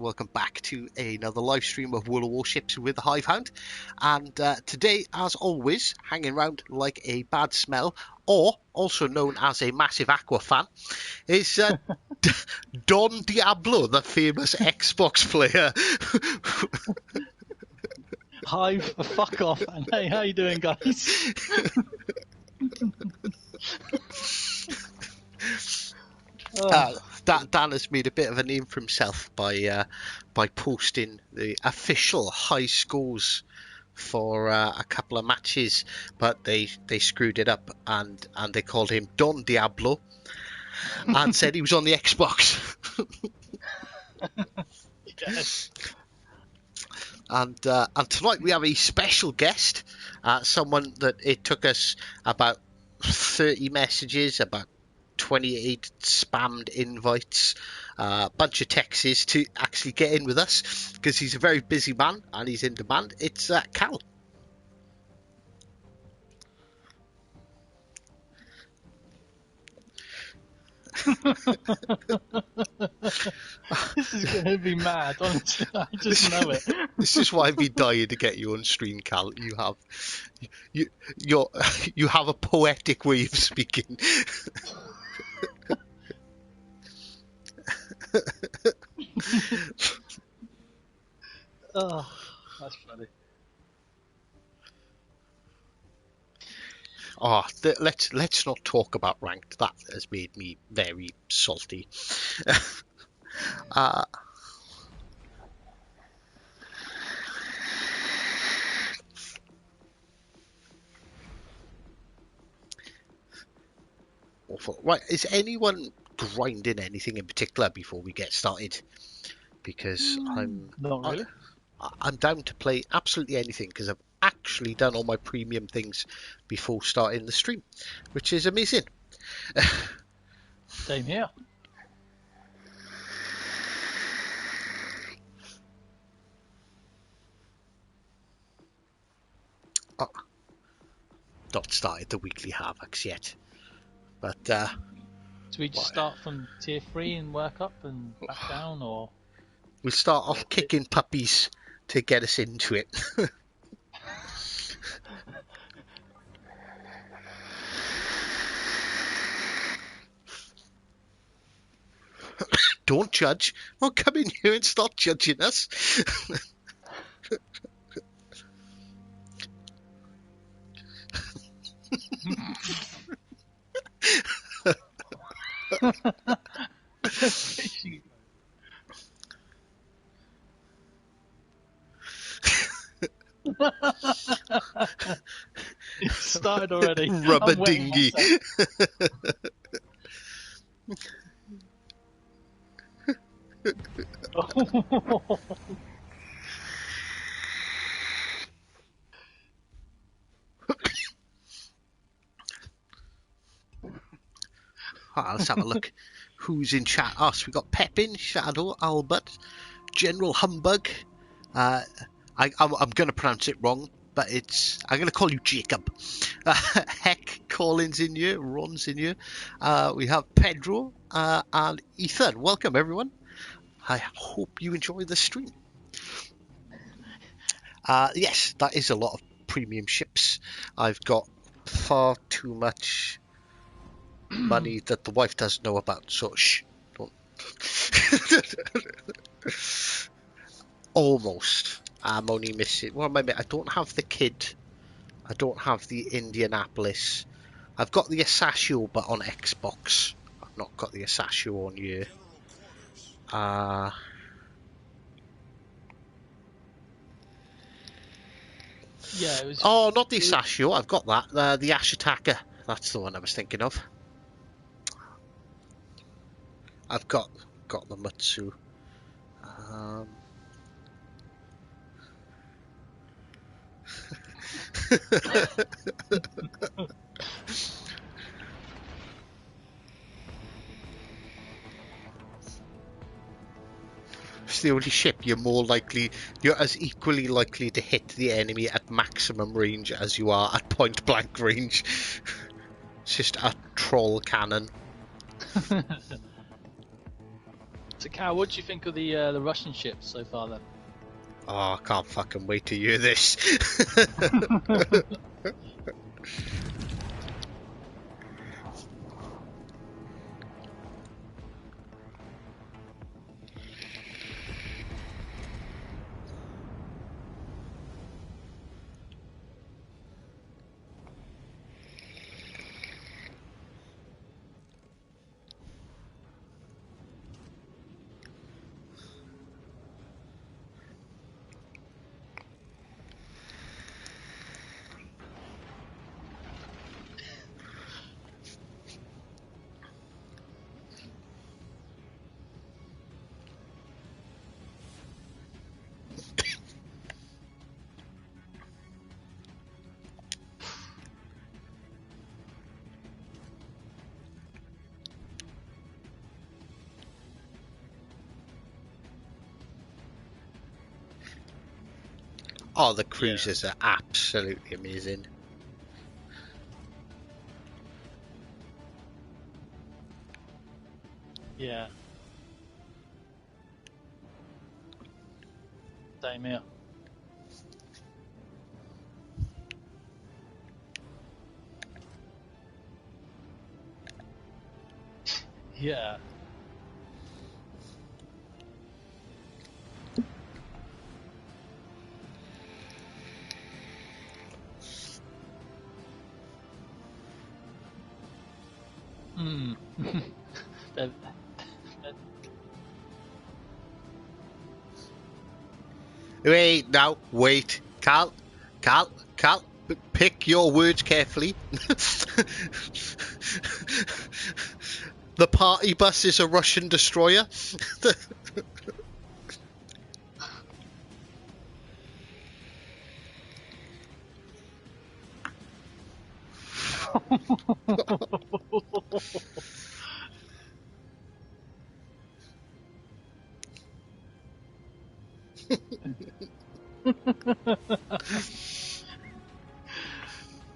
Welcome back to another live stream of World of Warships with the Hivehound. And today, as always, hanging around like a bad smell, or also known as a massive Aqua fan, is Don Diablo, the famous Xbox player. Hive, fuck off. And hey, how you doing, guys? Dan has made a bit of a name for himself by posting the official high scores for a couple of matches, but they screwed it up and they called him Don Diablo and said he was on the Xbox. Yes. And tonight we have a special guest, someone that it took us about 30 messages, about 28 spammed invites, a bunch of texts to actually get in with us, because he's a very busy man and he's in demand. It's Cal. This is going to be mad, honestly. I just know it. This is why I've been dying to get you on stream, Cal. You have a poetic way of speaking. Oh, that's funny. Oh, let's not talk about ranked. That has made me very salty. Awful. Right, is anyone grinding anything in particular before we get started? Because Not really. I'm down to play absolutely anything, because I've actually done all my premium things before starting the stream, which is amazing. Same here. Not started the weekly havocs yet, but Do we just start from tier 3 and work up and back down, or? we'll start off kicking puppies to get us into it. Don't judge. Well, come in here and start judging us. It started already. Rubber I'm wetting dinghy. myself. Let's have a look. Who's in chat? Us. We got Pepin, Shadow, Albert, General Humbug. I'm going to pronounce it wrong, but I'm going to call you Jacob. Heck, Colin's in here. Ron's in here. We have Pedro and Ethan. Welcome, everyone. I hope you enjoy the stream. Yes, that is a lot of premium ships. I've got far too much money that the wife doesn't know about, so shh, don't. Almost. I'm only missing. Well, maybe I don't have the Kid. I don't have the Indianapolis. I've got the Asasio, but on Xbox. I've not got the Asasio on here. Yeah, it was. Oh, not the Asasio. I've got that. The Ash Attacker. That's the one I was thinking of. I've got the Mutsu. It's the only ship you're as equally likely to hit the enemy at maximum range as you are at point blank range. It's just a troll cannon. So, Cal, what do you think of the Russian ships so far then? Oh, I can't fucking wait to hear this. Oh, the cruisers are absolutely amazing. Yeah. Same here. Yeah. Hmm. They're- Wait, now, wait. Cal, pick your words carefully. The party bus is a Russian destroyer.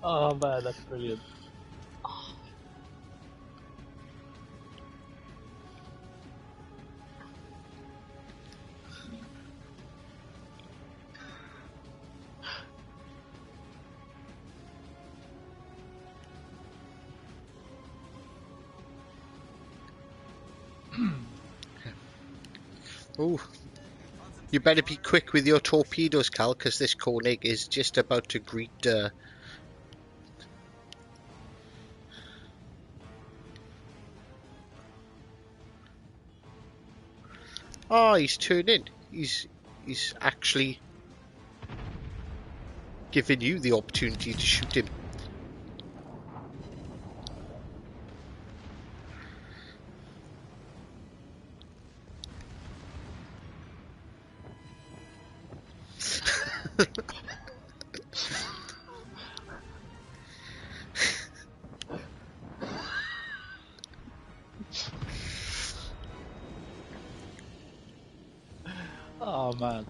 Oh man, that's brilliant. Ooh. You better be quick with your torpedoes, Cal, because this Koenig is just about to greet... Oh, he's turning. He's actually giving you the opportunity to shoot him. Oh man.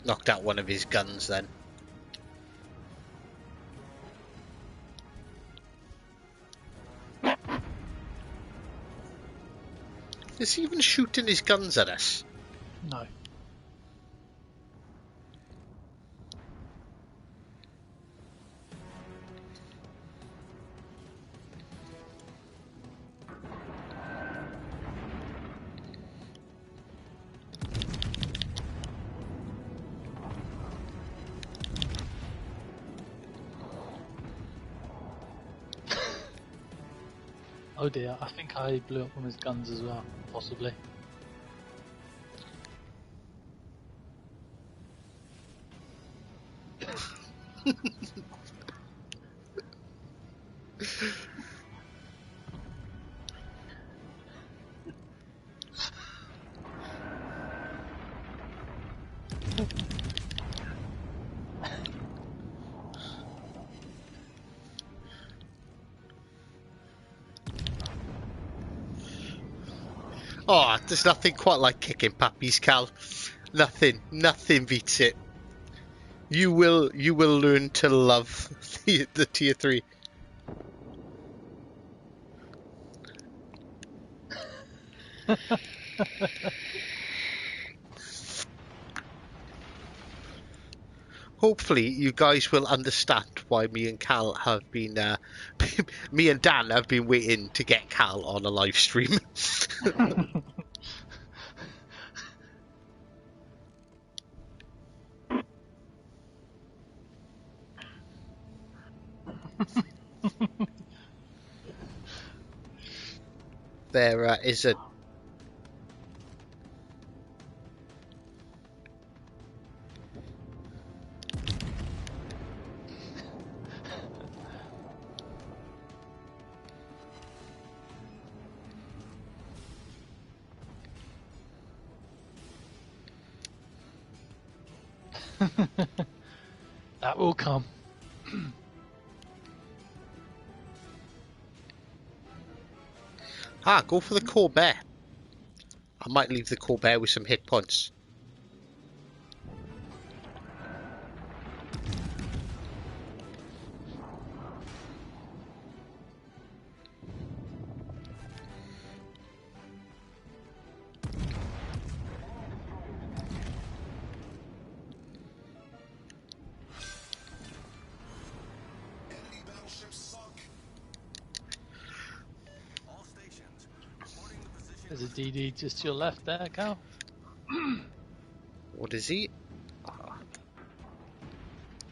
Knocked out one of his guns then. Is he even shooting his guns at us? No. Oh dear, I think I blew up one of his guns as well, possibly. Oh, there's nothing quite like kicking puppies, Cal. Nothing beats it. You will learn to love the tier 3. Hopefully, you guys will understand why me and Cal have been, me and Dan have been waiting to get Cal on a live stream. There is a... That will come. Go for the Corvair. I might leave the Corvair with some hit points. There's a DD just to your left there, Cal. What is he?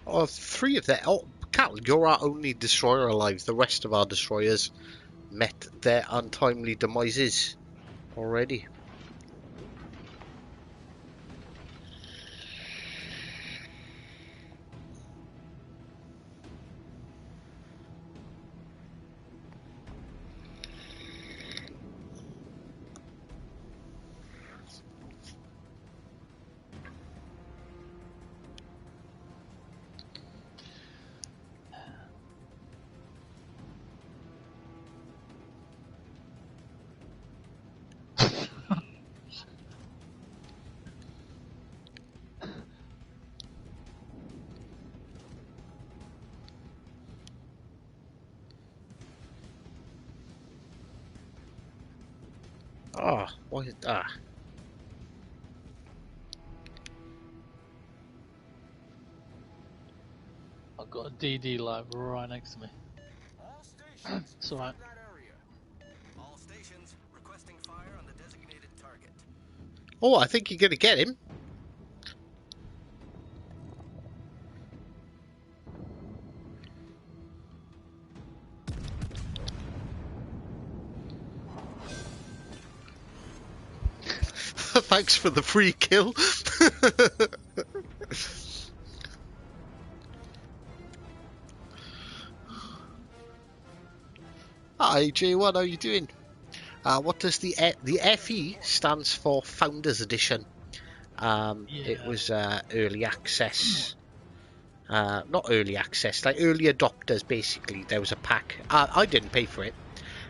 Oh, 3 of them. Oh, Cal, you're our only destroyer alive. The rest of our destroyers met their untimely demises already. Why? I've got a DD like right next to me. It's alright. All stations requesting fire on the designated target. Oh, I think you're going to get him. Thanks for the free kill. Hi J1, how you doing? What does the FE stands for Founders Edition? It was early access. Not early access, like early adopters basically. There was a pack. I didn't pay for it,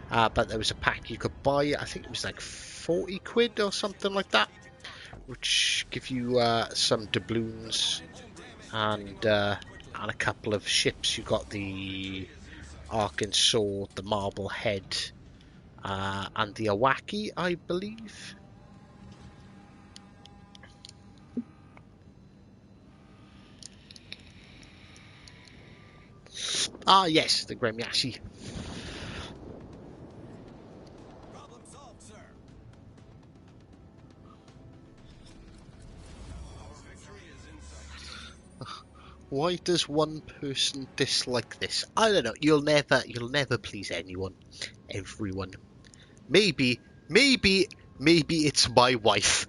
but there was a pack you could buy. I think it was like 40 quid or something like that, which give you some doubloons and a couple of ships. You got the Ark Sword, the Marblehead, and the Awaki, I believe. Yes, the Gremyashi. Problem solved, sir. Our victory is in sight. Why does one person dislike this? I don't know. You'll never please anyone, everyone. Maybe it's my wife.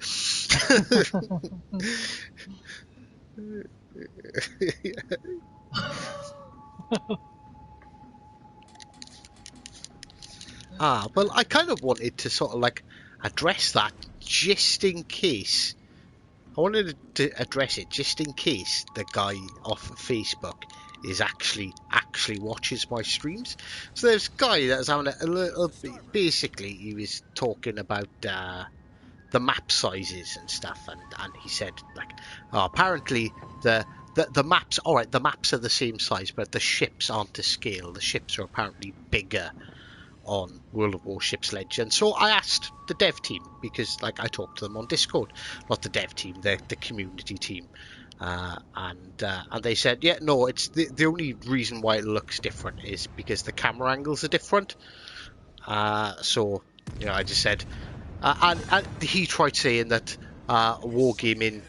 Well, I kind of wanted to sort of like address that just in case. I wanted to address it just in case the guy off Facebook is actually watches my streams. So there's a guy that was having a little basically he was talking about the map sizes and stuff, and he said like, apparently the the maps, all right, the maps are the same size, but the ships aren't to scale. The ships are apparently bigger on World of Warships Legends. So I asked the dev team, because like I talked to them on Discord, not the dev team, the community team, and they said, yeah, no, it's the only reason why it looks different is because the camera angles are different. So I just said, and he tried saying that Wargaming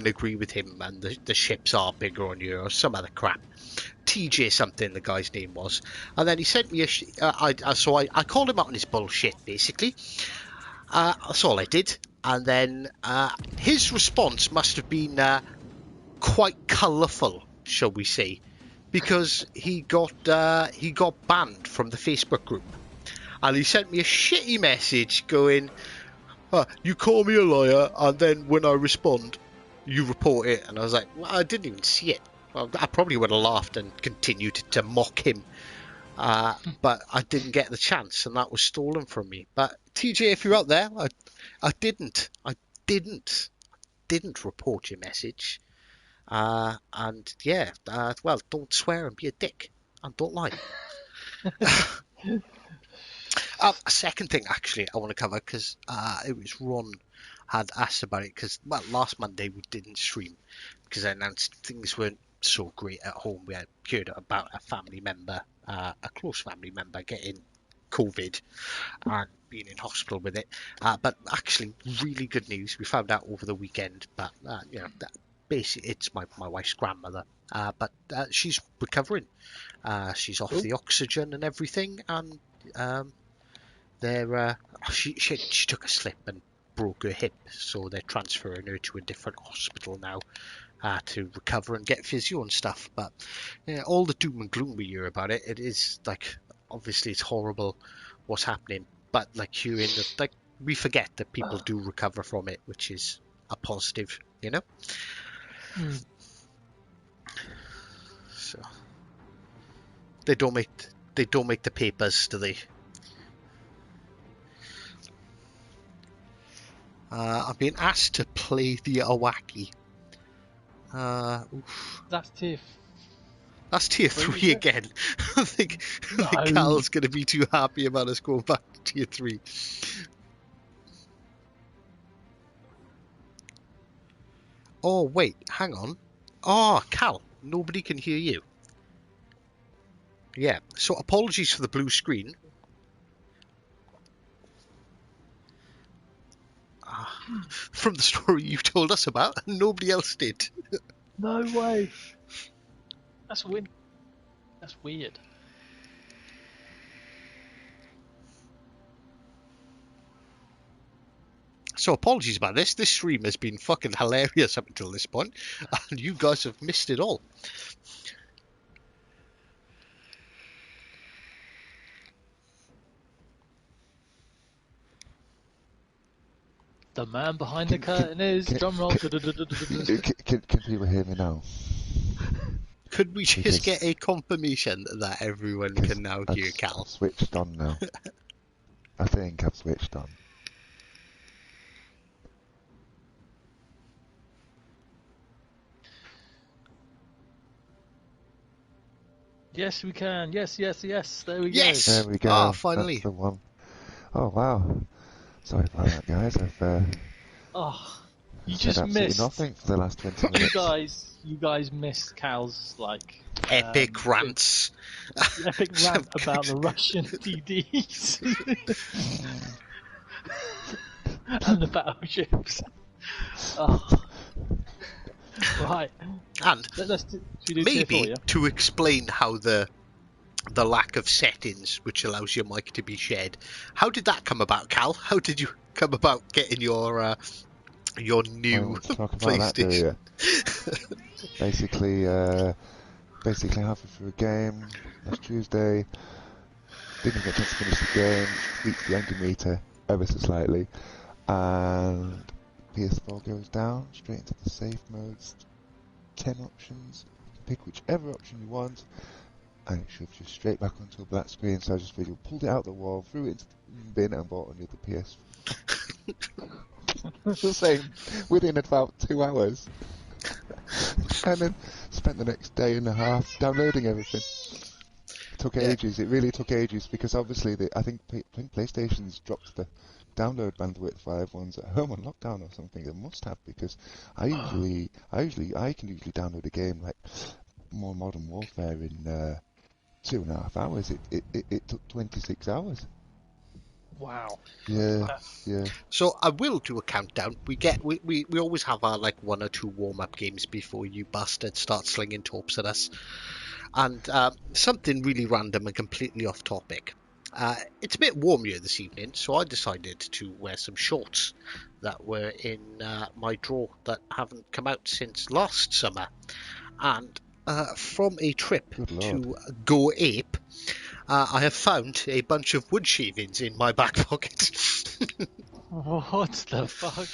agree with him, and the ships are bigger on you, or some other crap. TJ something the guy's name was, and then he sent me I called him out on his bullshit basically. That's all I did, and then his response must have been quite colourful, shall we say, because he got banned from the Facebook group, and he sent me a shitty message going, "You call me a liar, and then when I respond, you report it." And I was like, well, I didn't even see it. Well, I probably would have laughed and continued to mock him, but I didn't get the chance, and that was stolen from me. But TJ, if you're out there, I didn't report your message, and yeah, well, don't swear and be a dick, and don't lie. A second thing, actually, I want to cover, because it was Ron had asked about it, because, well, last Monday we didn't stream because I announced things weren't so great at home. We had heard about a family member, a close family member, getting COVID and being in hospital with it. But actually, really good news. We found out over the weekend, but basically, it's my wife's grandmother. But she's recovering. She's off the oxygen and everything, and she took a slip and broke her hip, so they're transferring her to a different hospital now to recover and get physio and stuff. But all the doom and gloom we hear about it, it is like, obviously it's horrible what's happening, but like hearing that, like, we forget that people do recover from it, which is a positive, So they don't make the papers, do they? I've been asked to play the Awaki. That's tier. That's tier 3 again. I think Cal's going to be too happy about us going back to tier 3. Oh, wait, hang on. Oh, Cal, nobody can hear you. Yeah, so apologies for the blue screen. From the story you told us about, nobody else did. No way. That's weird. That's weird. So apologies about this. This stream has been fucking hilarious up until this point, and you guys have missed it all. The man behind the curtain is drumroll. Can people hear me now? Could we just get a confirmation that everyone can now hear Cal? I've switched on now. I think I've switched on. Yes, we can. Yes. There we go. Yes! There we go. Ah, finally. That's the one. Oh, wow. Sorry about that, guys. You said just absolutely missed nothing for the last 20 minutes. You guys missed Cal's Epic rants. Epic rant about the Russian DDs and the battleships. Right. And maybe to explain how the lack of settings which allows your mic to be shared, how did that come about, Cal? How did you come about getting your new PlayStation? Basically halfway through a game last Tuesday, didn't get a chance to finish the game, tweaked the anger meter ever so slightly, and PS4 goes down straight into the safe modes. 10 options, you can pick whichever option you want, and it shoves you straight back onto a black screen. So I just pulled it out the wall, threw it into the bin, and bought another PS. The same within about 2 hours. And then spent the next day and a half downloading everything. It took ages. It really took ages because obviously I think PlayStation's dropped the download bandwidth for everyone's at home on lockdown or something. They must have because I can usually download a game like more Modern Warfare in 2.5 hours. It took 26 hours. Wow. Yeah. So I will do a countdown. We always have our like 1 or 2 warm-up games before you bastards start slinging torps at us. And something really random and completely off topic. It's a bit warm here this evening, so I decided to wear some shorts that were in my drawer that haven't come out since last summer. And from a trip to Go Ape, I have found a bunch of wood shavings in my back pocket. What the fuck?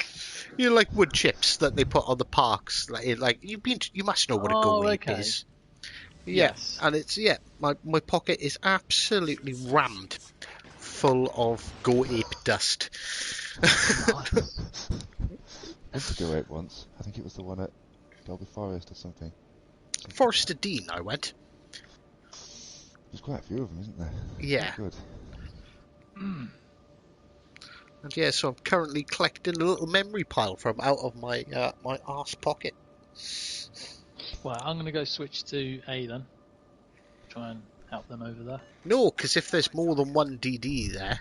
You know, like wood chips that they put on the parks. Like you must know what a Go Ape is. Yeah, Yes. and it's my pocket is absolutely rammed full of Go Ape dust. Nice. Went to Go Ape once. I think it was the one at Dolby Forest or something. Forest of Dean, I went. There's quite a few of them, isn't there? Yeah. Good. And yeah, so I'm currently collecting a little memory pile from out of my my arse pocket. Well, I'm going to go switch to A then. Try and help them over there. No, because if there's more than one DD there,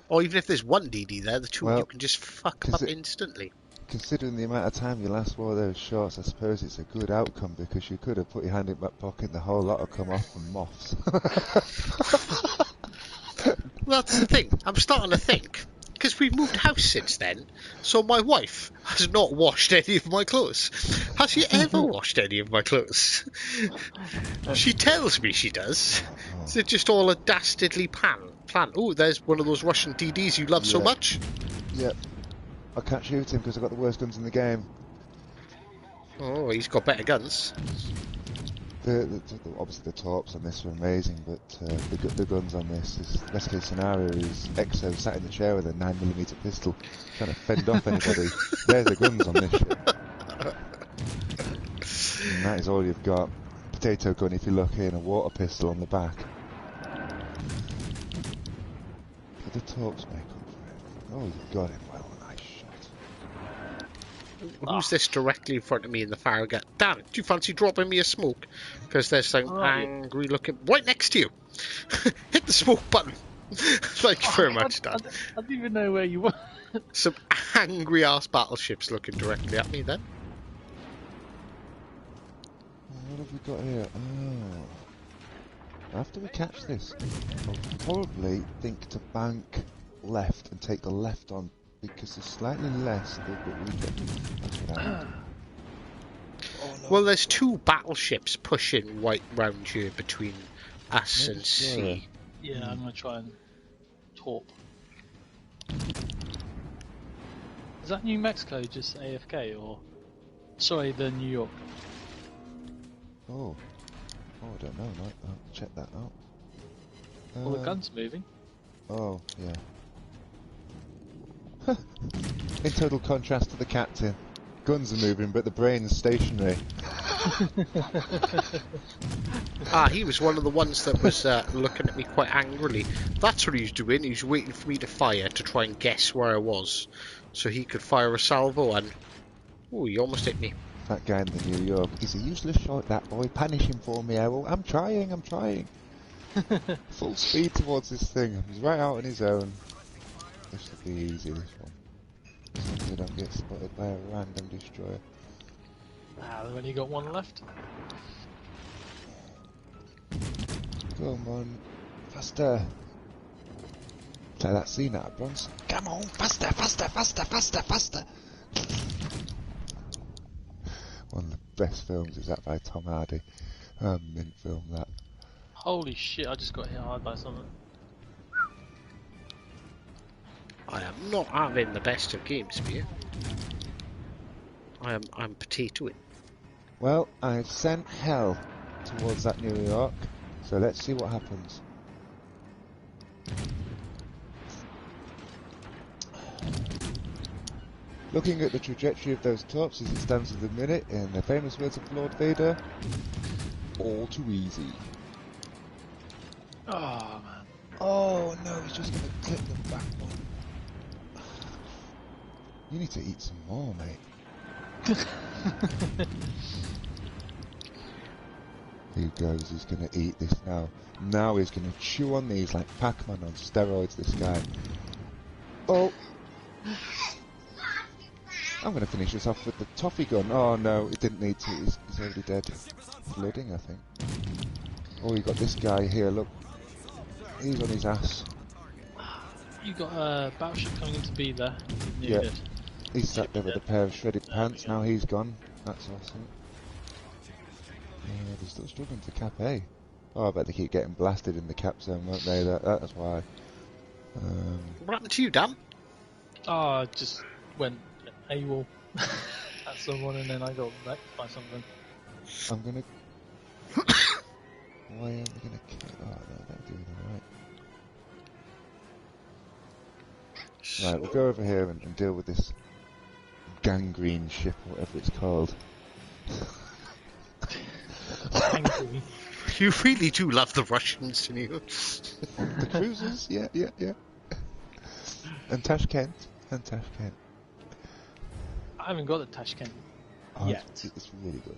or even if there's one DD there, the two of you can just fuck them up instantly. Considering the amount of time you last wore those shorts, I suppose it's a good outcome because you could have put your hand in my pocket and the whole lot will come off from moths. Well, that's the thing. I'm starting to think, because we've moved house since then, so my wife has not washed any of my clothes. Has she ever washed any of my clothes? She tells me she does. Is it just all a dastardly plan? Oh, there's one of those Russian DDs you love so much. Yep. I can't shoot him because I've got the worst guns in the game. Oh, he's got better guns. Obviously the torps on this are amazing, but the guns on this, the best case scenario is Exo sat in the chair with a 9mm pistol trying to fend off anybody. There's the guns on this shit. And that is all you've got. Potato gun if you look in, a water pistol on the back. But the torps make up for it. Oh, you've got him. Well, nice shot. Who's this directly in front of me in the Farragut? Damn it, do you fancy dropping me a smoke? Because there's some angry looking... Right next to you! Hit the smoke button! Thank you very much, Dan. I didn't even know where you were. Some angry ass battleships looking directly at me then. What have we got here? Oh. After we catch this, I'll probably think to bank left and take the left on because there's slightly less that we get. Well, there's 2 battleships pushing right round here between us and sea. Yeah, I'm going to try and torp. Is that New Mexico just AFK or... Sorry, the New York. Oh, I don't know, mate. I'll check that out. Well, the gun's moving. Oh, yeah. In total contrast to the captain. Guns are moving, but the brain's stationary. He was one of the ones that was looking at me quite angrily. That's what he was doing. He was waiting for me to fire to try and guess where I was, so he could fire a salvo. And oh, he almost hit me. That guy in the New York. He's a useless shot, that boy. Punish him for me, Errol. I'm trying. Full speed towards this thing. He's right out on his own. This will be easy, this one. As long as I don't get spotted by a random destroyer. They've only got one left. Come on. Faster. It's like that scene out of Bronze. Come on, faster. One of the best films is that by Tom Hardy. Mint film, that. Holy shit, I just got hit hard by something. I am not having the best of games for you. I'm potatoing. Well, I've sent hell towards that New York, so let's see what happens. Looking at the trajectory of those tops as it stands at the minute, in the famous words of Lord Vader, all too easy. Oh man. Oh no, he's just going to clip the back one. You need to eat some more, mate. Here he goes, he's going to eat this now. Now he's going to chew on these like Pac-Man on steroids, this guy. Oh! I'm going to finish this off with the toffee gun. Oh no, it didn't need to, he's already dead. Flooding, I think. Oh, you got this guy here, look. He's on his ass. You got a battleship coming into B there. Yeah. Good. He's sat there with a pair of shredded pants, now he's gone. That's awesome. Yeah, they're still struggling to cap A. Oh, I bet they keep getting blasted in the cap zone, won't they? That's why. What happened to you, Dan? Oh, I just went AWOL at someone and then I got wrecked by something. I'm gonna... Why am I gonna kill... Oh, no, that'll do it alright. Right, we'll go over here and deal with this gangrene ship, or whatever it's called. Angry. You really do love the Russians, don't you? The cruisers? Yeah. And Tashkent. I haven't got the Tashkent Oh, yet. it's really good.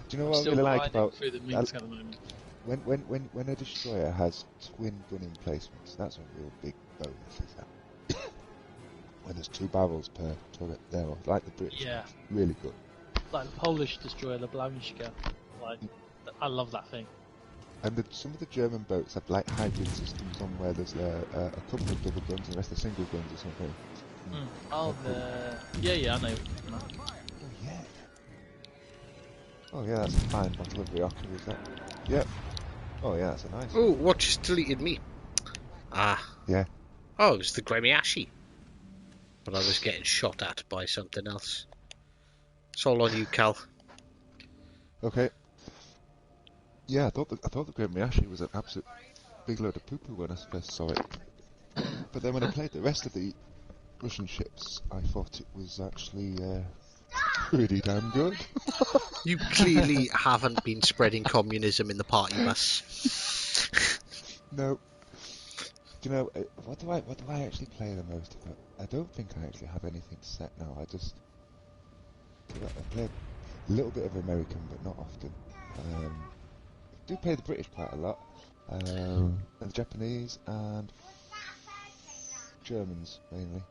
Do you know I'm what I still really like grinding about... through the Minsk at the moment. When a destroyer has twin gun emplacements, that's a real big bonus, is that? When there's 2 barrels per turret there, like the British. Yeah. Really good. Like the Polish destroyer, the Blaumischka. Like, I love that thing. And some of the German boats have like hybrid systems on where there's a couple of double guns and the rest are single guns or something. Oh, yeah, I know. Oh yeah. Oh yeah, that's a fine bottle of Rioja, is that? Yep. Oh yeah, that's a nice. Oh, what just deleted me? Ah. Yeah. Oh, it was the Gremiashi. But I was getting shot at by something else. It's all on you, Cal. Okay. Yeah, I thought the Great Miyashi was an absolute big load of poo-poo when I first saw it. But then when I played the rest of the Russian ships, I thought it was actually pretty damn good. You clearly haven't been spreading communism in the party bus. No. Do you know, what do I actually play the most of it? I don't think I actually have anything set now. I play a little bit of American, but not often. I do play the British quite a lot. And the Japanese and Germans mainly.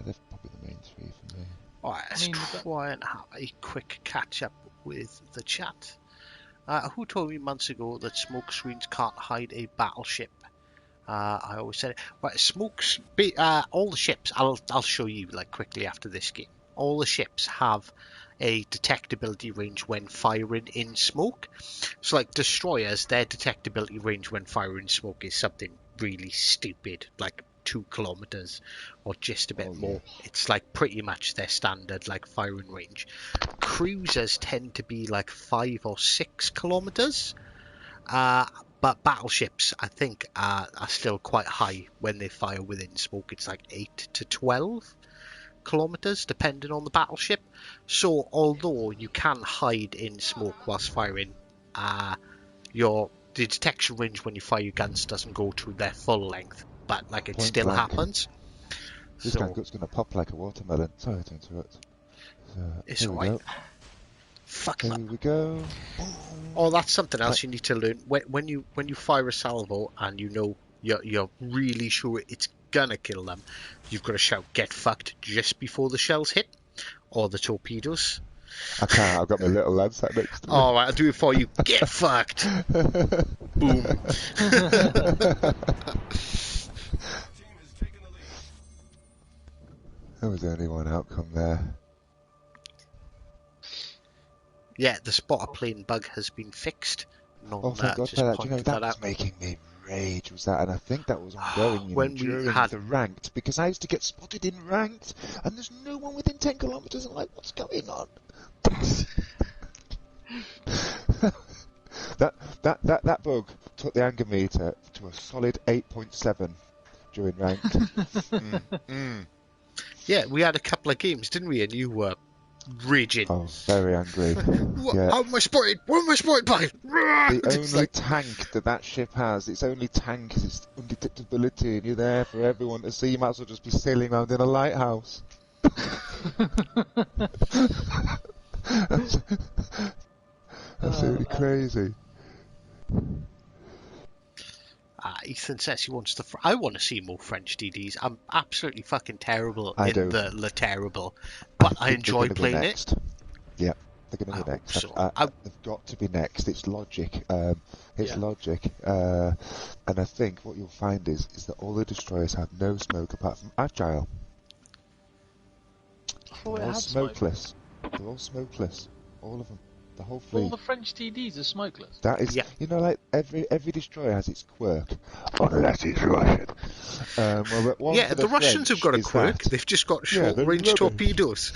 They're probably the main 3 for me. Alright, let's try and have a quick catch up with the chat. Who told me months ago that smoke screens can't hide a battleship? I always said it. Right, smokes. All the ships. I'll show you like quickly after this game. All the ships have a detectability range when firing in smoke. So like destroyers, their detectability range when firing smoke is something really stupid, like 2 kilometers or just a bit more. It's like pretty much their standard like firing range. Cruisers tend to be like 5 or 6 kilometers. But battleships, I think, are still quite high when they fire within smoke. It's like 8 to 12 kilometers, depending on the battleship. So, although you can hide in smoke whilst firing, the detection range when you fire your guns doesn't go to their full length. But like it still happens. This guy's gonna pop like a watermelon. Sorry to interrupt. It's alright. Fuck here we go. Oh, that's something else you need to learn. When you fire a salvo and you know you're really sure it's gonna kill them, you've got to shout "get fucked" just before the shells hit or the torpedoes. I can't. I've got my little lad sat next to me. All right, I'll do it for you. Get fucked. Boom. There was only one outcome there. Yeah, the spotter plane bug has been fixed. Oh, thank God for that. Do you know, that was making me rage, was that? And I think that was ongoing during the ranked, because I used to get spotted in ranked, and there's no one within 10 kilometers. I'm like, what's going on? that bug took the anger meter to a solid 8.7 during ranked. Yeah, we had a couple of games, didn't we? And you were raging. Oh, very angry. What? Yeah. How am I spotted? What am I spotted by? The It's only like, tank that ship has, its only tank is its undetectability, and you're there for everyone to see. You might as well just be sailing around in a lighthouse. That's absolutely crazy. Ethan says he wants to. I want to see more French DDs. I'm absolutely fucking terrible I in do. the terrible, but I think enjoy they're gonna playing go it. next. Yeah, they're going to I go hope next. so. They've got to be next. It's logic. It's Yeah. logic. And I think what you'll find is that all the destroyers have no smoke apart from Agile. I thought it They're all had smoke. smokeless. They're all smokeless. All of them. The whole All fleet. the French TDs are smokeless. That is, Yeah. you know, like every destroyer has its quirk, unless it's Russian. Well, one Yeah, for the Russians have French got a is quirk. that. They've just got Yeah, they're short-range rubbish. torpedoes.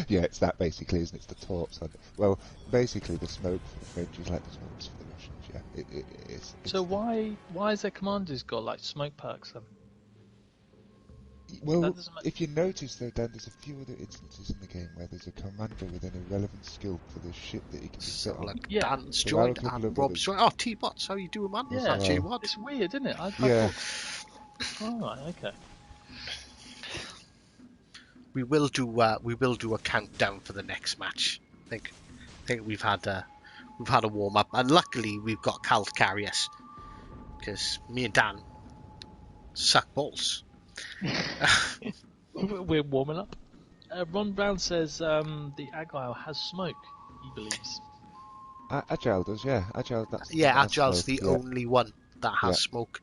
Yeah, it's that basically, isn't it? It's the torps. Well, basically, the smoke for the French is like the smokes for the Russians. Yeah, it's So why has their commanders got like smoke perks then? well, that doesn't make- if you notice though, Dan, there's a few other instances in the game where there's a commander with an irrelevant skill for the ship that he can be set So on. like Yeah. Dan's There are a joined couple and of Rob's others. joined. Oh, T-Bots, how you doing, man? Yeah. J-Wad. It's weird, isn't it? I Yeah. thought... Alright, okay. We will do a countdown for the next match. I think we've had a warm up, and luckily we've got Cal to carry us because me and Dan suck balls. We're warming up. Ron Brown says the Agile has smoke, he believes. Agile does, yeah. Agile, that's Yeah, that has Agile's smoke, the yeah. only one that has Yeah. smoke.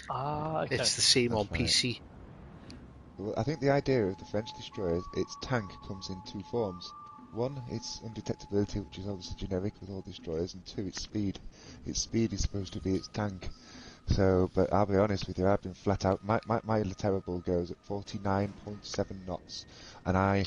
Ah, okay. It's the same That's on right. PC. Well, I think the idea of the French destroyers, its tank comes in two forms. One, its undetectability, which is obviously generic with all destroyers, and two, its speed. Its speed is supposed to be its tank. So, but I'll be honest with you, I've been flat out. My Terrible goes at 49.7 knots, and I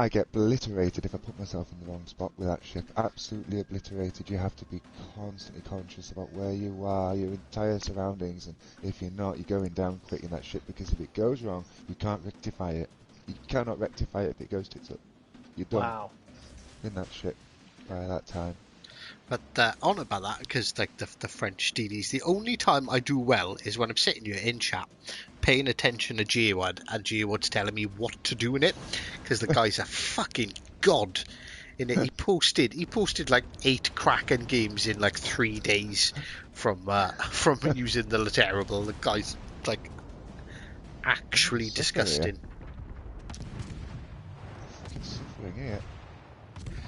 get obliterated if I put myself in the wrong spot with that ship. Absolutely obliterated. You have to be constantly conscious about where you are, your entire surroundings, and if you're not, you're going down quick in that ship, because if it goes wrong, you can't rectify it. You cannot rectify it if it goes tits up. You're done Wow. in that ship by that time. But on about that, because like the French DDs, the only time I do well is when I'm sitting here in chat, paying attention to J-Wad, and J-Wad's telling me what to do in it, because the guy's a fucking god in it. He posted like 8 Kraken games in like 3 days from using the Terrible. The guy's like actually Suffering, disgusting. Fucking suffering here.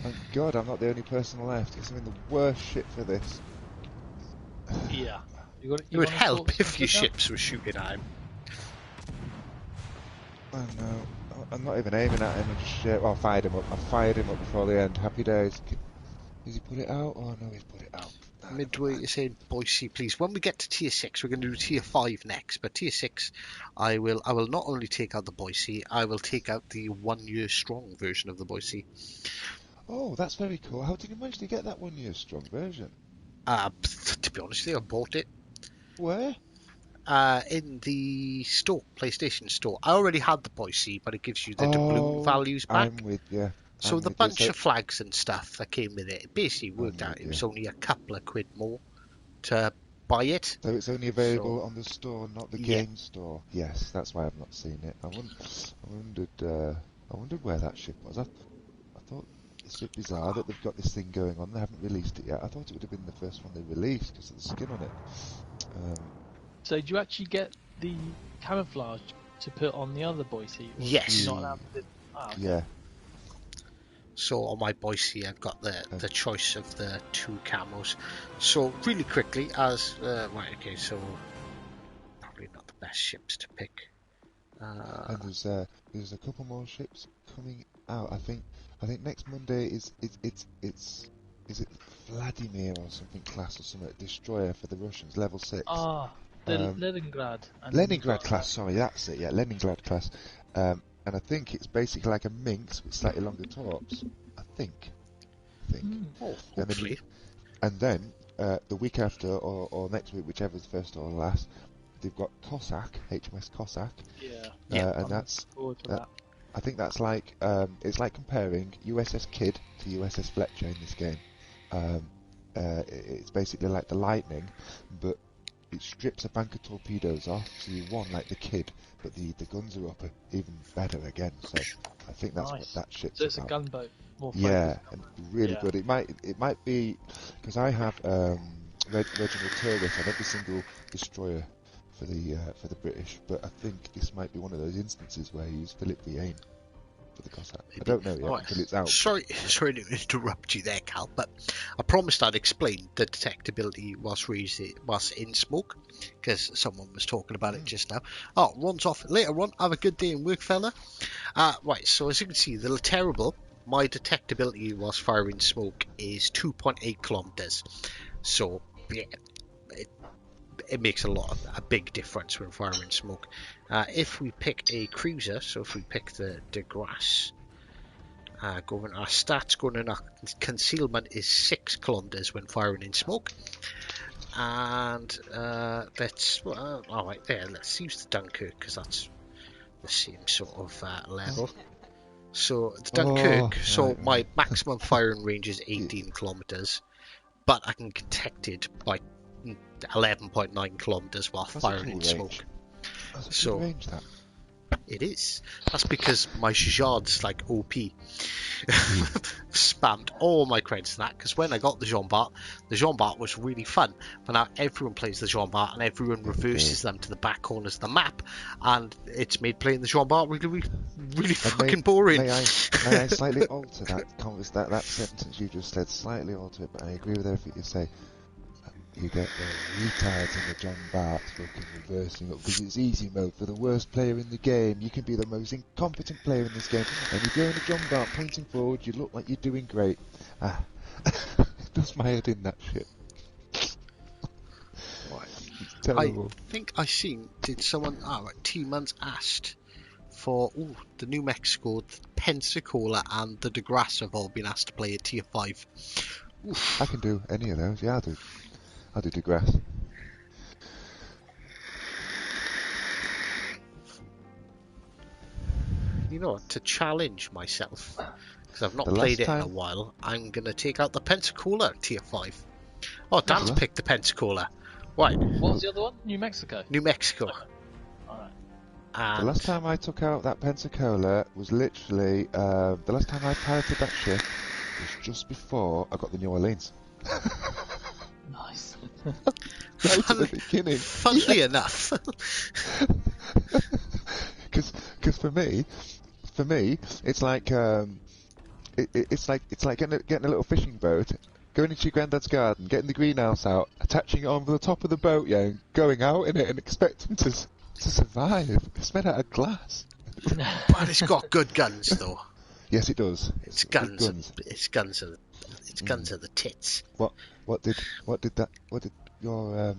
Thank God I'm not the only person left, because I'm in the worst shit for this. Yeah. It would help if your ships were shooting at him. Oh no, I'm not even aiming at him, I just I fired him up. I fired him up before the end. Happy days. Has he put it out? Oh no, he's put it out. No, Midway is saying, Boise, please. When we get to tier 6, we're going to do tier 5 next. But tier 6, I will not only take out the Boise, I will take out the 1 year strong version of the Boise. Oh, that's very cool. How did you manage to get that 1 year strong version? To be honest with you, I bought it. Where? In the store, PlayStation store. I already had the Boise, but it gives you the doubloon values back. I'm with you. So the bunch of flags and stuff that came with it basically worked out. It was only a couple of quid more to buy it. So it's only available on the store, not the Yeah. game store. Yes, that's why I've not seen it. I wondered where that ship was. I thought it's a bit bizarre that they've got this thing going on. They haven't released it yet. I thought it would have been the first one they released because of the skin on it. So do you actually get the camouflage to put on the other Boise? Or Yes. You're not allowed to... okay. Yeah. So on my Boise, I've got the choice of the 2 camos. So really quickly, so probably not the best ships to pick. And there's a couple more ships coming out. I think next Monday is it Vladimir or something class or something, destroyer for the Russians, level 6. The Leningrad. And Leningrad class, sorry, that's it, yeah, Leningrad class. And I think it's basically like a minx with slightly longer torps. I think. Hopefully. And then the week after or next week, whichever's first or last, they've got Cossack, HMS Cossack. Yeah. And I'm that's forward to that. I think that's like it's like comparing USS Kidd to USS Fletcher in this game. It's basically like the Lightning, but it strips a bank of torpedoes off, so you won like the Kidd, but the guns are up even better again. So I think that's what Nice. that shit's So it's a about. gunboat. More Yeah, focused. and really Yeah. good. It might be because I have Reginald Turris on every single destroyer for the British, but I think this might be one of those instances where you use Philip V. Aim for the Cossack. I don't know yet until it's out. Sorry to interrupt you there, Cal, but I promised I'd explain the detectability whilst in smoke, because someone was talking about it just now. Oh, runs off later on. Have a good day in work, fella. Right, so as you can see, the terrible. My detectability whilst firing smoke is 2.8 kilometers. So yeah, it makes a big difference when firing smoke. If we pick a cruiser, so if we pick the DeGrasse, going our stats, going in our concealment is 6 kilometers when firing in smoke. And let's all right there. Let's use the Dunkirk because that's the same sort of level. So the Dunkirk. My maximum firing range is 18 kilometers, but I can detect it by 11.9 kilometers while firing in smoke. That's a good range, that. It is. That's because my Jard's like OP. Spammed all my credits to that, because when I got the Jean Bart was really fun. But now everyone plays the Jean Bart and everyone reverses them to the back corners of the map, and it's made playing the Jean Bart really fucking boring. May I slightly alter that sentence you just said? Slightly alter it, but I agree with everything you say. You get the retards in the John Bart fucking reversing up because it's easy mode for the worst player in the game. You can be the most incompetent player in this game, and if you're in a John Bart pointing forward, you look like you're doing great. It does my head in, that shit. It's terrible. I think I seen, did someone, T-Man's asked for the New Mexico, the Pensacola and the DeGrasse have all been asked to play at tier 5. Oof. I can do any of those, yeah, I'll do DeGrasse. You know, to challenge myself, because I've not played it in a while, I'm going to take out the Pensacola tier 5. Oh, Dan's picked the Pensacola. Right. What was the other one? New Mexico. New Mexico. Alright. And the last time I took out that Pensacola was literally, the last time I piloted that ship was just before I got the New Orleans. Nice. Right at the beginning. Funnily enough. Because for me, it's like it's like getting a little fishing boat, going into your granddad's garden, getting the greenhouse out, attaching it onto the top of the boat, and going out in it and expecting to survive. It's made out of glass. But it's got good guns, though. Yes, it does. It's guns. It's guns of the tits. What did your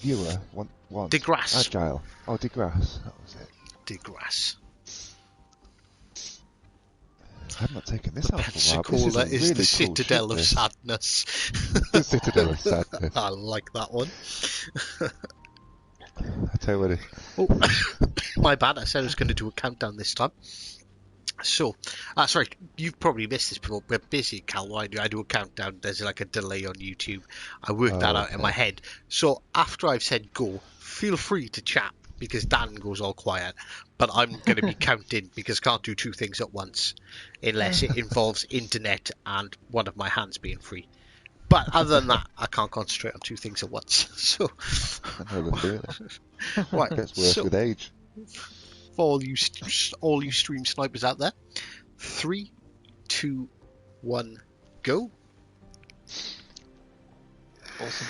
viewer want? DeGrasse. Agile. Oh, DeGrasse. That was it. DeGrasse. I've not taken this out for a while. Pensacola is really the citadel cool of sadness. The citadel of sadness. I like that one. I tell you what. My bad. I said I was going to do a countdown this time. So, sorry, you've probably missed this before. We're busy, Cal. I do a countdown. There's like a delay on YouTube. I worked that out in my head. So after I've said go, feel free to chat because Dan goes all quiet. But I'm going to be counting because I can't do two things at once unless it involves internet and one of my hands being free. But other than that, I can't concentrate on two things at once. So, I know the feeling. right, It gets worse with age. For all you stream snipers out there, 3, 2, 1, go. Awesome.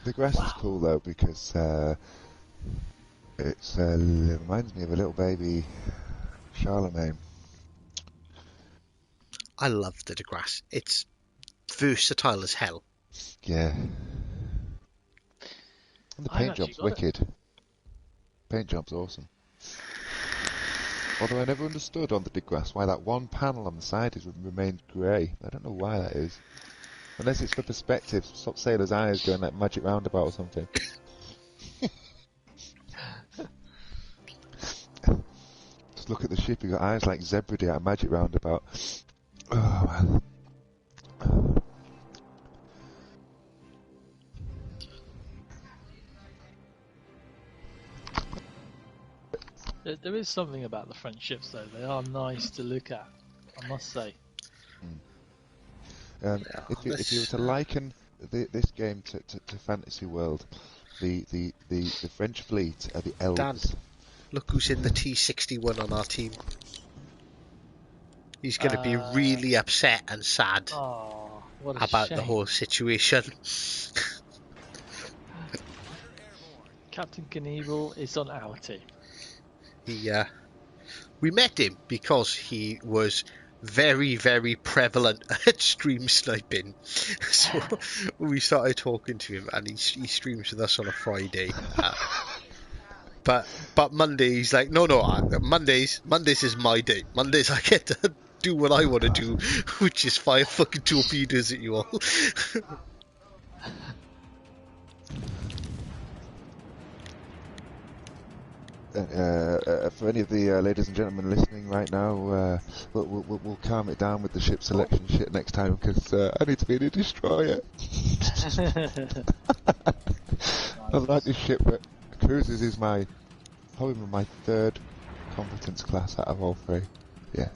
The grass is cool though because it reminds me of a little baby Charlemagne. I love the DeGrasse. It's versatile as hell. Yeah. And the paint job's wicked. Paint job's awesome. Although I never understood on the DeGrasse why that one panel on the side has remained grey. I don't know why that is. Unless it's for perspective. Stop Sailor's eyes going like magic roundabout or something. Just look at the ship, you got eyes like Zebra at a magic roundabout. Oh, man. There is something about the French ships, though. They are nice to look at, I must say. If you were to liken this game to Fantasy World, the French fleet are the elves. Dan, look who's in the T61 on our team. He's going to be really upset and sad about the whole situation. Captain Knievel is on our team. We met him because he was very, very prevalent at stream sniping. So we started talking to him, and he streams with us on a Friday. But Monday he's like, no, Mondays is my day. Mondays I get to do what I want to do, which is fire fucking torpedoes at you all. For any of the ladies and gentlemen listening right now, we'll calm it down with the ship selection shit next time, because I need to be in a destroyer. I like this ship, but cruisers is probably my third competence class out of all three. Yeah.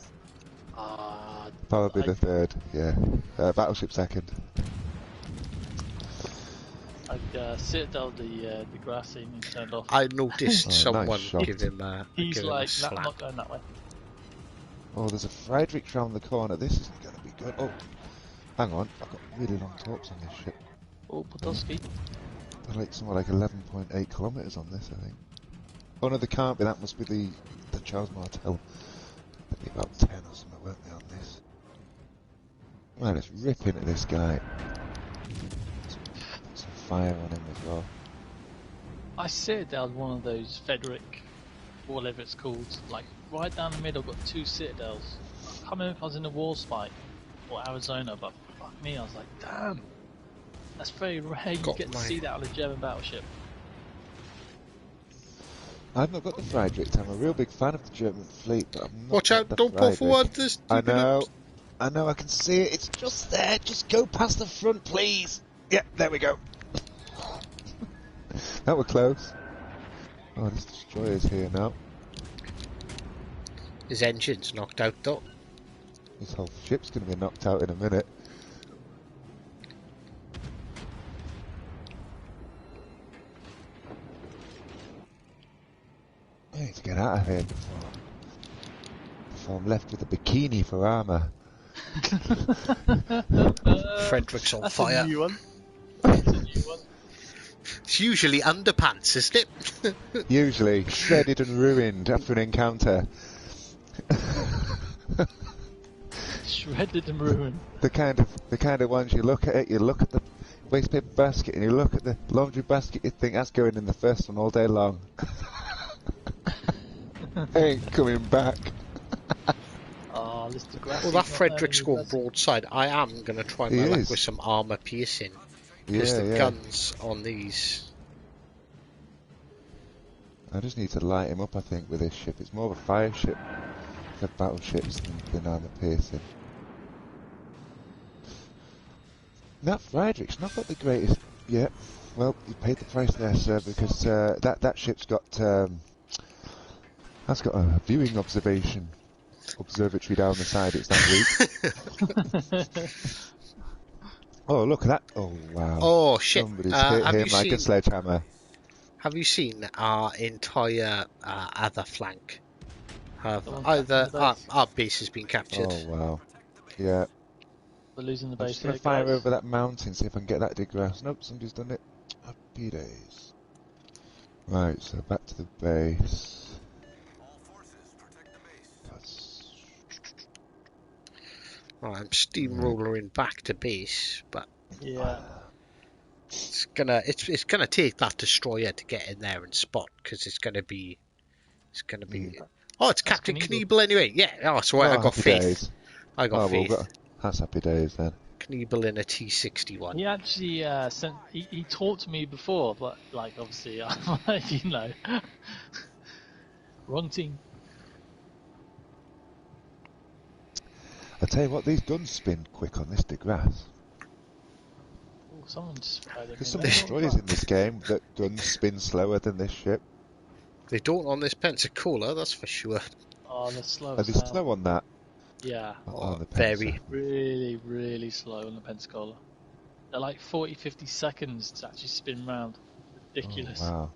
Probably the third, yeah. Battleship second. Citadel, the grass scene he turned off. I noticed someone nice give him a He's like, a slap. I'm not going that way. Oh, there's a Friedrich round the corner. This isn't going to be good. Oh, hang on. I've got really long torps on this ship. Oh, Podolsky. They're like somewhere like 11.8 kilometres on this, I think. Oh no, they can't be. That must be the Charles Martel. They'd be about 10 or something, weren't they, on this? Man, it's ripping at this guy. Some fire on him as well. I Citadel's one of those Frederick, whatever it's called, like right down the middle. Got two Citadels. I can't remember if I was in the Warspite or Arizona, but fuck me, I was like, damn, that's very rare. You get to see that on a German battleship. I've not got the Friedrich. I'm a real big fan of the German fleet, but I'm not. Watch out! Don't pull forward. This. I know, I can see it. It's just there. Just go past the front, please. Yeah, there we go. That were close. Oh, this destroyer's here now. His engine's knocked out though. This whole ship's going to be knocked out in a minute. I need to get out of here before I'm left with a bikini for armour. Frederick's on That's fire. a new one. That's a new one. It's usually underpants, isn't it? Usually shredded and ruined after an encounter. Shredded and ruined. The kind of ones you look at it, you look at the waste paper basket and you look at the laundry basket, you think that's going in the first one all day long. Ain't coming back. Oh, well, that Frederick's going broadside. I am going to try my luck with some armour piercing. Because the guns on these... I just need to light him up, I think, with this ship. It's more of a fire ship for battleships than armour piercing. That Friedrich's not got the greatest... Yeah, well, you paid the price there, sir, because that ship's got... that's got a viewing observatory down the side. It's that weak. Oh, look at that. Oh, wow. Oh, shit. Somebody's hit him like a sledgehammer. Have you seen our entire other flank? Our base has been captured. Oh, wow. Yeah. We're losing the I'm base just going here, to fire guys. over that mountain, see if I can get that digrass. Nope, somebody's done it. Happy days. Right, so back to the base. All forces protect the base. That's... Well, I'm steamrollering back to base, but Yeah. it's gonna take that destroyer to get in there and spot, because it's gonna be. Oh, it's Captain Knievel. Knievel anyway. Yeah. Oh, so I got happy faith. days. I got faith. That's happy days then. Knievel in a T61. He actually sent. He talked to me before, but like obviously, you know, wrong team. I tell you what, these guns spin quick on this DeGrasse. Oh, someone just fired There's in some there. destroyers in this game that guns spin slower than this ship. They don't on this Pensacola, that's for sure. Oh, they're slow Are as they hell. slow on that? Yeah, On the very. Pensa? really, really slow on the Pensacola. They're like 40, 50 seconds to actually spin round. Ridiculous. Oh, wow.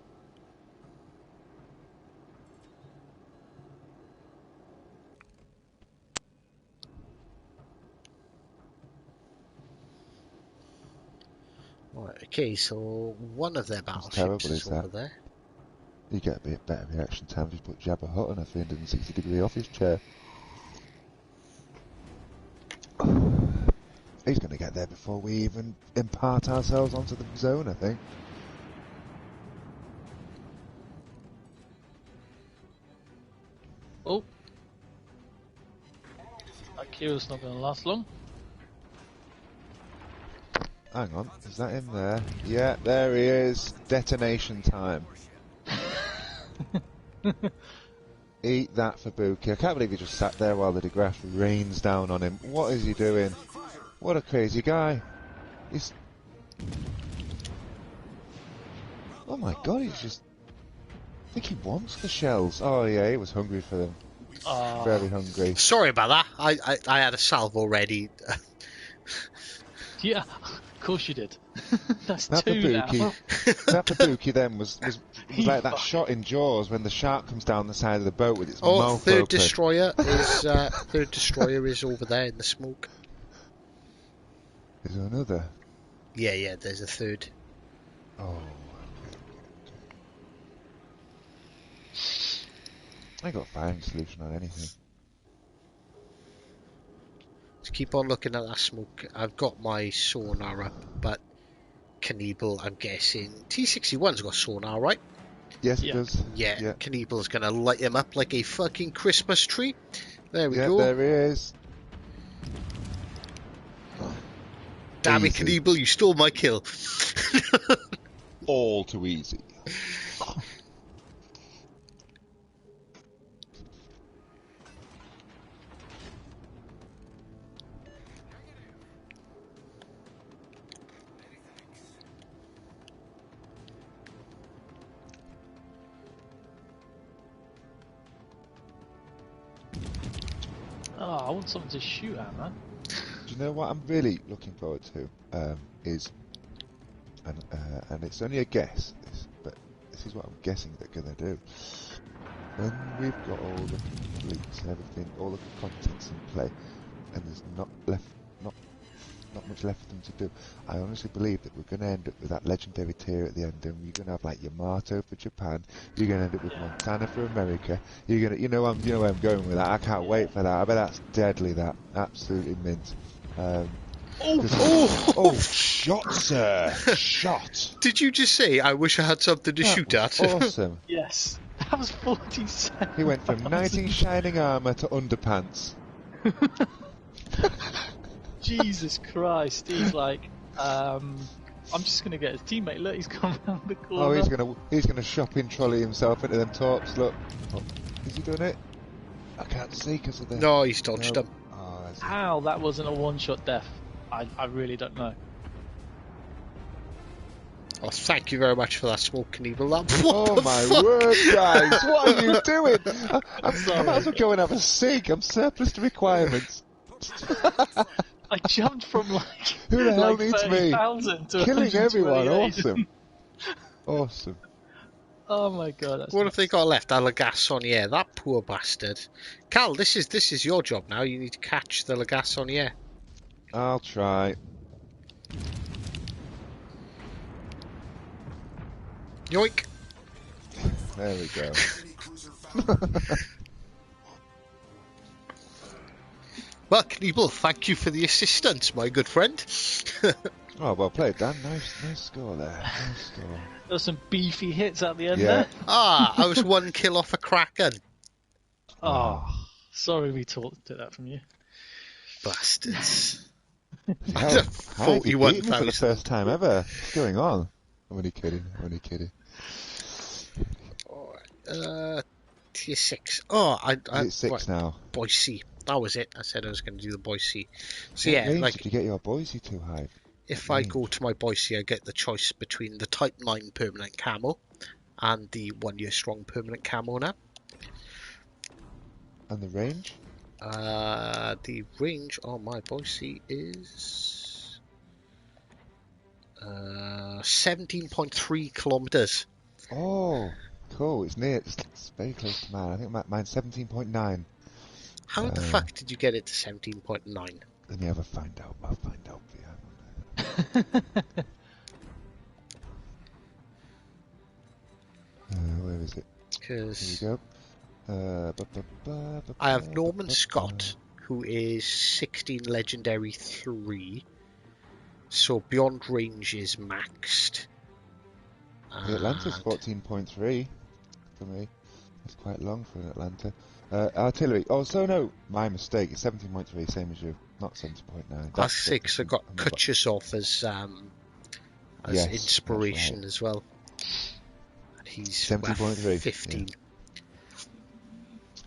Right, okay, so one of their terrible, battleships is is that? over there. You get a bit better reaction time if you put Jabba Hutt on a 360-degree office chair. He's going to get there before we even impart ourselves onto the zone, I think. Oh, that Kira's not going to last long. Hang on, is that him there? Yeah, there he is. Detonation time. Eat that for Buki. I can't believe he just sat there while the DeGrasse rains down on him. What is he doing? What a crazy guy. He's... Oh my god, he's just... I think he wants the shells. Oh yeah, he was hungry for them. Very hungry. Sorry about that. I had a salvo ready. Yeah, of course you did. That's That two now. That Buki then was He like that fucking- shot in Jaws when the shark comes down the side of the boat with its Oh, mouth third open. destroyer is over there in the smoke. Is there another? Yeah, there's a third. Oh. I got firing solution on anything. Just keep on looking at that smoke. I've got my sonar up, but Knievel, I'm guessing T61's got sonar, right? Yes, it Yeah. does. Yeah, Yeah. Knievel's gonna light him up like a fucking Christmas tree. There we Yeah, go. there he is. Damn it, Easy. Knievel, you stole my kill. All too easy. Oh, I want something to shoot at, man. Do you know what I'm really looking forward to? Is and it's only a guess, but this is what I'm guessing they're gonna do. When we've got all the fleets and everything, all the contents in play, and there's not much left for them to do, I honestly believe that we're going to end up with that legendary tier at the end, and you're going to have like Yamato for Japan, you're going to end up with Montana for America, you're going to, you know where I'm going with that. I can't wait for that. I bet that's deadly. That absolutely mint. Oh, shot, sir, shot. Did you just say I wish I had something to That shoot was at? Awesome. Yes, that was 40 seconds. He went from 19 shining armour to underpants. Jesus Christ, he's like, I'm just gonna get his teammate. Look, he's come round the corner. Oh, he's gonna shopping trolley himself into them torps. Look, oh, is he doing it? I can't see because of the. No, he's dodged him. Oh, that's it. How that wasn't a one-shot death, I really don't know. Oh, thank you very much for that smoke, Knievel. What Oh the my fuck? word, guys! What are you doing? I Sorry. might as well go and have a cig. I'm surplus to requirements. I jumped from like Who the hell like needs me? 30,000 to Killing everyone. 128. Awesome. Oh my god, that's What have they got left? A Lagassonier, that poor bastard. Cal, this is your job now. You need to catch the Lagassonier. I'll try. Yoink! There we go. Well, Knievel, thank you for the assistance, my good friend. Oh, well played, Dan. Nice score there. Nice score. There were some beefy hits at the end Yeah. there. I was one kill off a Kraken. Oh, sorry we took that from you. Bastards. Hell, how have you beaten me for the 41,000. first time ever? What's going on? I'm only kidding. I'm only kidding. Alright, tier 6. Oh, It's 6 now. Boise. That was it. I said I was going to do the Boise. So What yeah, range like did you get your Boise too high? if I go to my Boise, I get the choice between the Type 9 permanent camo and the 1 year strong permanent camo now. And the range? The range on my Boise is 17.3 kilometers. Oh, cool. It's near. It's very close to mine. I think mine's 17.9. How the fuck did you get it to 17.9? Let me have a find out. I'll find out for you. Where is it? Here we go. I have Norman Scott, who is 16 legendary 3. So beyond range is maxed. The Atlanta's 14.3 for me. That's quite long for an Atlanta. Artillery. Oh, so no, my mistake. It's 17.3, same as you. Not 70.9. That's 6. I got Kutchesov as Yes, inspiration right. as well. And he's 17.3. 15.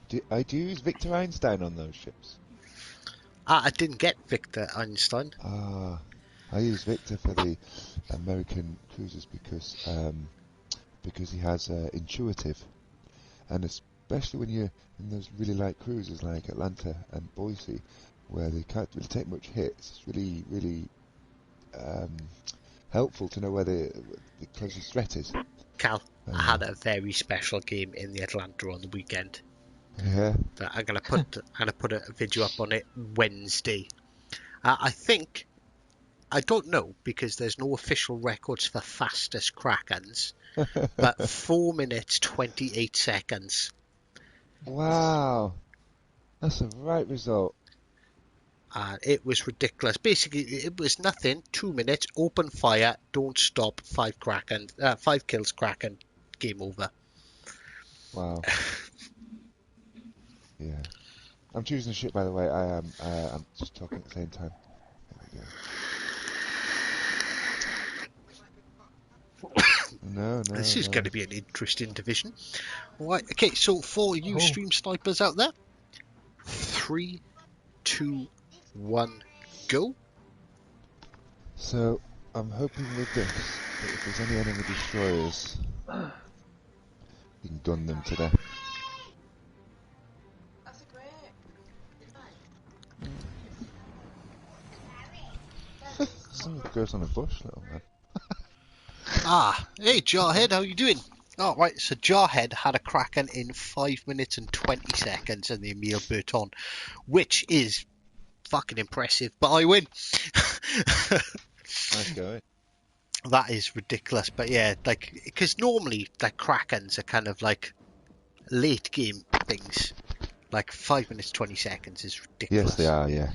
Yeah. Do you use Victor Einstein on those ships? I didn't get Victor Einstein. I use Victor for the American cruisers because he has intuitive, and especially when you're in those really light cruisers like Atlanta and Boise, where they can't really take much hits. It's really helpful to know where the closest threat is. Cal, I had a very special game in the Atlanta on the weekend. Yeah. That I'm gonna put a video up on it Wednesday. I don't know because there's no official records for fastest Krakens, but 4 minutes 28 seconds. Wow, that's a right result. And it was ridiculous. Basically, it was nothing. 2 minutes, open fire, don't stop. 5 kills Kraken, game over. Wow. Yeah. I'm choosing the ship, by the way. I'm just talking at the same time. There we go. No. This is going to be an interesting division. Right. Okay. So for you stream snipers out there, 3, 2, 1, go. So I'm hoping with this that if there's any enemy destroyers, you can gun them to death. Some goes on a bush, little man. Hey Jarhead, how you doing? Oh, right, so Jarhead had a Kraken in 5 minutes and 20 seconds in the Emile Burton, which is fucking impressive, but I win. Nice going. That is ridiculous, but yeah, like, because normally, like, Krakens are kind of like late game things. Like 5 minutes 20 seconds is ridiculous. Yes, they are. Yeah.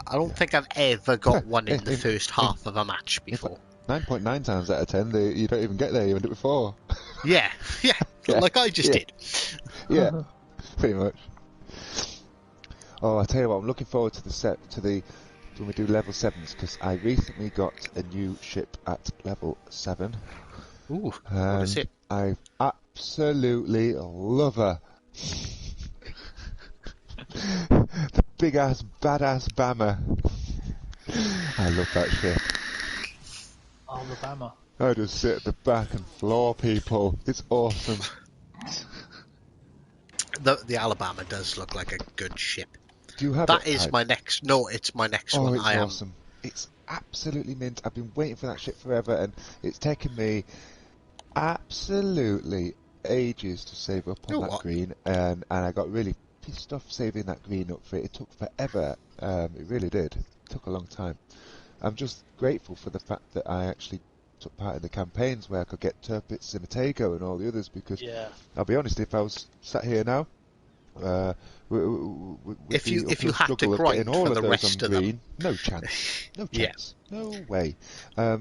I don't think I've ever got one in the first half of a match before. 9.9 times out of 10, you don't even get there. You end it before. Yeah, like I just did. Yeah, pretty much. Oh, I tell you what, I'm looking forward to when we do level 7s, because I recently got a new ship at level 7. Ooh, what is it? I absolutely love her. The big ass badass Bammer. I love that ship. Alabama. I just sit at the back and floor people. It's awesome. The Alabama does look like a good ship. Do you have that? it? Is my next. No, it's my next one. one. It's awesome. It's absolutely mint. I've been waiting for that ship forever, and it's taken me absolutely ages to save up on that green, and I got really pissed off saving that green up for it. It took forever. It really did. It took a long time. I'm just grateful for the fact that I actually took part in the campaigns where I could get Tirpitz, Zimatego and all the others, because I'll be honest, if I was sat here now, if you had to grind all for of the those rest on of green, no chance. No way. I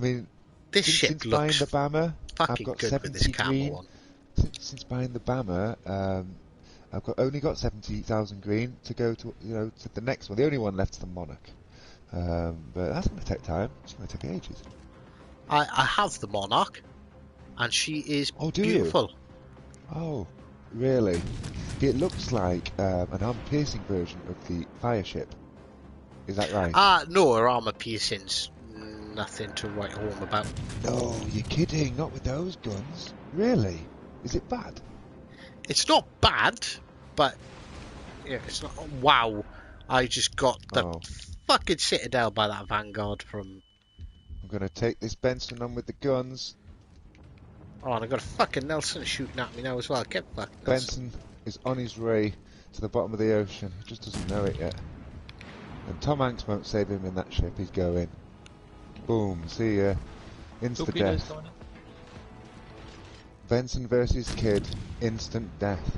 mean, this ship since looks buying the Bammer, fucking I've got good 70 with this green. camo on. Since buying the Bammer, I've only got 70,000 green to go to the next one. The only one left is the Monarch. But that's going to take time. It's going to take ages. I have the Monarch, and she is Oh, do beautiful. you? Oh, really? It looks like an armor-piercing version of the fire ship. Is that right? No, her armor piercings, nothing to write home about. No, you're kidding. Not with those guns. Really? Is it bad? It's not bad, but yeah, it's not. Wow, I just got the fucking Citadel by that Vanguard from. I'm going to take this Benson on with the guns. Oh, and I got a fucking Nelson shooting at me now as well. Get fucked. Benson is on his way to the bottom of the ocean. He just doesn't know it yet. And Tom Hanks won't save him in that ship. He's going. Boom. See ya. Insta death. Benson versus Kid. Instant death.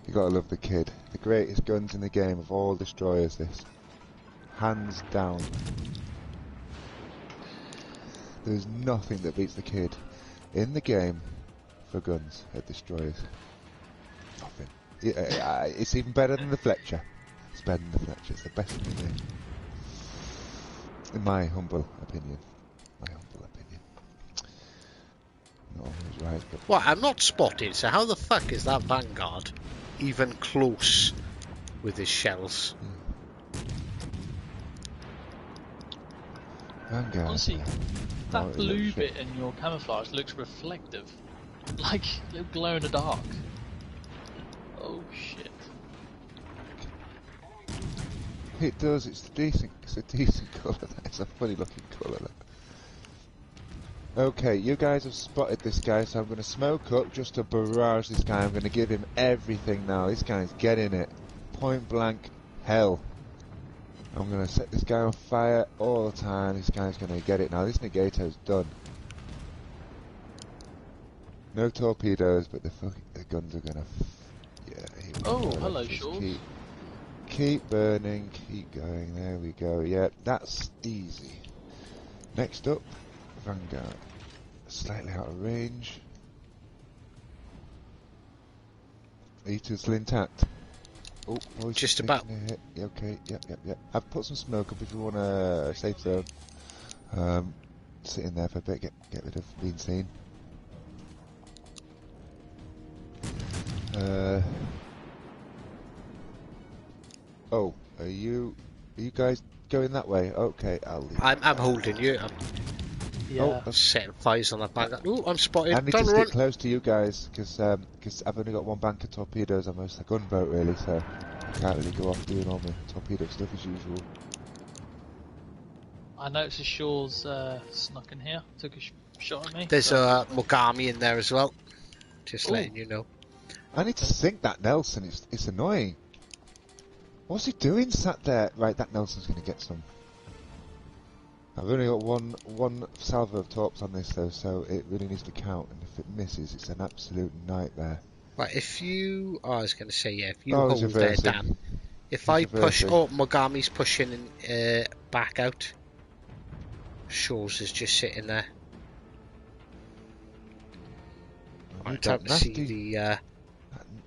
You gotta love the Kid. The greatest guns in the game of all destroyers, this. Hands down. There's nothing that beats the Kid in the game for guns at destroyers. Nothing. It's even better than the Fletcher. It's better than the Fletcher. It's the best in the game. In my humble opinion. Not always right, but... What? I'm not spotted, so how the fuck is that Vanguard even close with his shells? Vanguard. Honestly, that blue bit in your camouflage looks reflective. Like, it'll glow in the dark. Oh shit. It does, it's a decent colour. It's a funny looking colour. Okay, you guys have spotted this guy, so I'm going to smoke up just to barrage this guy. I'm going to give him everything now. This guy's getting it. Point blank hell. I'm going to set this guy on fire all the time. This guy's going to get it now. This Negato's done. No torpedoes, but the guns are going to... Yeah, here we go. Hello, Shores. Keep burning, keep going. There we go. Yeah, that's easy. Next up, Vanguard. Slightly out of range. E2 still intact. Oh, just about. Okay, yep. I've put some smoke up if you want a safe zone. Sit in there for a bit, get rid of being seen. Oh, are you guys going that way? Okay, I'll leave. I'm holding you. Yeah. I'm setting fires on that Vanguard. Oh, I'm spotted. I need to stick close to you guys because I've only got one bank of torpedoes. I'm almost a gunboat really, so I can't really go off doing all my torpedo stuff as usual. I noticed the Shores snuck in here, took a shot at me. There's a Mogami in there as well. Just letting you know. I need to sink that Nelson. It's annoying. What's he doing sat there? Right, that Nelson's going to get some. I've only got one salvo of torps on this though, so it really needs to count. And if it misses, it's an absolute nightmare. Right, if you... Oh, I was going to say, yeah, if you hold there, Dan. If I push... Oh, Mogami's pushing back out. Shores is just sitting there. I'm time to see the...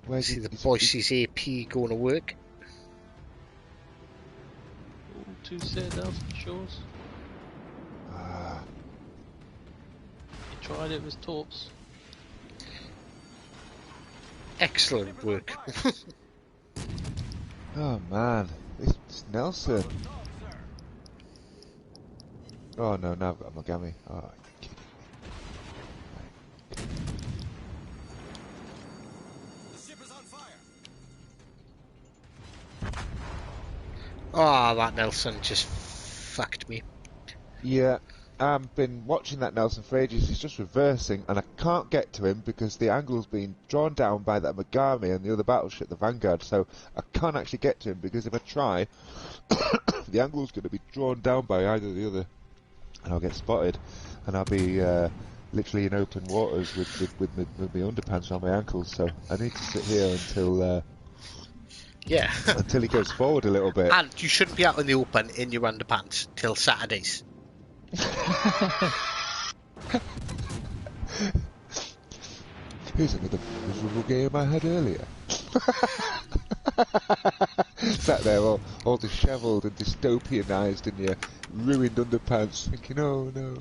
the Boise's AP going to work. Ooh, 2 Citadels and Shores. He tried it with torps. Excellent work. Oh man, it's Nelson. Oh no, now I've got Mogami. Oh, you're kidding me. The ship is on fire. Oh, that Nelson just fucked me. Yeah, I've been watching that Nelson for ages. He's just reversing, and I can't get to him because the angle's been drawn down by that Mogami and the other battleship, the Vanguard. So I can't actually get to him because if I try, the angle's going to be drawn down by either or the other, and I'll get spotted, and I'll be literally in open waters with my underpants around my ankles. So I need to sit here until. Yeah. Until he goes forward a little bit. And you shouldn't be out in the open in your underpants till Saturdays. Here's another miserable game I had earlier. Sat there all dishevelled and dystopianised in your ruined underpants, thinking, oh no.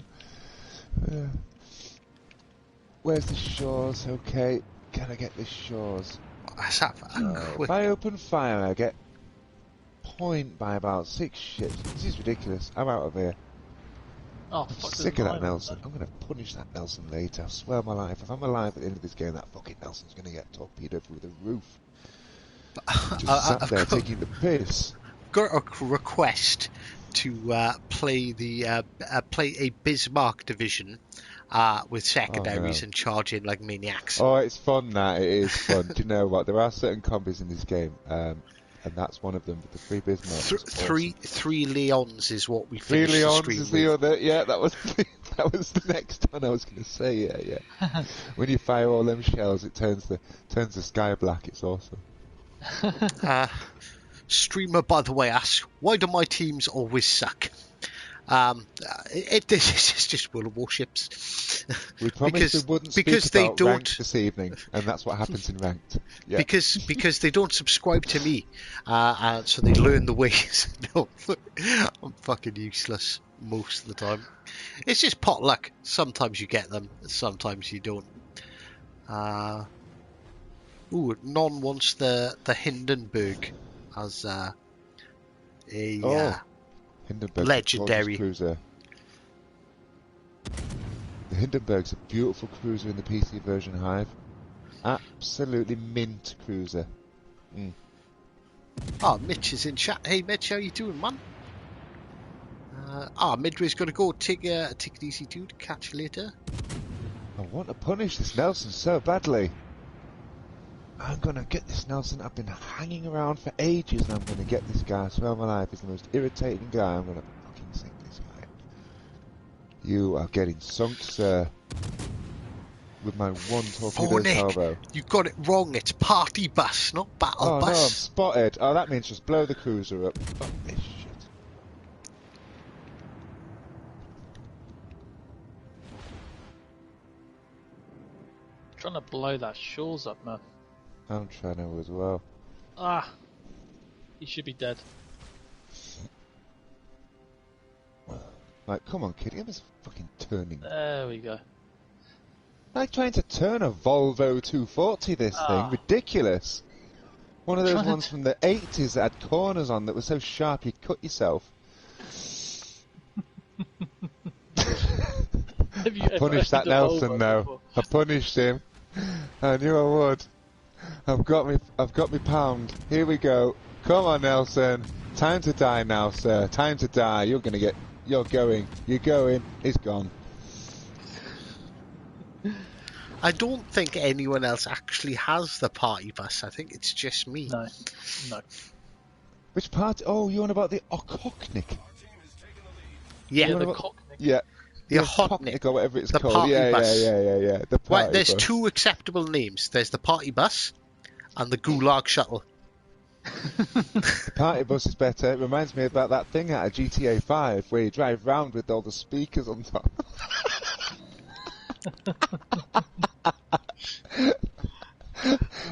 Where's the shores? Okay, can I get the shores? Let's have a quick... If I open fire, I get point by about 6 ships. This is ridiculous. I'm out of here. Oh, I'm fuck, sick of there's that a Nelson. I'm going to punish that Nelson later. I swear on my life. If I'm alive at the end of this game, that fucking Nelson's going to get torpedoed through the roof. Just sat there taking the piss. Got a request to play a Bismarck division with secondaries and charge in like maniacs. Oh, it's fun, that. It is fun. Do you know what? There are certain combos in this game, and that's one of them. But the 3 Bismarcks. Three Leons is what we 3 finished the Leons stream is with. the other. Yeah, that was the next one I was going to say. Yeah. When you fire all them shells, it turns the sky black. It's awesome. Streamer, by the way, asks, why do my teams always suck? This is just World of Warships. We promised we wouldn't speak about ranked this evening, and that's what happens in ranked. Yeah. Because they don't subscribe to me, and so they learn the ways. No, I'm fucking useless most of the time. It's just pot luck. Sometimes you get them, sometimes you don't. Non wants the Hindenburg as a Hindenburg's legendary a cruiser. The Hindenburg's a beautiful cruiser in the PC version, Hive. Absolutely mint cruiser. Oh, Mitch is in chat. Hey Mitch, how you doing, man? Midway's got to go. Take it easy, dude. Catch you later. I want to punish this Nelson so badly. I'm gonna get this Nelson. I've been hanging around for ages and I'm gonna get this guy. I swear on my life, he's the most irritating guy. I'm gonna fucking sink this guy. You are getting sunk, sir. With my one torpedo salvo. You got it wrong. It's party bus, not battle bus. Oh no, I'm spotted. Oh, that means just blow the cruiser up. Fuck this shit. Trying to blow that shores up, man. I'm trying to as well. He should be dead. Like, come on, kid, it was fucking turning. There we go. Like trying to turn a Volvo 240, this thing. Ridiculous. One of those ones from the 80s that had corners on that were so sharp you'd cut yourself. I punished that Nelson now. I punished him. I knew I would. I've got me pound. Here we go. Come on, Nelson. Time to die now, sir. Time to die. You're going. It's gone. I don't think anyone else actually has the party bus. I think it's just me. No. Which part? Oh, you're on about the Okoknik. Yeah, the Cocknick. Yeah. The Okoknik, or whatever it's called. Party bus. Yeah. The party there's bus. 2 acceptable names. There's the party bus and the Gulag shuttle. The party bus is better. It reminds me about that thing out of GTA 5 where you drive round with all the speakers on top.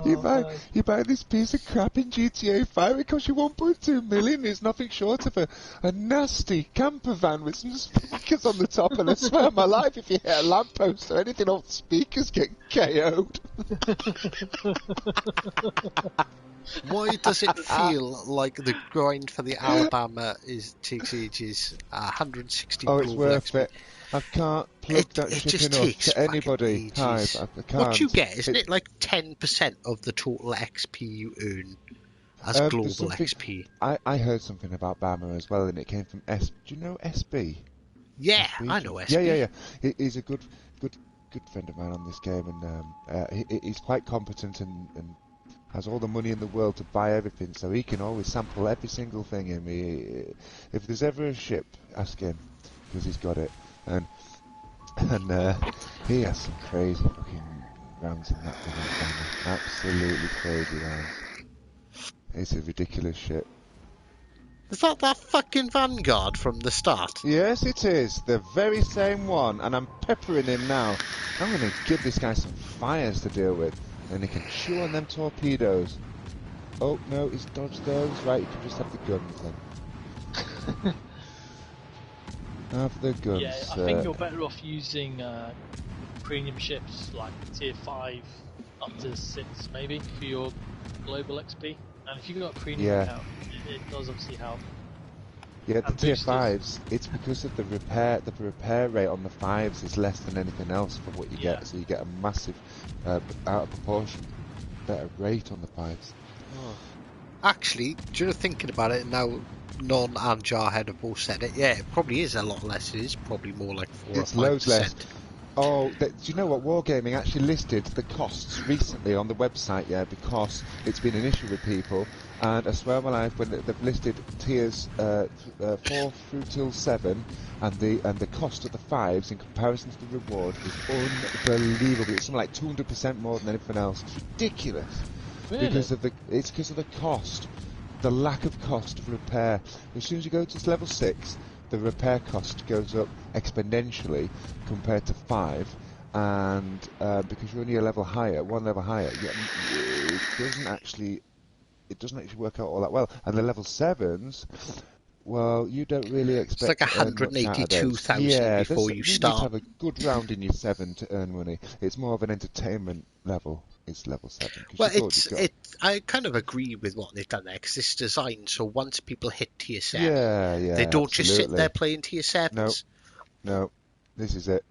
You buy this piece of crap in GTA 5, it costs you 1.2 million. It's nothing short of a nasty camper van with some speakers on the top, and I swear on my life, if you hit a lamppost or anything, all the speakers get KO'd. Why does it feel like the grind for the Alabama takes ages? 160. Oh, it's worth it. I can't plug that shit enough to anybody. I can't. What you get, isn't it like 10% of the total XP you earn as global XP? I heard something about Bama as well, and it came from Do you know SB? Yeah, SB? I know SB. Yeah. He's a good friend of mine on this game, and he's quite competent and has all the money in the world to buy everything, so he can always sample every single thing in me. If there's ever a ship, ask him, because he's got it. And he has some crazy fucking rounds in that thing. Absolutely crazy rounds. It's a ridiculous ship. Is that fucking Vanguard from the start? Yes, it is. The very same one. And I'm peppering him now. I'm going to give this guy some fires to deal with. And he can chew on them torpedoes. Oh no, he's dodged those. Right, you can just have the guns then. Have the guns. Yeah, I think you're better off using premium ships like tier 5 up to 6 maybe for your global XP. And if you've got a premium account, it does obviously help. Yeah, the And tier boosters. 5s, it's because of the repair rate on the 5s is less than anything else from what you get, so you get a massive, out of proportion, better rate on the 5s. Oh. Actually, just thinking about it now, Non and Jarhead have both said it. Yeah, it probably is a lot less. It is probably more like 4 It's or 5%. loads less. Oh, do you know what? Wargaming actually listed the costs recently on the website, because it's been an issue with people. And I swear on my life, when they've listed tiers 4 through till 7, and the cost of the 5s in comparison to the reward is unbelievable. It's something like 200% more than anything else. It's ridiculous. Really? Because of the cost, the lack of cost of repair. As soon as you go to level 6, the repair cost goes up exponentially compared to 5, and because you're only one level higher, it doesn't actually work out all that well. And the level 7s, well, you don't really expect It's like to earn much out of those. 182,000 before you need start. to have a good round in your 7 to earn money. It's more of an entertainment level. It's level 7. Well, I kind of agree with what they've done there, because it's designed so once people hit tier 7, they don't just sit there playing tier 7s. No, this is it.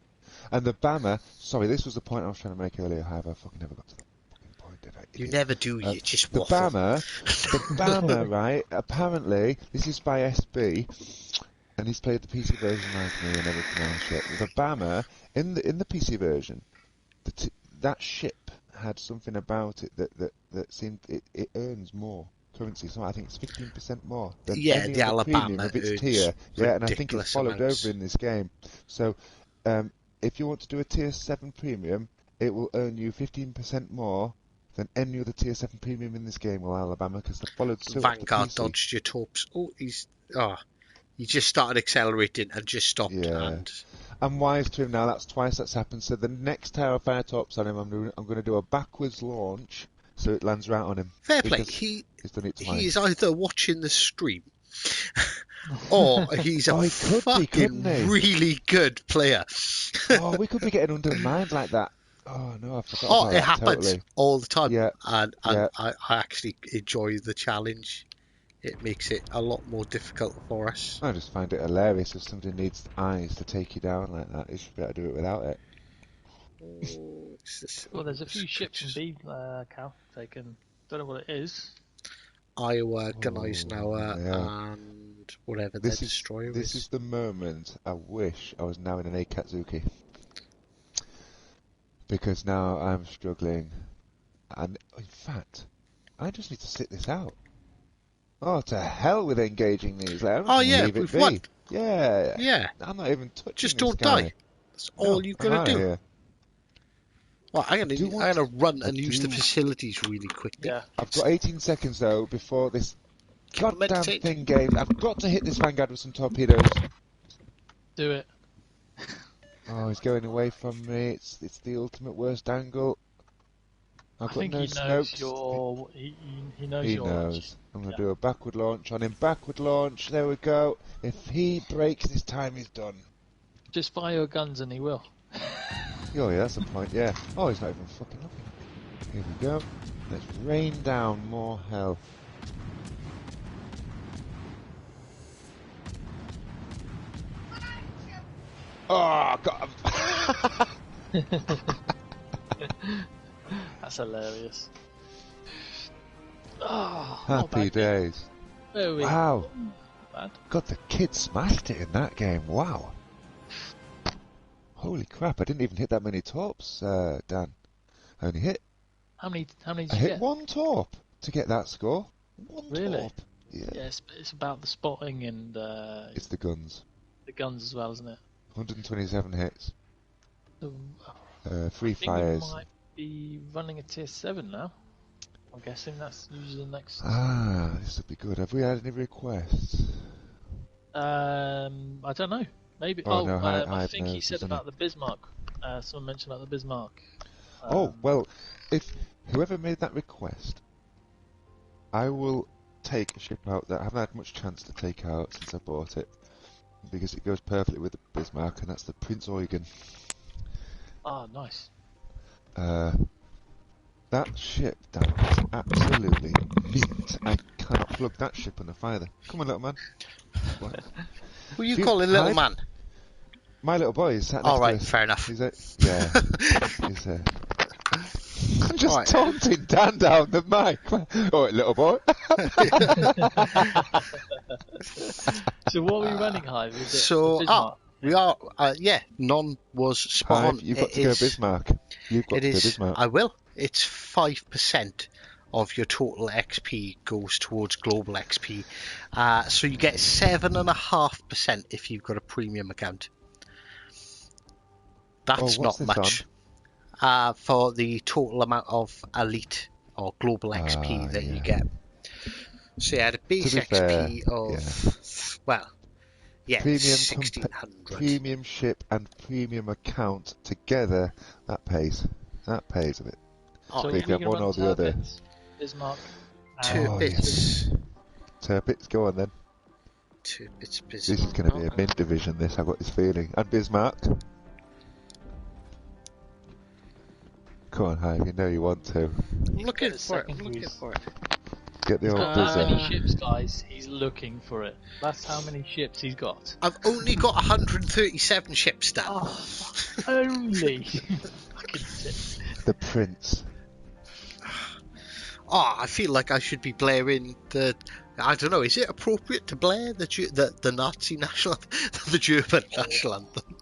And the Bammer, sorry, this was the point I was trying to make earlier, however, I fucking never got to the fucking point, did I? You never do, you just the waffle. The Bammer, right, apparently, this is by SB, and he's played the PC version like me and everything else shit. The Bammer, in the PC version, that ship had something about it that seemed it earns more currency. So I think it's 15% more than any the other Alabama premium of its tier. Yeah, and I think it's followed over in this game. So if you want to do a tier 7 premium, it will earn you 15% more than any other tier 7 premium in this game will Alabama, because they followed suit. Vanguard dodged your torps. He just started accelerating and just stopped. Yeah. I'm wise to him now. That's twice that's happened. So the next tower of fire torps on him, I'm going to do a backwards launch so it lands right on him. Fair play. He's done it twice. He is either watching the stream or he's a fucking really good player. We could be getting undermined like that. Oh no, I forgot about that. It happens all the time. Yeah. And I actually enjoy the challenge. It makes it a lot more difficult for us. I just find it hilarious if somebody needs eyes to take you down like that. You should be able to do it without it. Well, there's a few ships in B, Cal, taken. Don't know what it is. Iowa, Guneisenhower, and whatever their destroyer is. This is the moment I wish I was now in an Akatsuki. Because now I'm struggling. And in fact, I just need to sit this out. Oh, to hell with engaging these. Like, we've won. Yeah. I'm not even touching Just this don't guy. die. That's all you've got to do. Here. Well, I'm gonna run and use the facilities really quickly. Yeah. I've got 18 seconds though before this goddamn thing game. I've got to hit this Vanguard with some torpedoes. Do it. Oh, he's going away from me. It's the ultimate worst angle. I think he knows your. He knows he your. knows. I'm going to do a backward launch on him. Backward launch. There we go. If he breaks this time, he's done. Just fire your guns and he will. Oh yeah, that's the point. Yeah. Oh, he's not even fucking looking. Here we go. Let's rain down more hell. Oh, God. That's hilarious. Oh, happy days. Wow. God, the kid smashed it in that game. Wow. Holy crap, I didn't even hit that many torps, Dan. I only hit... How many did you get? I hit one torp to get that score. One torp. Yeah. Yeah, it's about the spotting and... it's the guns. The guns as well, isn't it? 127 hits. 3 fires. I think we might be running a tier 7 now. I'm guessing that's usually the next... this would be good. Have we had any requests? I don't know. Maybe. No, I think he said about the Bismarck. Someone mentioned about the Bismarck. Well, if whoever made that request, I will take a ship out that I haven't had much chance to take out since I bought it, because it goes perfectly with the Bismarck, and that's the Prince Eugen. Oh, nice. That ship, Dan, is absolutely mint. I cannot plug that ship on the fire. Come on, little man. What? Who you calling little Hide? man? My little boy is sat next All right, to us. fair enough. He's yeah. He's I'm just Right. taunting Dan down the mic. Oh, little boy. So what are we running, Hive? Is it So, the Bismarck? we are, none was spot on. Hive, you've got It to go is- Bismarck. You've got It to go is, Bismarck. I will. It's 5% of your total XP goes towards global XP. So you get 7.5% if you've got a premium account. That's Oh, not what's this much. For the total amount of elite or global XP that you yeah. get. So yeah, the base To be fair, XP of, well, yeah, Premium 1600. Premium ship and premium account together, that pays. That pays a bit. Oh, So if are you we have gonna one run or the other. Tirpitz, Bismarck, Two Oh, bits. Tirpitz, go on then. Two bits This is going to be a mint division, this, I've got this feeling. And Bismarck. Come on, Hive, you know you want to. I'm looking the for it. I'm secondaries. looking for it. Get the He's old got that many buzzer. ships, guys. He's looking for it. That's how many ships he's got. I've only got 137 ships, Dan. Oh, only. Fucking tit. The Prince. Oh, I feel like I should be blaring the. I don't know. Is it appropriate to blare the Nazi national, the German national anthem?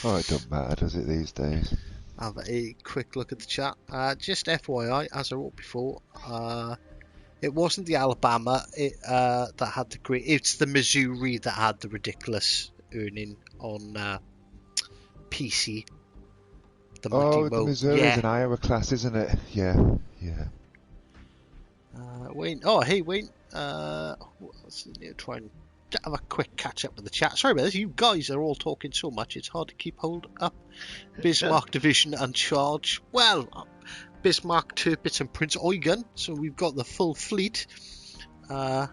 Oh, it doesn't matter, does it, these days? Have a quick look at the chat. Just FYI, as I wrote before, it wasn't the Alabama that had the great. It's the Missouri that had the ridiculous earning on PC. The Oh, Mighty the Mo. Missouri's Yeah. an Iowa class, isn't it? Yeah, yeah. Wayne. Oh, hey, Wayne. Let's try and have a quick catch up with the chat. Sorry about this. You guys are all talking so much, it's hard to keep hold up. Bismarck Division and Charge. Well, Bismarck, Tirpitz, and Prince Eugen. So we've got the full fleet. Hive,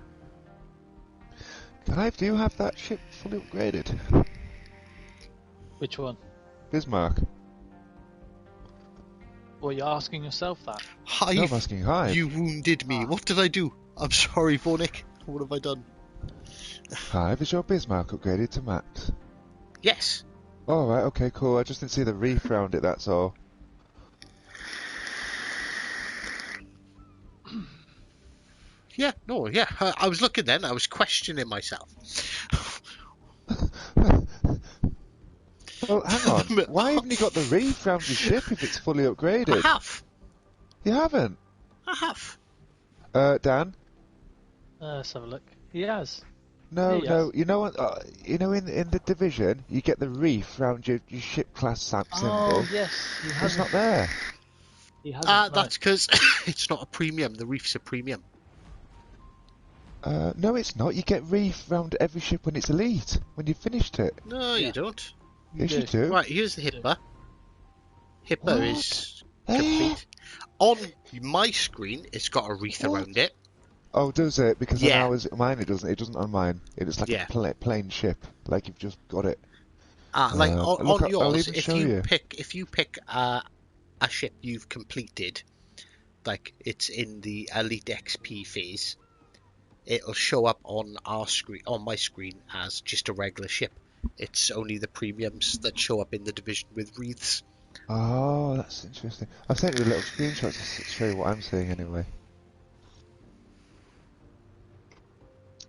do you have that ship fully upgraded? Which one? Bismarck. Well, you're asking yourself that. Hive, No, I'm asking Hive. you wounded me. What did I do? I'm sorry, Vornick. What have I done? Hive, is your Bismarck upgraded to max? Yes. Oh, right, okay, cool. I just didn't see the reef round it, that's all. Yeah, no, yeah. I was looking then. I was questioning myself. Well, hang on. Why haven't you got the reef round your ship if it's fully upgraded? I have. You haven't? I have. Dan? Let's have a look. He has. No, Yes. no. You know what? You know, in the division, you get the reef round your ship class symbol. Oh, yes. He It's hasn't. not there. He hasn't. No. That's because it's not a premium. The reef's a premium. No, it's not. You get reef round every ship when it's elite, when you've finished it. No, Yeah. you don't. Yes, you do. Right, here's the Hipper. Hipper What? is Eh? complete. On my screen, it's got a wreath What? around it. Oh, does it? Because Yeah. on mine it doesn't. It doesn't on mine. It's like Yeah. a plain ship, like you've just got it. Like look, on I'll yours, even if show you you. pick a ship you've completed, like it's in the Elite XP phase, it'll show up on my screen as just a regular ship. It's only the premiums that show up in the division with wreaths. Oh, that's interesting. I've sent you a little screenshot to show you what I'm seeing anyway.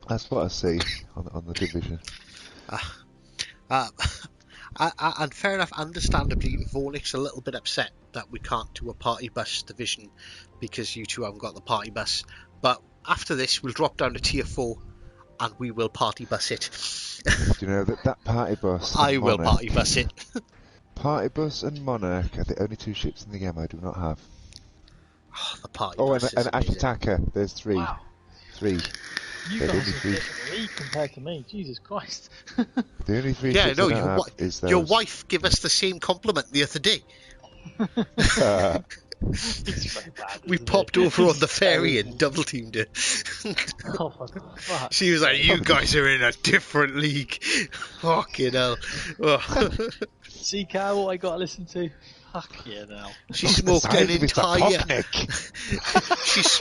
That's what I see on the division. And fair enough, understandably, Vornick's a little bit upset that we can't do a party bus division because you two haven't got the party bus. But after this, we'll drop down to tier 4 and we will party bus it. Do you know that party bus? and I will Monarch- party bus it. Party bus and Monarch are the only two ships in the game I do not have. Oh, the party Oh, bus and is amazing. Ashitaka. There's three. Wow. Three. You They're guys only are three. getting elite compared to me. Jesus Christ. The only three Yeah, ships no, I don't have is those. your wife gave us the same compliment the other day. It's very bad. We isn't popped it? over on It's the ferry terrible. and double teamed her. Oh, for fuck's She was like, sake. "You guys are in a different league." Fucking hell. Oh. See, Cal, what I got to listen to? Fuck yeah, now. She Look at the smoked an size of Mr. entire. Cocknick. She's.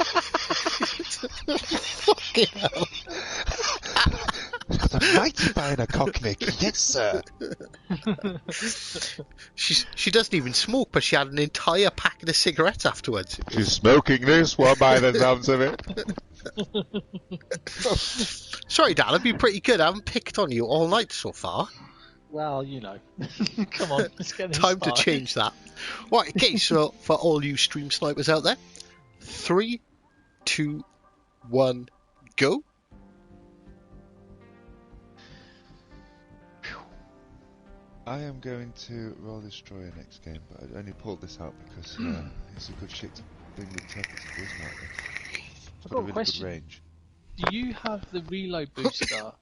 Fucking hell. That's a mighty fine a Cocknick. Yes, sir. She doesn't even smoke, but she had an entire packet of cigarettes afterwards. She's smoking this one by the sounds of it. Sorry, Dan, I've been pretty good. I haven't picked on you all night so far. Well, you know. Come on, let's get this Time to started. change that. Right, okay, so for all you stream snipers out there, 3, 2, 1, go. I am going to roll Destroyer next game, but I only pulled this out because it's a good shit to bring with Tucker to quiz market. I've got a really question. good range. Do you have the reload booster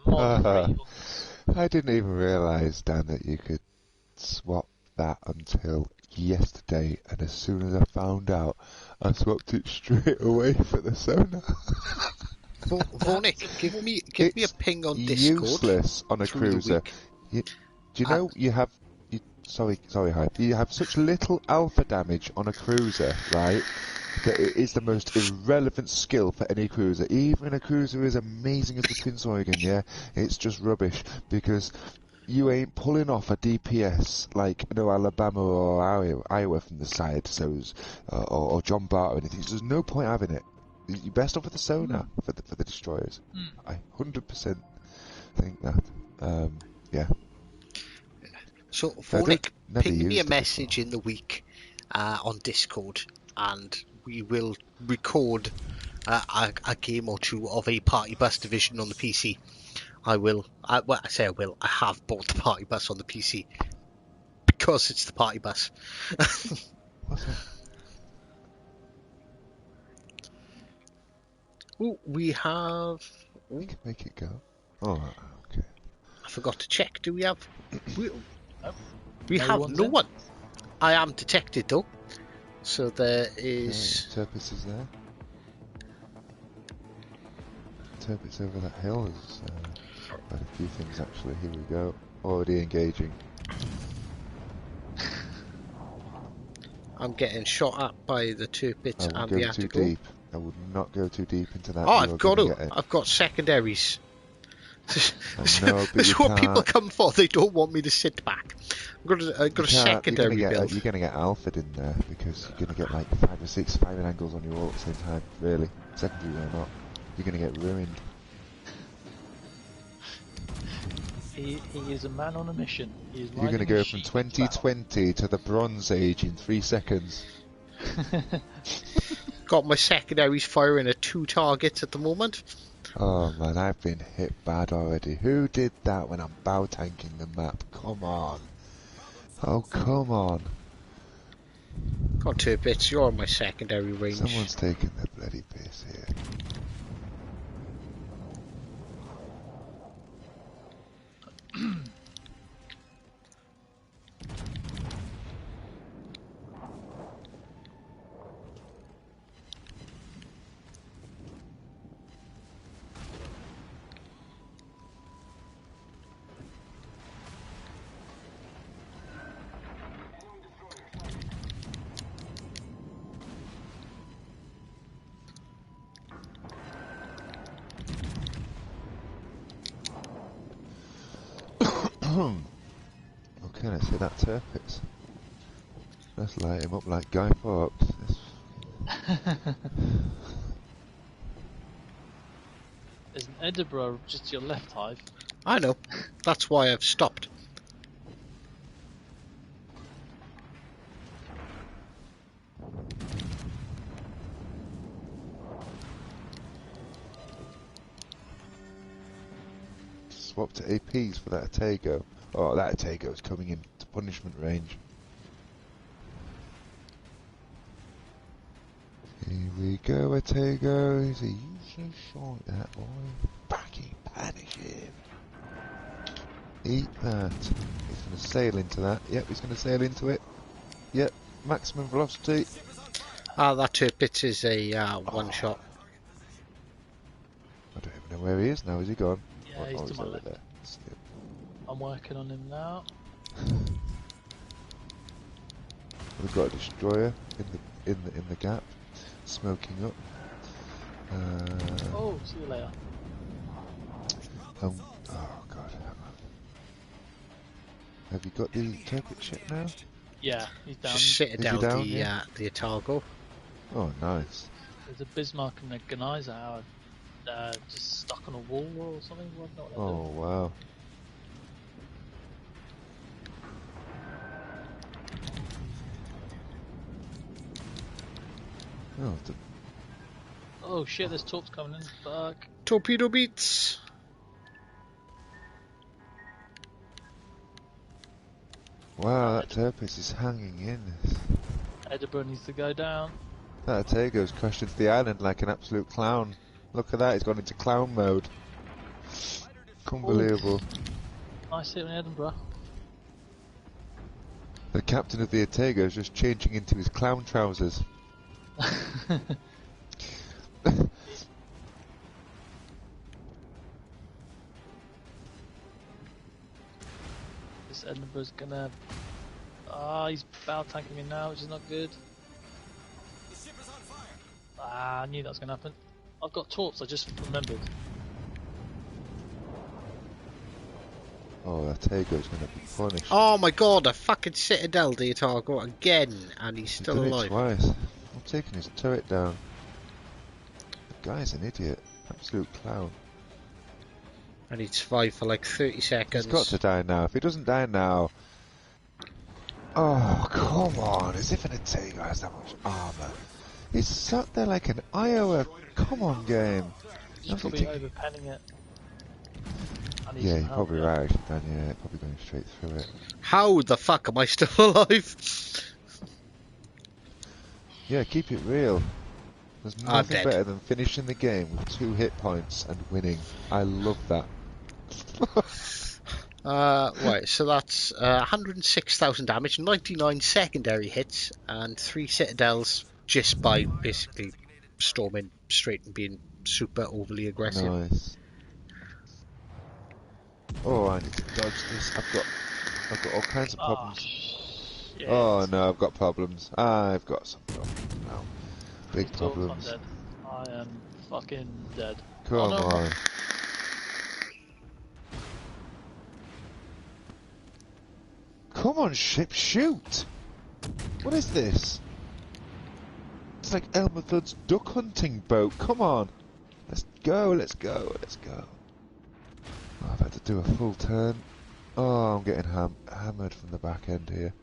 mod on this? I didn't even realise, Dan, that you could swap that until yesterday, and as soon as I found out, I swapped it straight away for the sonar. Vornick, give me a ping on Discord. Useless on a through the cruiser. week. Do you know you have? Sorry, Hype. You have such little alpha damage on a cruiser, right? That it is the most irrelevant skill for any cruiser. Even a cruiser as amazing as the Twinsorgan, yeah, it's just rubbish because you ain't pulling off a DPS like Alabama or Iowa from the side, or John Bart or anything. So there's no point having it. You're best off with the sonar for the destroyers. I 100% think that. Yeah. So, Vornick, never ping me a used it message before. in the week on Discord, and we will record a game or two of a party bus division on the PC. I have bought the party bus on the PC because it's the party bus. What's that? Ooh, we have. You can make it go. Oh, okay. I forgot to check. Do we have? We No have one's no in? one. I am detected though, so there is. Turpitz is there. Turpitz over that hill. There's quite a few things actually. Here we go. Already engaging. I'm getting shot at by the Turpitz I and would the go too Attico. deep. I would not go too deep into that. Oh, You I've are got gonna to. get it. I've got secondaries. I know, but That's you what people can't. come for. They don't want me to sit back. I've got a secondary build. You're gonna get alphaed in there because you're gonna get like 5 or 6 firing angles on you all at the same time. Really, secondary or not, you're gonna get ruined. He is a man on a mission. He is You're gonna riding go a from sheep to battle. 2020 to the Bronze Age in 3 seconds. Got my secondaries firing at 2 targets at the moment. Oh man, I've been hit bad already. Who did that when I'm bow tanking the map? Come on. Oh, come on. Got Turpitz, you're on my secondary range. Someone's taking the bloody piss here. Okay, let's hit that Turpitz. Let's light him up like Guy Fawkes. There's an Edinburgh just to your left, Hive. I know. That's why I've stopped. Swap to APs for that Atago. Oh, that Atago's coming into punishment range. Here we go, Atago. He's a useless shot, that boy. Fucking punish him. Eat that. He's going to sail into that. Yep, he's going to sail into it. Yep. maximum velocity. Ah, that Tirpitz is a one shot. I don't even know where he is now. Is he gone? Yeah, he's to my over left. there. Snip. I'm working on him now. We've got a destroyer in the gap, smoking up. Oh, see you later. Oh god. Have you got the turret ship now? Yeah, he's down. Just Citadel Is he down, the yeah? the Otago. Oh, nice. There's a Bismarck and a Genizer just stuck on a wall or something. I don't know what they're Oh, doing. wow. Oh, Oh shit, there's torps coming in. Fuck. Torpedo beats. wow, that Turpis is hanging in. Edinburgh needs to go down. That Otago's crashed into the island like an absolute clown. Look at that, he's gone into clown mode. Unbelievable. Nice hit in Edinburgh. The captain of the Otago is just changing into his clown trousers. This Edinburgh's gonna... he's bow tanking me now, which is not good. I knew that was gonna happen. I've got torps, I just remembered. Oh, that Otago's going to be punished. Oh my god, a fucking Citadel the Otago again, and he's still done it alive. twice. I'm taking his turret down. The guy's an idiot. Absolute clown. And he'd survive for like 30 seconds. He's got to die now. If he doesn't die now... Oh, come on. As if an Otago has that much armour. He's sat there like an Iowa. Come on, game. He's probably overpenning it. Yeah, you're probably right, actually, Dan. Yeah, probably going straight through it. How the fuck am I still alive? Yeah, keep it real. There's I'm nothing dead. better than finishing the game with 2 hit points and winning. I love that. Right, so that's 106,000 damage, 99 secondary hits, and 3 Citadels just by basically storming straight and being super overly aggressive. Nice. Oh, I need to dodge this. I've got all kinds of problems. Shit. Oh no, I've got problems. I've got some problems now. Big Torps, I'm problems. dead. I am fucking dead. Come Oh, no. on. Come on, ship, shoot! What is this? It's like Elmer Fudd's duck hunting boat. Come on. Let's go, let's go, let's go. Oh, I've had to do a full turn. Oh, I'm getting hammered from the back end here.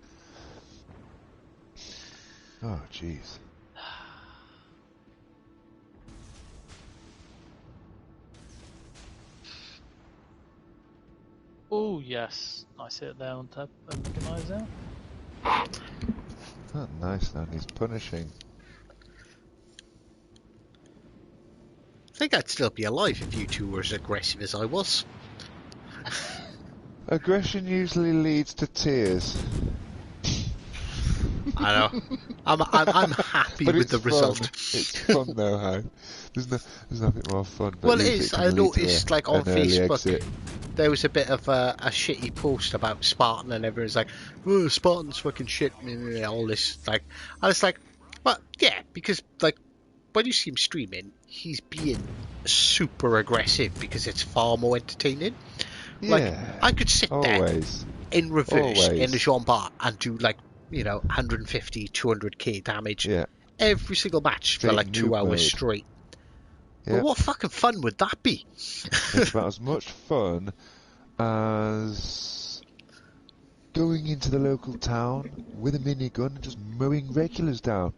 Oh, jeez. Oh yes, nice hit there on top and the Genizer. Oh, nice, man. He's punishing. I think I'd still be alive if you two were as aggressive as I was. Aggression usually leads to tears. I know. I'm happy But with it's the fun. result. It's fun though, how? There's nothing more fun. But Well, it usually is. can I lead to noticed, like, on an early Facebook, exit. there was a bit of a shitty post about Spartan, and everyone's like, "Oh, Spartan's fucking shit," all this. Like, I was like, well, yeah, because like when you see him streaming, he's being super aggressive because it's far more entertaining. Like, Yeah, I could sit there always. in reverse Always. in the Jean Bar and do like 150, 200k damage Yeah. every single match for Straight like 2 noob hours mode. straight. Yeah. But what fucking fun would that be? It's about as much fun as going into the local town with a minigun and just mowing regulars down.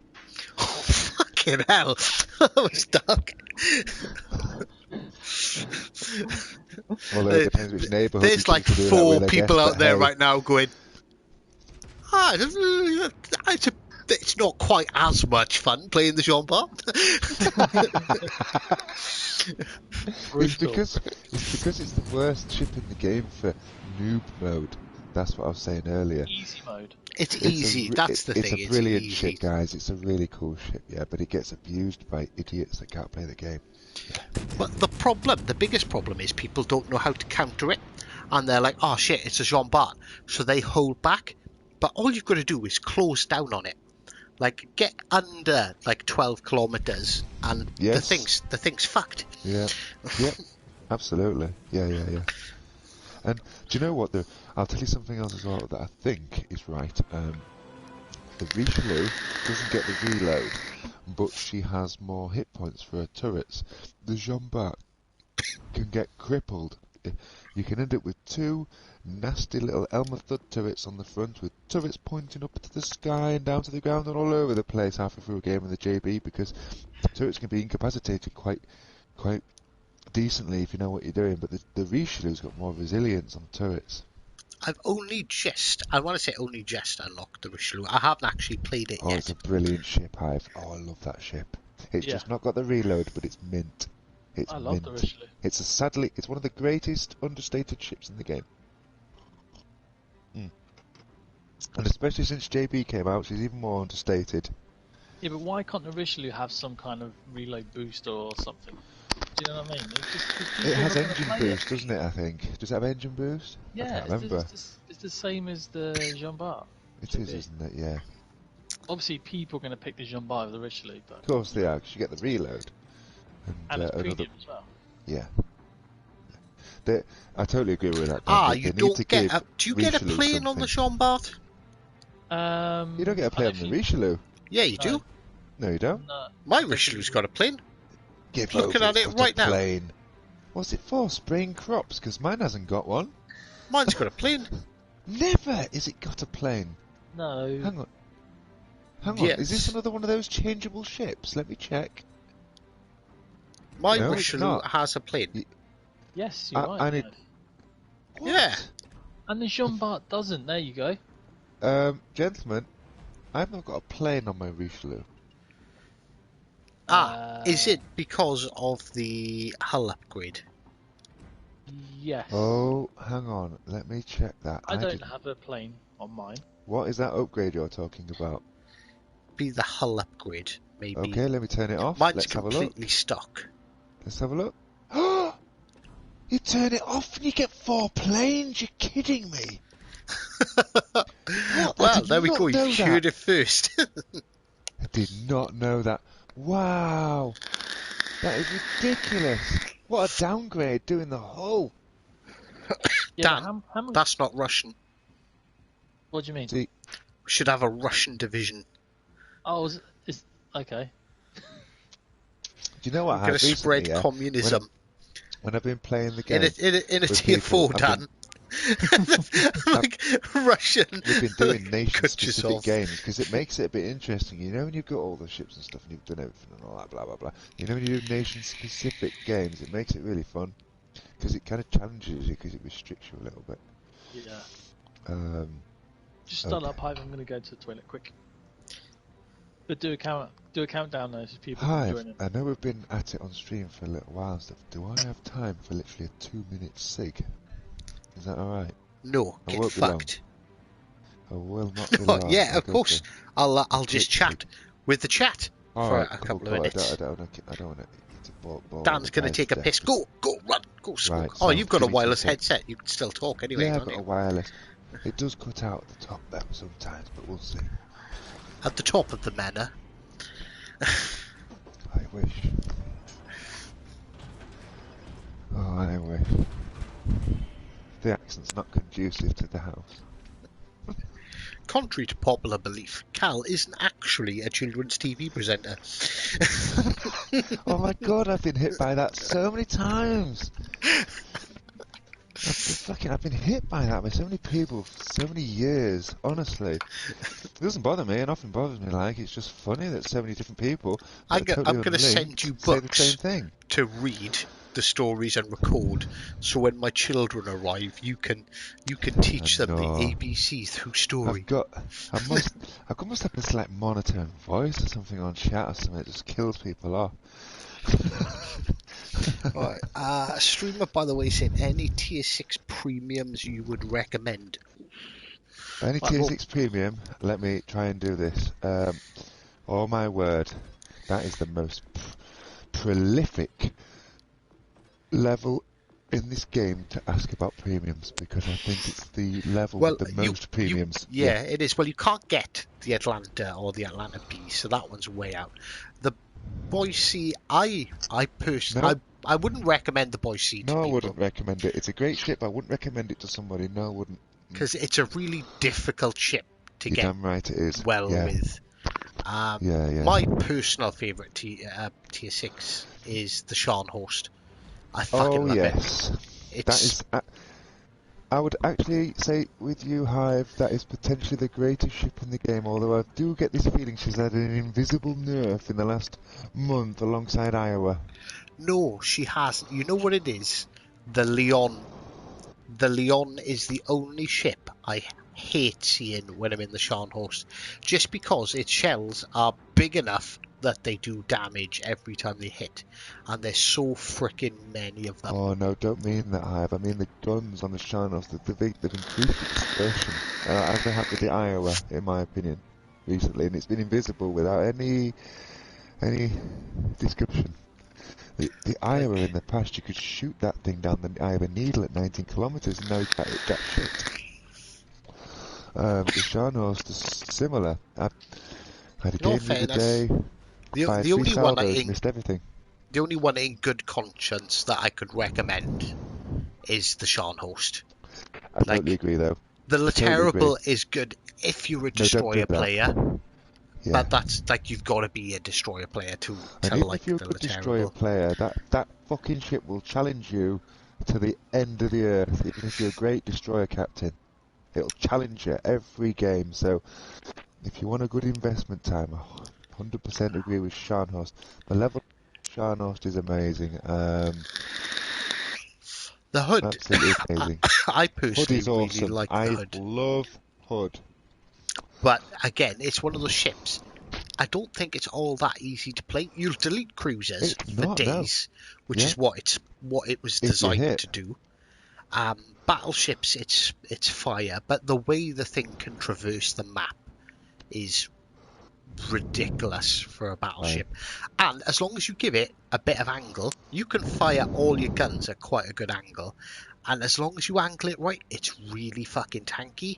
Oh, fucking hell. That was dark. Although it depends which neighbourhood. There's like 4 people out there right now going, it's not quite as much fun playing the Jean Bar. It's because it's the worst chip in the game for noob mode. That's what I was saying earlier. Easy mode. It's easy. That's the thing. It's a brilliant easy. ship, guys. It's a really cool ship, yeah, but it gets abused by idiots that can't play the game. But the biggest problem is people don't know how to counter it, and they're like, oh shit, it's a Jean Bart, so they hold back. But all you've got to do is close down on it, like get under like 12 kilometers, and Yes. the thing's fucked. Yeah, yeah, absolutely. Yeah. And do you know what? I'll tell you something else as well that I think is right. The Richelieu doesn't get the reload, but she has more hit points for her turrets. The Jean Bart can get crippled. You can end up with two nasty little Elmer Fudd turrets on the front, with turrets pointing up to the sky and down to the ground and all over the place halfway through a game in the JB, because turrets can be incapacitated quite decently if you know what you're doing. But the Richelieu's got more resilience on turrets. I've only just unlocked the Richelieu. I haven't actually played it Oh, yet. it's a brilliant ship, Hive. Oh, I love that ship. It's just not got the reload, but it's mint. It's I love the Richelieu. It's one of the greatest understated ships in the game. And especially since JB came out, she's even more understated. Yeah, but why can't the Richelieu have some kind of reload boost or something? Do you know what I mean? It has engine boost, doesn't it, I think? Does it have engine boost? I Yeah, can't remember. it's the same as the Jean Bart. It is, isn't it? Yeah. Obviously, people are going to pick the Jean Bart over the Richelieu, but... Of course they are, because you get the reload. And it's another... premium as well. Yeah. I totally agree with that. You don't get a... Do you get a plane on the Jean Bart? You don't get a plane on the Richelieu. Yeah, you do. No, you don't. No. My Richelieu's got a plane. Give Looking at it right now. Plane. What's it for? Spraying crops? Because mine hasn't got one. Mine's got a plane. Never is it got a plane. No. Hang on. Yes. Is this another one of those changeable ships? Let me check. My No, it's Richelieu not. has a plane. Yes, you're right. I need... Nice. Yeah. And the Jean Bart doesn't. There you go. Gentlemen, I've not got a plane on my Richelieu. Is it because of the hull upgrade? Yes. Oh, hang on. Let me check that. I don't have a plane on mine. What is that upgrade you're talking about? Be the hull upgrade, maybe. Okay, let me turn it off. Mine's Let's have a look. completely stuck. Let's have a look. You turn it off and you get 4 planes? You're kidding me. Well, there we go. You heard it first. I did not know that. Wow. That is ridiculous. What a downgrade doing the hull. Yeah, Dan, how much... that's not Russian. What do you mean? See, We should have a Russian division. Oh, is okay. do you know what? We're going to spread communism. When I've been playing the game... In a tier 4, Dan. Like Russian. We've been doing nation-specific yourself. games because it makes it a bit interesting. You know, when you've got all the ships and stuff and you've done everything and all that, blah, blah, blah. You know, when you do nation-specific games, it makes it really fun because it kind of challenges you because it restricts you a little bit. Yeah. Just start up, Hive. I'm going to go to the toilet quick. But do a countdown though, so people can join in. I know we've been at it on stream for a little while and stuff. Do I have time for literally a 2-minute sig? Is that alright? No, I get won't be long. fucked. I will not be long. Yeah, of I'll course. go I'll just chat with the chat for Alright, a cool, couple of minutes. I don't want to bore Dan's going to take a piss. Go, run, go, smoke. Right, Oh, so you've got a give me wireless 2 headset. You can still talk anyway, Yeah, I've can't got a you? wireless. It does cut out at the top there sometimes, but we'll see. At the top of the manor. I wish. Oh, I wish. The accent's not conducive to the house. Contrary to popular belief, Cal isn't actually a children's TV presenter. Oh my god, I've been hit by that so many times. I've been hit by that by so many people for so many years, honestly. It doesn't bother me, and nothing bothers me, like, it's just funny that so many different people I'm going to send you say the books same thing. to read the stories and record, so when my children arrive, you can teach them the ABC through story. I must have this like monotone voice or something on chat or something that just kills people off. Right. Streamer, by the way, said any tier 6 premiums you would recommend. Any tier 6 premium, let me try and do this. Oh my word, that is the most prolific level in this game to ask about premiums, because I think it's the level with the most premiums. Yeah, it is. Well, you can't get the Atlanta or the Atlanta B, so that one's way out. The Boise, I personally, I wouldn't recommend the Boise to people. No, I wouldn't recommend it. It's a great ship. I wouldn't recommend it to somebody. No, I wouldn't. Because it's a really difficult ship to get damn right it is. with. My personal favourite tier 6 is the Scharnhorst. I fucking love it. That is. I would actually say with you, Hive, that is potentially the greatest ship in the game, although I do get this feeling she's had an invisible nerf in the last month alongside Iowa. No, she hasn't. You know what it is? The Leon. The Leon is the only ship I hate seeing when I'm in the Scharnhorst, just because its shells are big enough that they do damage every time they hit, and there's so freaking many of them. Oh no, don't mean that, Hive. I mean the guns on the Scharnhorst, they've increased the dispersion, as they have with the Iowa, in my opinion, recently, and it's been invisible without any description. The Iowa in the past, you could shoot that thing down the Iowa Needle at 19 kilometers, and now you can't hit jack shit. The Scharnhorst is similar. I had a game the other day. The only one missed everything. The only one in good conscience that I could recommend is the Scharnhorst. I totally agree, though. The Laterable is good if you're a destroyer player. Yeah. But that's like, you've got to be a destroyer player to like the Laterable. If you're a destroyer player, that fucking ship will challenge you to the end of the earth, even if you're a great destroyer captain. It'll challenge you every game. So if you want a good investment time, I 100% agree with Scharnhorst. The level of Scharnhorst is amazing. The hood, absolutely amazing. I personally hood is awesome. really like the hood. I love hood. But again, it's one of those ships. I don't think it's all that easy to play. You'll delete cruisers for days, which is what it was designed to do. Battleships, it's fire, but the way the thing can traverse the map is ridiculous for a battleship. Right. And as long as you give it a bit of angle, you can fire all your guns at quite a good angle. And as long as you angle it right, it's really fucking tanky.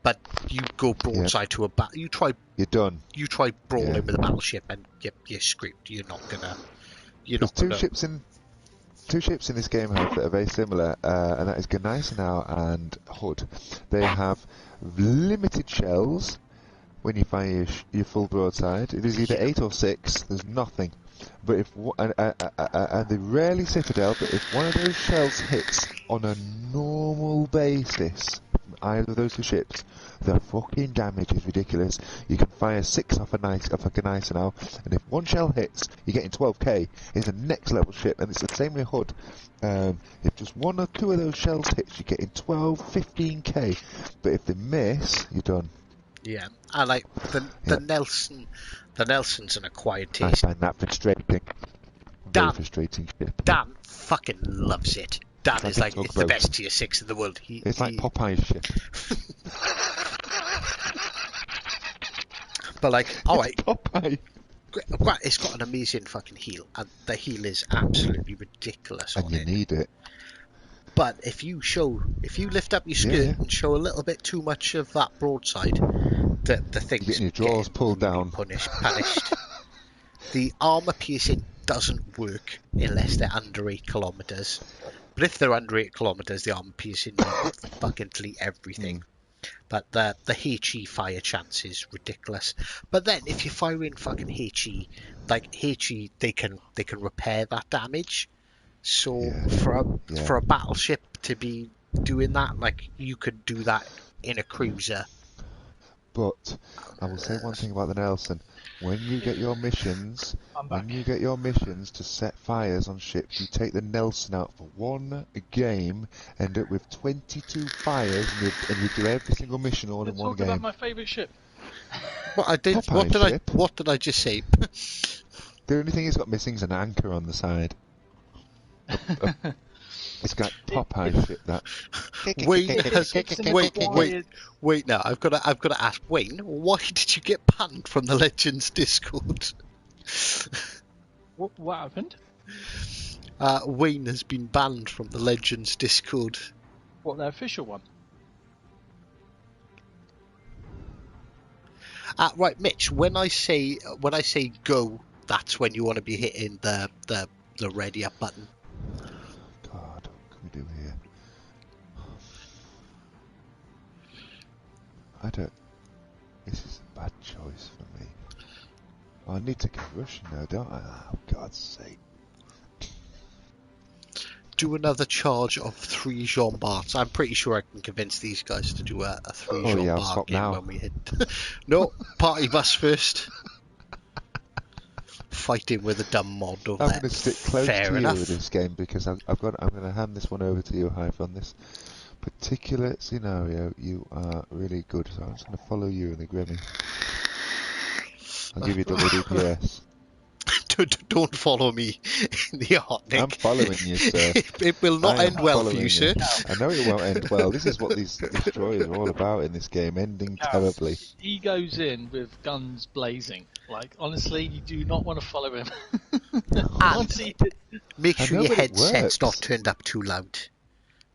But you go broadside to a battle. You're done. You try brawling with a battleship, and you're screwed. You're not gonna. Two ships in this game have that are very similar, and that is Gneisenau and Hood. They have limited shells when you fire your full broadside. It is either 8 or 6. There's nothing. But and they rarely Citadel. But if one of those shells hits on a normal basis, either of those two ships, the fucking damage is ridiculous. You can fire 6 off a Gneisenau, and if one shell hits, you're getting 12k. It's a next level ship, and it's the same with Hood. If just 1 or 2 of those shells hits, you're getting 12, 15k. But if they miss, you're done. Yeah, I like the Nelson. The Nelson's an acquired taste. I find that frustrating. Very frustrating ship. Dan fucking loves it. Dan is like, it's the best tier 6 in the world. It's like Popeye's ship. But like, alright. Popeye. It's got an amazing fucking heel, and the heel is absolutely ridiculous on it. And you need it. But if you lift up your skirt and show a little bit too much of that broadside, the thing's getting your drawers pulled down. Punished. The armour piercing doesn't work unless they're under 8 kilometers. But if they're under 8 kilometers, the armour piercing will fucking delete everything. But the HE fire chance is ridiculous. But then if you fire in fucking HE, they can repair that damage. So for a battleship to be doing that, like, you could do that in a cruiser. But I will say one thing about the Nelson. When you get your missions, to set fires on ships, you take the Nelson out for one game, end up with 22 fires, and you do every single mission all in one game. Talk about my favourite ship. What I did? What did I just say? The only thing it's got missing is an anchor on the side. It's got Popeye shit, that. Wayne has Quiet. wait now. I've got to ask Wayne. Why did you get banned from the Legends Discord? What happened? Wayne has been banned from the Legends Discord. What, the official one? Right, Mitch. When I say go, that's when you want to be hitting the ready up button. God, what can we do here? This is a bad choice for me. I need to get Russian now, don't I? Oh, God's sake. Do another charge of 3 Jean Barts. I'm pretty sure I can convince these guys to do a 3 Jean I'll Bart stop game now. when we hit. No, party bus first. Fighting with a dumb mod over I'm there. going to stick close Fair to enough. you with this game because I'm going to hand this one over to you, Hive, on this particular scenario. You are really good, so I'm just going to follow you in the Grimmy. I'll give you double DPS. Don't follow me in the art, Nick. I'm following you, sir. It will not I end am well for following you, sir. I know it won't end well. This is what these destroyers are all about in this game, ending terribly. He goes in with guns blazing. Like, honestly, you do not want to follow him. Once he did- Make I sure know, your but it headset's works. not turned up too loud,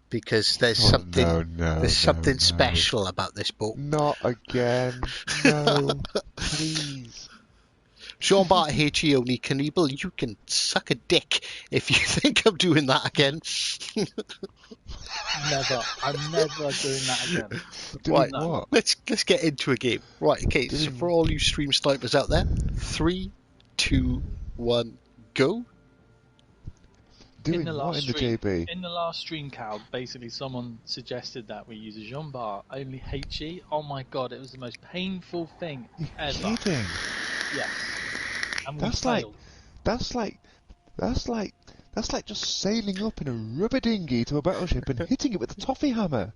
because there's Oh, something no, special about this boat. Not again. No, please. Jean Bart HE only Knievel, you can suck a dick if you think I'm doing that again. Never. I'm never doing that again. Right, No. What? let's get into a game. Right, okay, so Doing- for all you stream snipers out there, 3, 2, 1, go. Doing in the what last in the stream, JB? in the last stream, Cal, basically someone suggested that we use a Jean Bart, only HE. Oh my god, it was the most painful thing ever. Kidding? Yes. And we That's like, failed. that's like just sailing up in a rubber dinghy to a battleship and hitting it with a toffee hammer.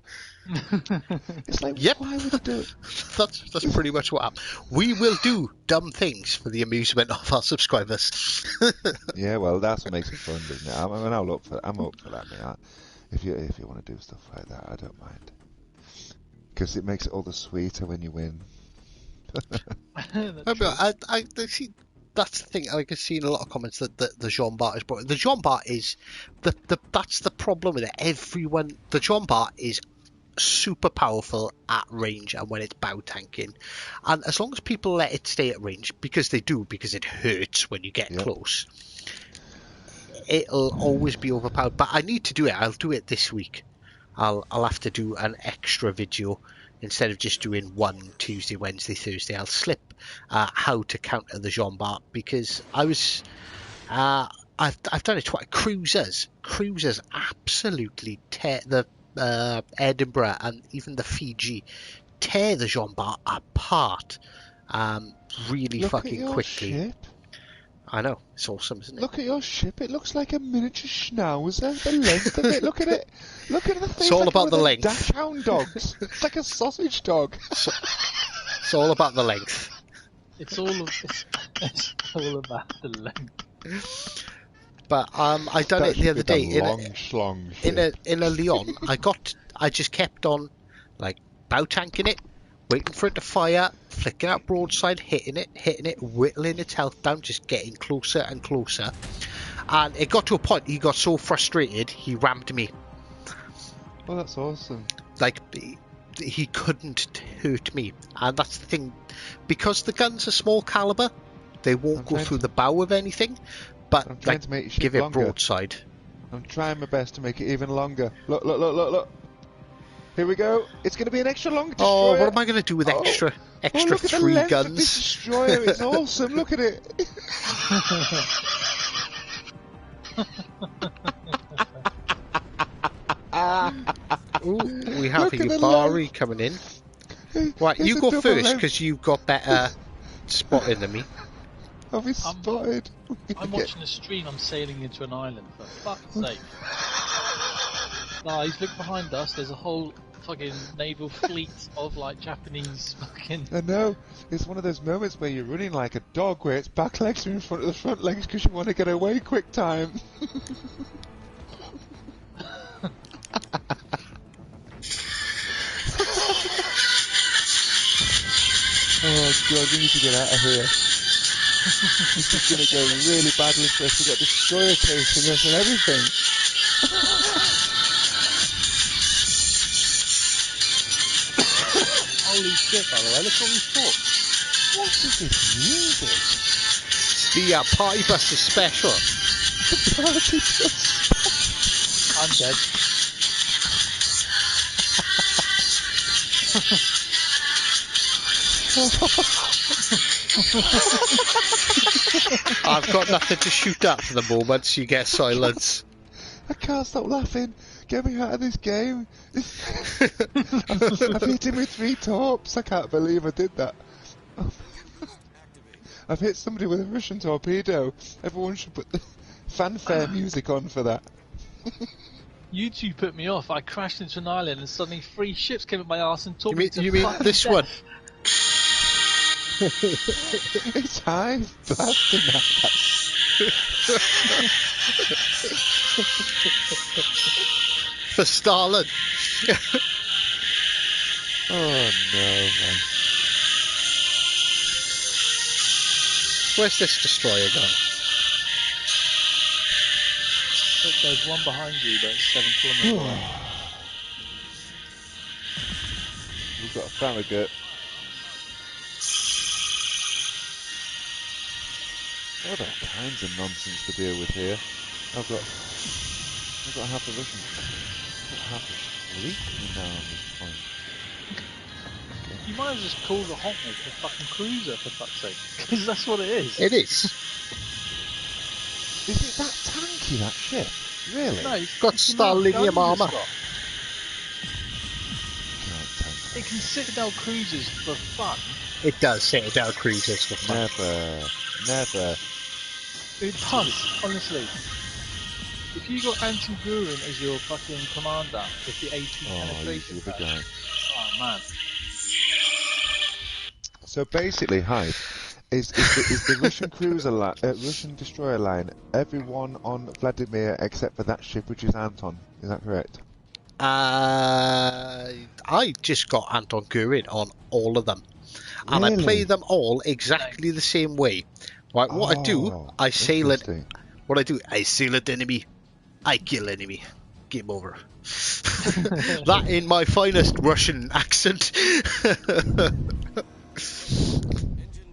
It's like, Yep. why would you do it? That's pretty much what happened. We will do dumb things for the amusement of our subscribers. Yeah, well, that's what makes it fun, doesn't it? I'm up for that, mate. If you want to do stuff like that, I don't mind. Because it makes it all the sweeter when you win. I see. That's the thing. I can see in a lot of comments that the Jean Bart is brought. The Jean Bart is that's the problem with it. The Jean Bart is super powerful at range and when it's bow tanking, and as long as people let it stay at range, because they do, because it hurts when you get close, it'll always be overpowered. But I need to do it. I'll do it this week. I'll have to do an extra video. Instead of just doing one Tuesday, Wednesday, Thursday, I'll slip how to counter the Jean Bart, because I've done it twice. Cruisers absolutely tear the Edinburgh and even the Fiji tear the Jean Bart apart really Look fucking at your quickly. Ship. I know, it's awesome, isn't it? Look at your ship. It looks like a miniature schnauzer. The length of it. Look at it. Look at the thing. It's all like about one the of them length. Dachshund dogs. It's like a sausage dog. It's all about the length. It's all about the length. But I done That it the should other be day long schlong ship. in a Leon. I just kept on like bow tanking it, waiting for it to fire, flicking out broadside, hitting it, whittling its health down, just getting closer and closer. And it got to a point, he got so frustrated, he rammed me. Well, that's awesome. Like, he couldn't hurt me. And that's the thing, because the guns are small caliber, they won't go through the bow of anything. But I'm trying to make your ship give it longer. broadside. I'm trying my best to make it even longer. Look. Here we go. It's going to be an extra long destroyer. Oh, what am I going to do with extra look at the 3 length guns? of this destroyer. It's awesome. Look at it. Ooh, we have Look a at the Yubari coming in. Right, It's you a go double first length. because you've got better spotting than me. I'll be spotted. I'm watching a stream, I'm sailing into an island, for fuck's sake. Guys, look behind us, there's a whole fucking naval fleet of like Japanese fucking... I know. It's one of those moments where you're running like a dog where its back legs are in front of the front legs because you want to get away quick time. god, we need to get out of here. This is going to go really badly for us. We've got destroyer chasing us and everything. Holy shit, by the way, look what we fought. What is this music? The Party Buster special. The party bus. I'm dead. I've got nothing to shoot at for the moment, so you get silence. I can't stop laughing. Get me out of this game. I've hit him with 3 torps. I can't believe I did that. I've hit somebody with a Russian torpedo. Everyone should put the fanfare music on for that. You two put me off. I crashed into an island and suddenly 3 ships came at my arse and took me to You mean fucking this death. one? It's high blasting that. For Stalin. Oh no, man. Where's this destroyer gone? Look, there's one behind you, but it's 7 kilometers away. We've got a farragut. What are kinds of nonsense to deal with here? I've got half a Russian. I've got half a fleet coming down on this point. You might as well just call the Honkney a fucking cruiser, for fuck's sake. Because that's what it is. It is. Is it that tanky, that ship? Really? No, it's Got it's the amount of Stalinium guns armour. it's got. Can't tank. It can Citadel cruisers for fun. It does Citadel cruisers for fun. Never. It does, honestly. If you got Anton Gurin as your fucking commander with the 18 Oh, penetration you're the badge, guy. oh man. So basically, Hyde, is the Russian Russian destroyer line everyone on Vladimir except for that ship which is Anton? Is that correct? I just got Anton Gurin on all of them. And I Really? play them all exactly the same way. Right, what I do, I sail it. Interesting. What I do, I sail at enemy. I kill enemy. Game over. That in my finest Russian accent. Engine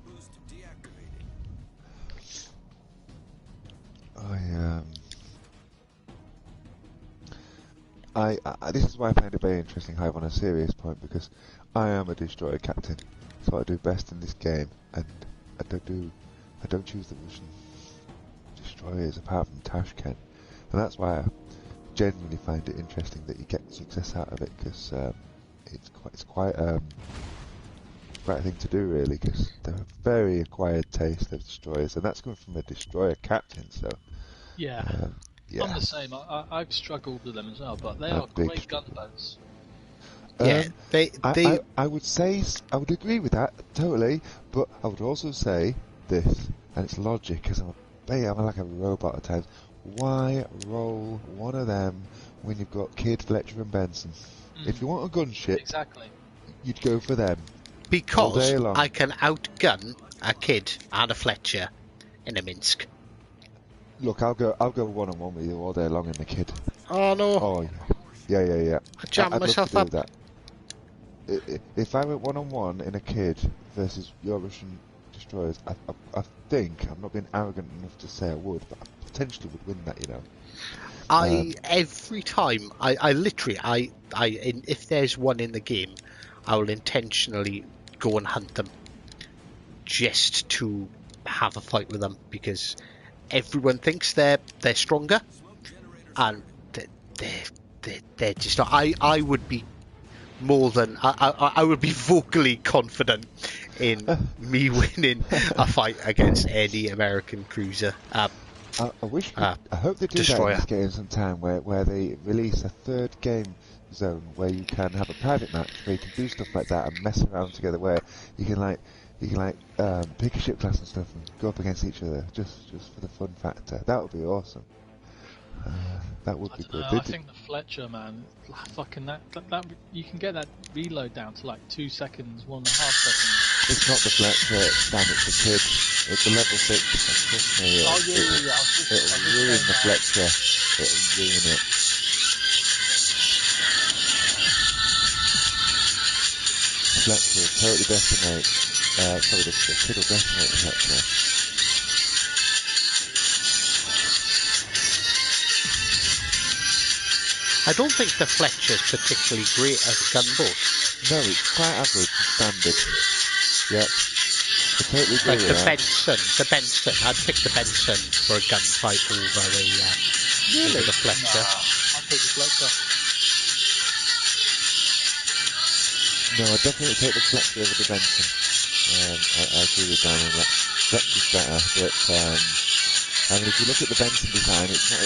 boost deactivated. This is why I find it very interesting, Hive, on a serious point, because I am a destroyer captain. It's what I do best in this game, and I don't choose the Russian destroyers apart from Tashkent, and that's why I genuinely find it interesting that you get success out of it, because it's quite a thing to do, really, because they're a very acquired taste of destroyers, and that's coming from a destroyer captain. So Yeah. yeah, I'm the same. I've struggled with them as well, but they A are big great struggle. gunboats. Yeah, I would say I would agree with that totally, but I would also say this, and it's logic, because I'm like a robot at times. Why roll one of them when you've got Kidd, Fletcher, and Benson? If you want a gunship, Exactly. you'd go for them. All because day long. I can outgun a Kidd and a Fletcher in a Minsk. Look, I'll go 1-on-1 with you all day long in the Kidd. Oh no! Oh yeah. I jammed I'd myself love to up. do that. If I went 1-on-1 in a Kidd versus your Russian destroyers, I think, I'm not being arrogant enough to say I would, but I potentially would win that, you know. Every time I literally if there's one in the game, I will intentionally go and hunt them just to have a fight with them, because everyone thinks they're stronger, and they're just not. I would be more than I would be vocally confident in me winning a fight against any American cruiser. I hope they do destroyer. that in this game sometime, where they release a third game zone where you can have a private match where you can do stuff like that and mess around together, where you can pick a ship class and stuff and go up against each other just for the fun factor. That would be awesome. That would be good. I think the Fletcher, man, fucking that you can get that reload down to like 2 seconds, 1.5 seconds. It's not the Fletcher, Dan, it's the kid. It's the level 6. Trust me, it'll ruin the Fletcher. It'll ruin it. Fletcher will totally decimate. Sorry, the kid will decimate the Fletcher. I don't think the Fletcher's particularly great as a gunboat. No, it's quite average and standard. Yep. I totally agree Like with the that. Benson. I'd pick the Benson for a gunfight over the Fletcher. I'll take the Fletcher. No, I definitely take the Fletcher over the Benson. I agree with Dan on that. Fletcher's better, but I mean, if you look at the Benson design, it's not.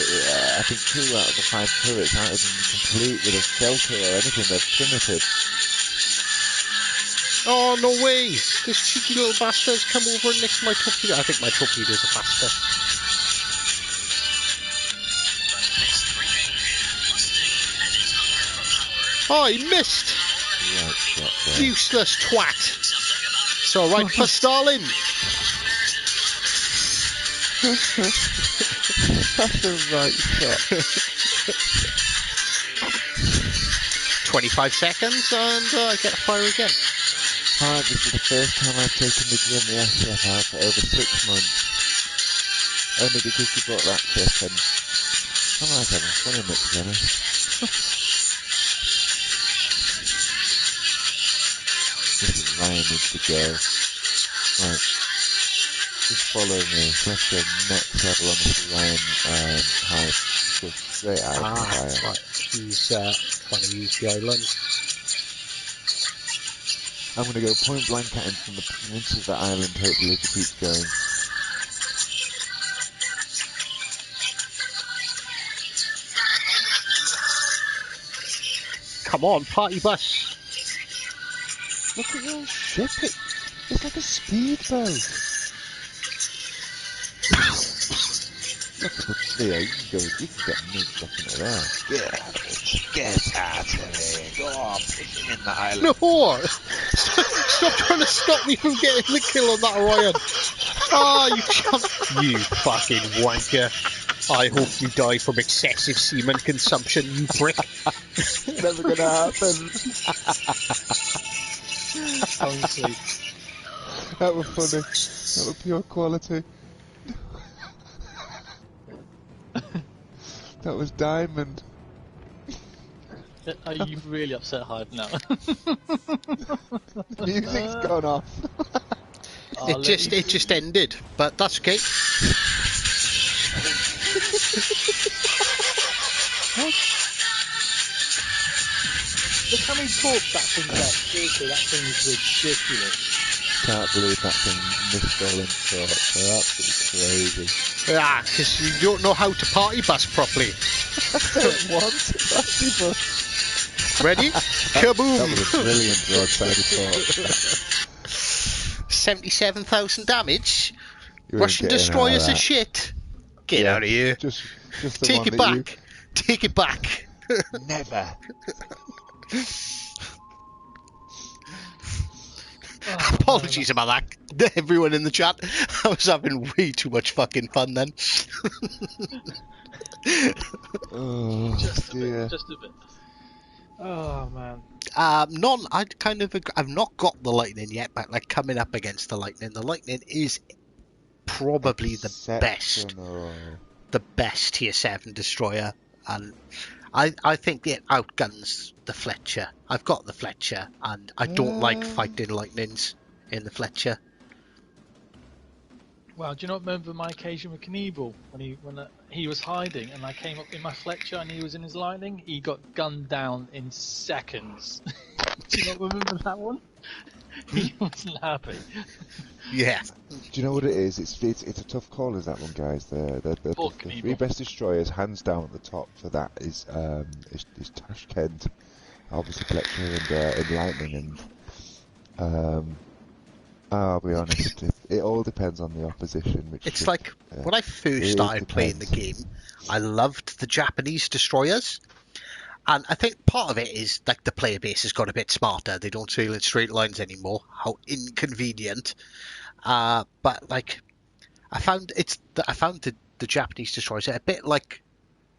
I think 2 out of the 5 turrets aren't even complete with a shelter or anything. They're primitive. Oh, no way! This cheeky little bastard's come over and nicked my torpedo. I think my torpedoes are faster. Oh, he missed! Right shot there. Useless twat! It's alright, Pastalin! That's the right shot. 25 seconds and I get a fire again. Hi, this is the first time I've taken the SF out for over 6 months. Only because you brought that tip, and I like having fun in it, to be honest. This is Ryan needs to go. Right. Just follow me. Let's go next level on this Ryan high. Go straight out of the fire. Right. He's trying to use the island. I'm going to go point blank at him from the peninsula of the island, hopefully, if he keeps going. Come on, party bus. Look at your ship. It's like a speedboat. Look at the Leo, you can get moved up into there. Get out of here. Go on, pushing in the island. No! Stop trying to stop me from getting the kill on that Orion. Ah, you chump. You fucking wanker. I hope you die from excessive semen consumption, you prick. Never gonna happen. Honestly. That was funny. That was pure quality. That was diamond. Are you really upset, Hive, now? The music's gone off. It just ended, but that's okay. Look how many torps that thing's got. Seriously, that thing is ridiculous. Can't believe that thing missed all in short. They're absolutely crazy. Ah, because you don't know how to party bus properly. I don't want to party bus. Ready? Kaboom! That was a brilliant broadside report. 77,000 damage. You ain't Russian getting destroyers out of are that. shit. Get out of here. Just the Take one it that back. Take it back. You... Never. Oh, Apologies about that, everyone in the chat. I was having way too much fucking fun then. Oh, just a dear. bit, just a bit. Oh man. I've not got the lightning yet, but like coming up against the lightning is probably the best tier 7 destroyer, and I think it outguns the Fletcher. I've got the Fletcher, and I don't like fighting lightnings in the Fletcher. Wow, do you not remember my occasion with Knievel when he was hiding and I came up in my Fletcher and he was in his lightning? He got gunned down in seconds. Do you not remember that one? He wasn't happy. Yeah. Do you know what it is? It's a tough call, is that one, guys? The 3 best destroyers, hands down at the top for that is Tashkent, obviously Fletcher and Lightning, and I'll be honest, it all depends on the opposition. It's like when I first started playing the game, I loved the Japanese destroyers, And I think part of it is like the player base has got a bit smarter. They don't sail in straight lines anymore. How inconvenient. But like I found the Japanese destroyers a bit like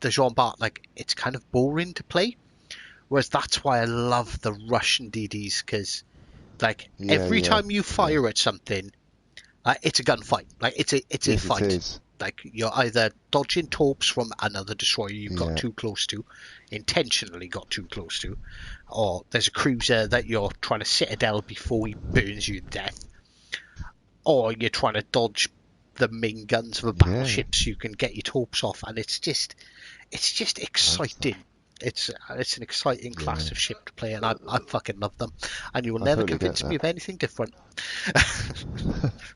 the Jean Bart. Like it's kind of boring to play. Whereas that's why I love the Russian DDs, because like every time you fire at something, it's a gunfight. Like it's a Yes, fight. it is. Like you're either dodging torps from another destroyer you've got too close to, intentionally got too close to, or there's a cruiser that you're trying to citadel before he burns you to death, or you're trying to dodge the main guns of a battleship so you can get your torps off, and it's just exciting. It's an exciting class of ship to play, and I fucking love them. And you will never totally convince me of anything different.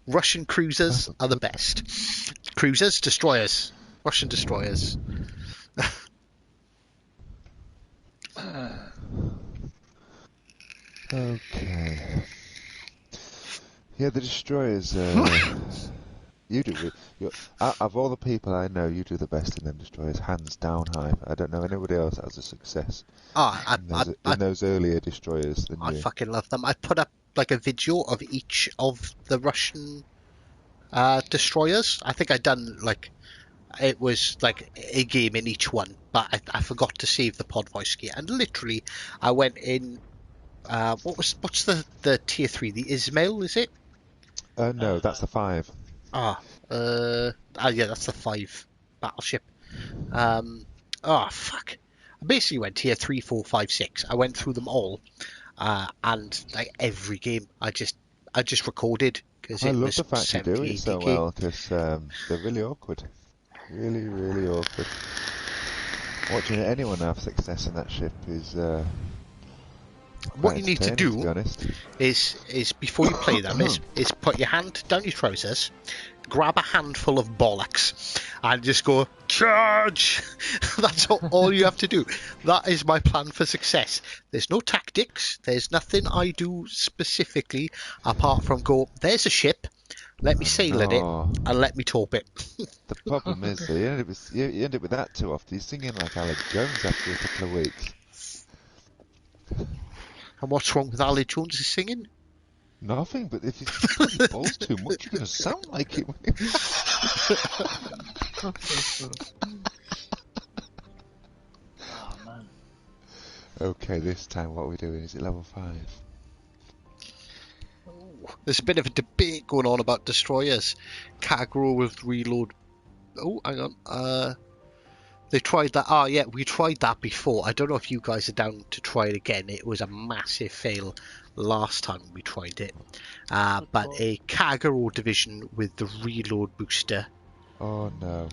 Russian cruisers are the best. Cruisers, destroyers, Russian destroyers. Okay. Yeah, the destroyers. You do. Of all the people I know, you do the best in them destroyers, hands down high. I don't know anybody else that has a success in those earlier destroyers than you. I fucking love them. I put up like a video of each of the Russian destroyers. I think I done like it was like a game in each one, but I forgot to save the pod voice gear, and literally I went in. What's the tier 3? The Ismail, is it? No, that's the 5. Yeah, that's the 5 battleship. Fuck. I basically went tier 3, 4, 5, 6. I went through them all, and like every game, I just recorded because I it love was the fact you 70, do it 80 so K. well, because they're really awkward. Really, really awkward. Watching anyone have success in that ship is What you need to do, to be honest, is before you play them is put your hand down your trousers, grab a handful of bollocks, and just go charge. That's all you have to do. That is my plan for success. There's no tactics. There's nothing I do specifically apart from go, there's a ship, let me sail at it and let me torp it. The problem is that you end up with that too often. You're singing like Alex Jones after a couple of weeks. And what's wrong with Ali Jones' singing? Nothing, but if you put your balls too much, you're going to sound like it. Oh man. Okay, this time what are we doing? Is it level 5? There's a bit of a debate going on about destroyers. Kagro with reload. Oh, hang on. They tried that. Oh, yeah, we tried that before. I don't know if you guys are down to try it again. It was a massive fail last time we tried it. But a Kagero division with the reload booster. Oh no.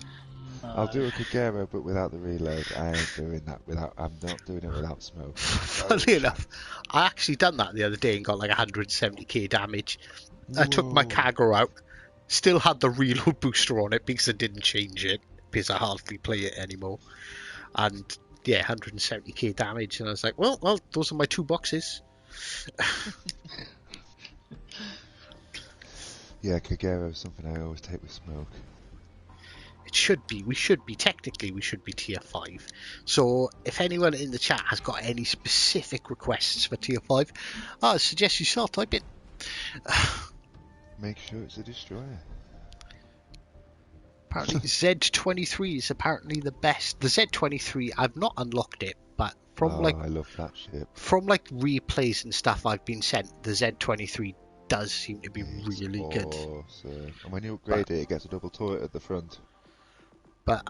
I'll do a Kagero, but without the reload. I ain't doing that without. I'm not doing it without smoke. Funnily enough, I actually done that the other day and got like 170k damage. Whoa. I took my Kagero out, still had the reload booster on it because I didn't change it, because I hardly play it anymore. And yeah, 170k damage, and I was like, well, those are my 2 boxes. Yeah, Kagero is something I always take with smoke. We should be tier 5. So if anyone in the chat has got any specific requests for tier 5, I suggest you start typing. Make sure it's a destroyer. Apparently Z23 is apparently the best. The Z23, I've not unlocked it, but from I love that ship. From like replays and stuff I've been sent, the Z23 does seem to be really good. Awesome. And when you upgrade it gets a double turret at the front. But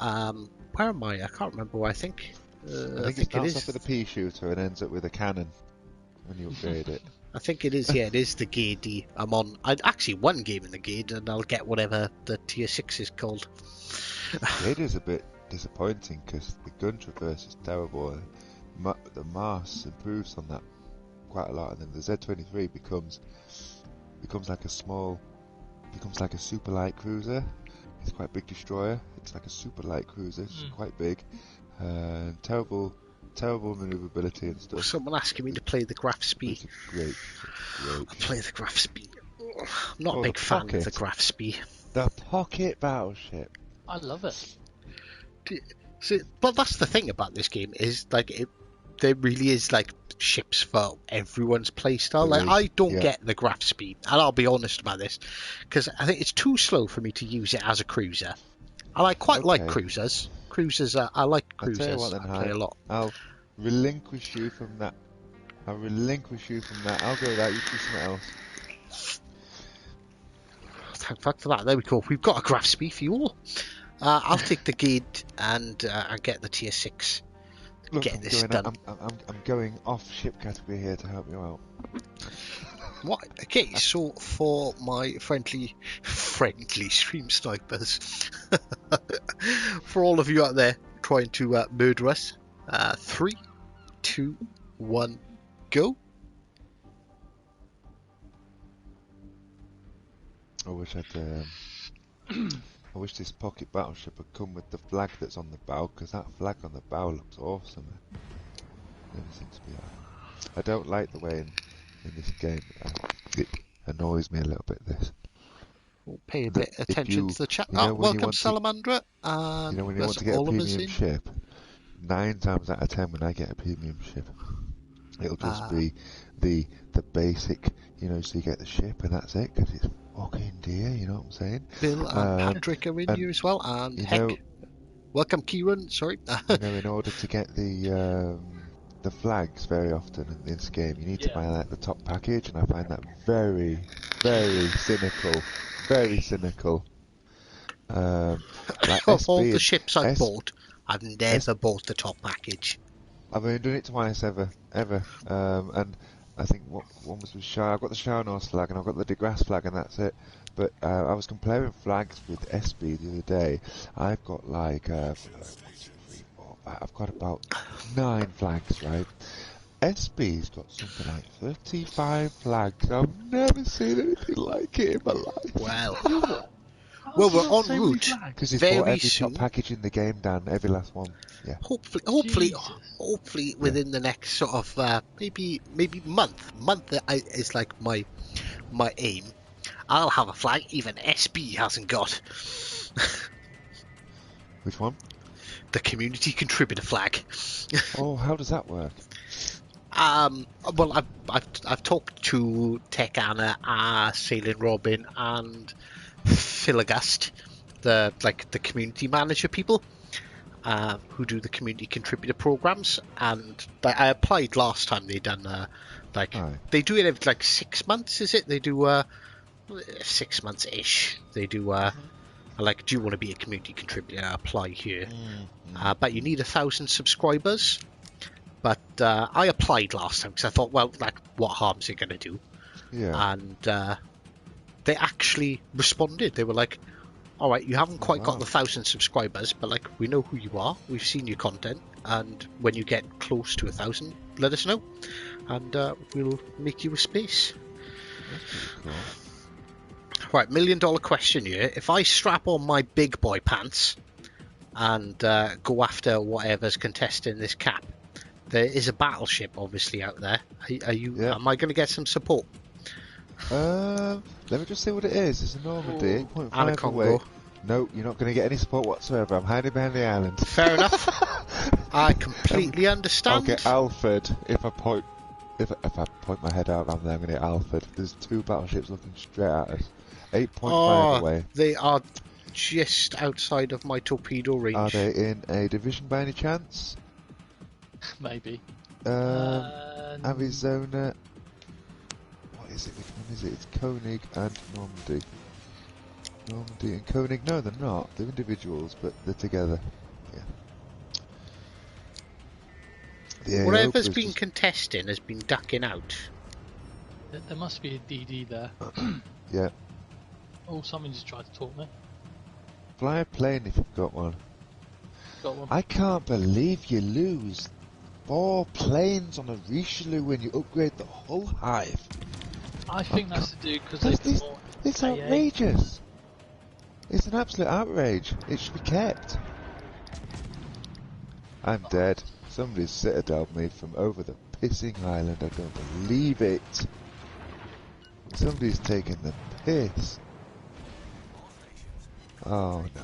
where am I? I can't remember where I think. I think it starts off with a pea shooter and ends up with a cannon when you upgrade it. I think it is. Yeah, it is the Gade. I'm on. I actually one game in the Gade, and I'll get whatever the tier 6 is called. Gade is a bit disappointing because the gun traverse is terrible. The Mars improves on that quite a lot, and then the Z23 becomes like a super light cruiser. It's quite a big destroyer. It's like a super light cruiser. It's quite big. Terrible maneuverability and stuff. Someone asking me to play the Graf Spee. It's great. I'll play the Graf Spee. I'm not a big fan of the Graf Spee. The pocket battleship. I love it. But that's the thing about this game is like there really is like ships for everyone's playstyle. There Like is, I don't yeah. get the graph speed, and I'll be honest about this, because I think it's too slow for me to use it as a cruiser. I quite like Okay. cruisers. I like I'll tell you cruisers. what then, I play a Hive. lot. I'll relinquish you from that. I'll go with that. You do something else. Thank fuck for that. There we go. We've got a graph speed for you all. I'll take the gate and get the tier 6. Look, Get this done. I'm going off ship category here to help you out. What? Okay, so for my friendly stream snipers, for all of you out there trying to murder us, 3, 2, 1, go. I wish I wish this pocket battleship had come with the flag that's on the bow, because that flag on the bow looks awesome. Everything to be alright. I don't like the way in this game it annoys me a little bit. This. We'll pay a bit attention to the chat. You know, Welcome, Salamandra. And you know, when you want to get a Oliver's premium in. ship, 9 times out of 10 when I get a premium ship, it'll just be the basic, you know, so you get the ship and that's it, because it's fucking dear, you know what I'm saying? Bill and Patrick are in here as well, and Heck. Welcome, Kieran. Sorry. You know, in order to get the flags very often in this game, you need to buy like the top package, and I find that very, very cynical. Very cynical. Like of all the ships I've bought, I've never bought the top package. I've only done it twice ever. And I think one was with Shah. I've got the Shah-North flag and I've got the DeGrasse flag, and that's it. But I was comparing flags with SB the other day. I've got like 1, 2, 3, 4, 5. I've got about 9 flags, right? SB's got something like 35 flags. I've never seen anything like it in my life. Well, we're en route. Because he's bought every top package in the game, Dan. Every last one. Yeah. Hopefully, within the next sort of maybe month is like my aim. I'll have a flag even SB hasn't got. Which one? The community contributor flag. Oh, how does that work? Well, I've talked to Tech Anna, Sailing Robin, and Philagast, the community manager people, who do the community contributor programs, and I applied last time. They done they do it every like 6 months. Is it? They do 6 months ish. They do like, do you want to be a community contributor? Apply here. But you need 1,000 subscribers. But I applied last time because I thought, well, like, what harm's it going to do? Yeah. And they actually responded. They were like, all right, you haven't quite got the 1,000 subscribers, but like, we know who you are. We've seen your content, and when you get close to 1,000, let us know, and we'll make you a space. That's pretty cool. Right, $1 million question here. If I strap on my big boy pants and go after whatever's contesting this cap, there is a battleship obviously out there. Are you? Yeah. Am I going to get some support? Let me just see what it is. It's a Normandy, 8.5 away. No, you're not going to get any support whatsoever. I'm hiding behind the island. Fair enough. I completely understand. I'll get Alfred if I point my head out around there. I'm going to get Alfred. There's 2 battleships looking straight at us. 8.5 away. They are just outside of my torpedo range. Are they in a division by any chance? Maybe. Arizona. What is it? Which one is it? It's Koenig and Normandy. Normandy and Koenig. No, they're not. They're individuals, but they're together. Yeah. Whatever's been contesting has been ducking out. There must be a DD there. Yeah. Oh, someone just tried to talk me. Fly a plane if you've got one. Got one. I can't believe you lose 4 planes on a Richelieu when you upgrade the whole hive. I think that's to do because it's outrageous. It's an absolute outrage. It should be kept. I'm dead. Somebody's citadeled me from over the pissing island. I don't believe it. Somebody's taking the piss. Oh no.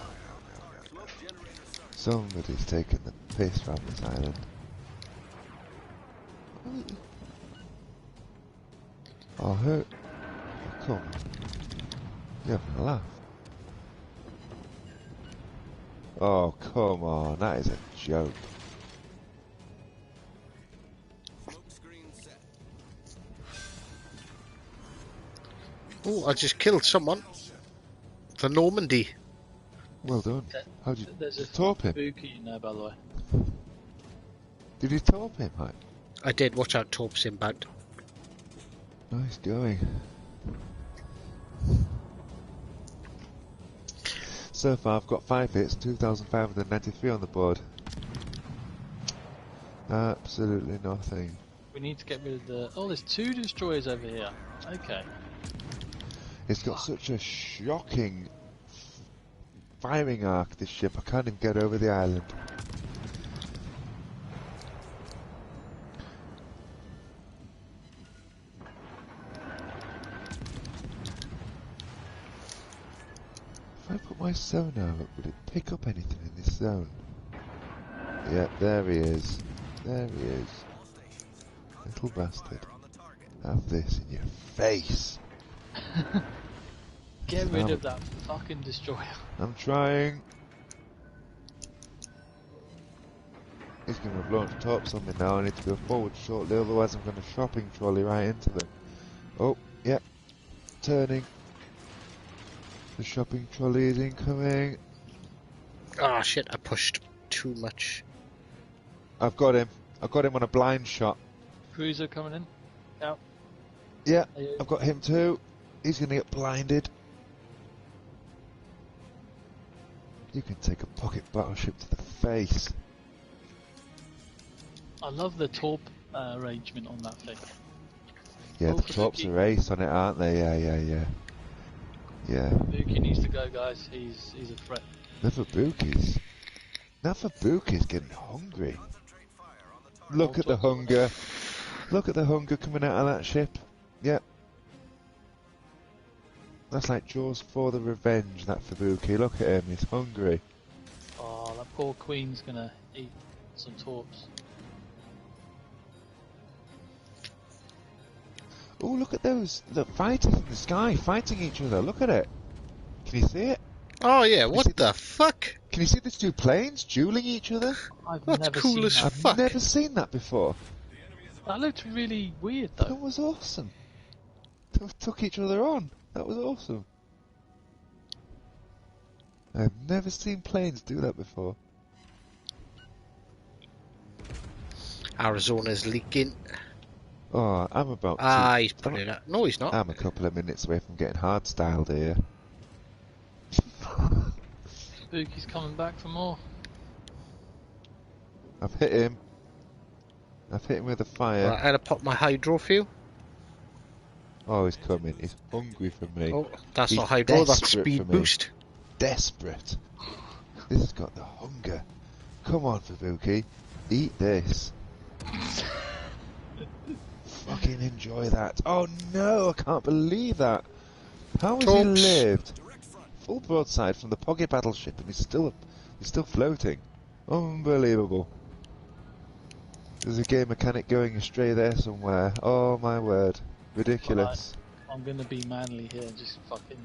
Somebody's taking the piss from this island. I'll hurt. Oh, come on. You're having a laugh. Oh, come on. That is a joke. Smoke screen set. Oh, I just killed someone. For Normandy. Well done. How'd you There's a torp him? spooky in there, by the way. Did you torp him, mate? I did. Watch out, Torp's inbound. Nice going. So far I've got 5 hits, 2,593 on the board. Absolutely nothing. We need to get rid of the... Oh, there's 2 destroyers over here. Okay. It's got such a shocking firing arc, this ship. I can't even get over the island. If I put my sonar up, would it pick up anything in this zone? Yeah, there he is. There he is. Little bastard. Have this in your face. Get rid of that fucking destroyer. I'm trying. He's going to have launched tops on me now. I need to go forward shortly, otherwise I'm going to shopping trolley right into them. Oh, yeah. Turning. The shopping trolley is incoming. Ah, shit, I pushed too much. I've got him. I've got him on a blind shot. Cruiser coming in. Out. Yeah, Are you- I've got him too. He's going to get blinded. You can take a pocket battleship to the face. I love the torp arrangement on that thing. Yeah, Oh, the for tops Vicky. are ace on it, aren't they? Yeah. Buki needs to go, guys. He's a threat. The Fabuki's. That Fabuki's getting hungry. Look at the hunger. Look at the hunger coming out of that ship. Yep. That's like Jaws for the Revenge, that Fabuki. Look at him, he's hungry. Oh, that poor queen's gonna eat some torps. Oh, look at those. Look, fighters in the sky, fighting each other. Look at it. Can you see it? Oh, yeah, see what the fuck? Can you see these 2 planes dueling each other? I've That's never cool seen as that. I've fuck. never seen that before. That looked really weird, That though. was awesome. Took each other on. That was awesome. I've never seen planes do that before. Arizona's leaking. Oh, I'm about to... Ah, he's putting it out. No, he's not. I'm a couple of minutes away from getting hard styled here. Buki's coming back for more. I've hit him. I've hit him with a fire. Right, I'm gonna pop my hydro for you. Oh, he's coming. He's hungry for me. Oh, that's He's not hydro, that's desperate speed for me. boost. Desperate. This has got the hunger. Come on, Fabuki. Eat this. Fucking enjoy that. Oh no, I can't believe that. How has he Oops. lived? Full broadside from the pocket battleship and he's still floating. Unbelievable. There's a game mechanic going astray there somewhere. Oh my word. Ridiculous. I'm gonna be manly here and just fucking...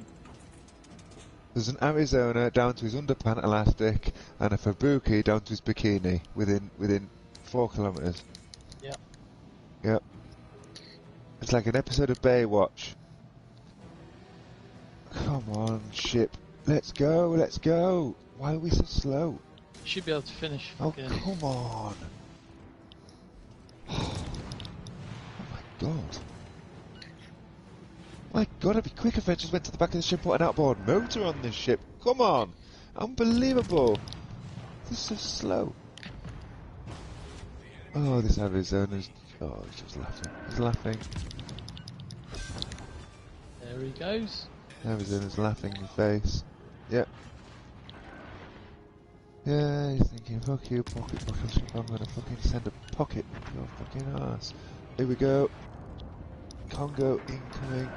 There's an Arizona down to his underpant elastic and a Fabuki down to his bikini within 4 kilometers. Yeah. Yep. It's like an episode of Baywatch. Come on, ship. Let's go, let's go. Why are we so slow? Should be able to finish Oh, fucking... come on. Oh my god. My god, it'd be quick if I just went to the back of the ship and put an outboard motor on this ship. Come on. Unbelievable. This is so slow. Oh, this Arizona's... Oh, he's just laughing. He's laughing. There he goes. Arizona's laughing in your face. Yep. Yeah, he's thinking, fuck you, pocket battleship, I'm gonna fucking send a pocket to your fucking ass. Here we go. Congo incoming.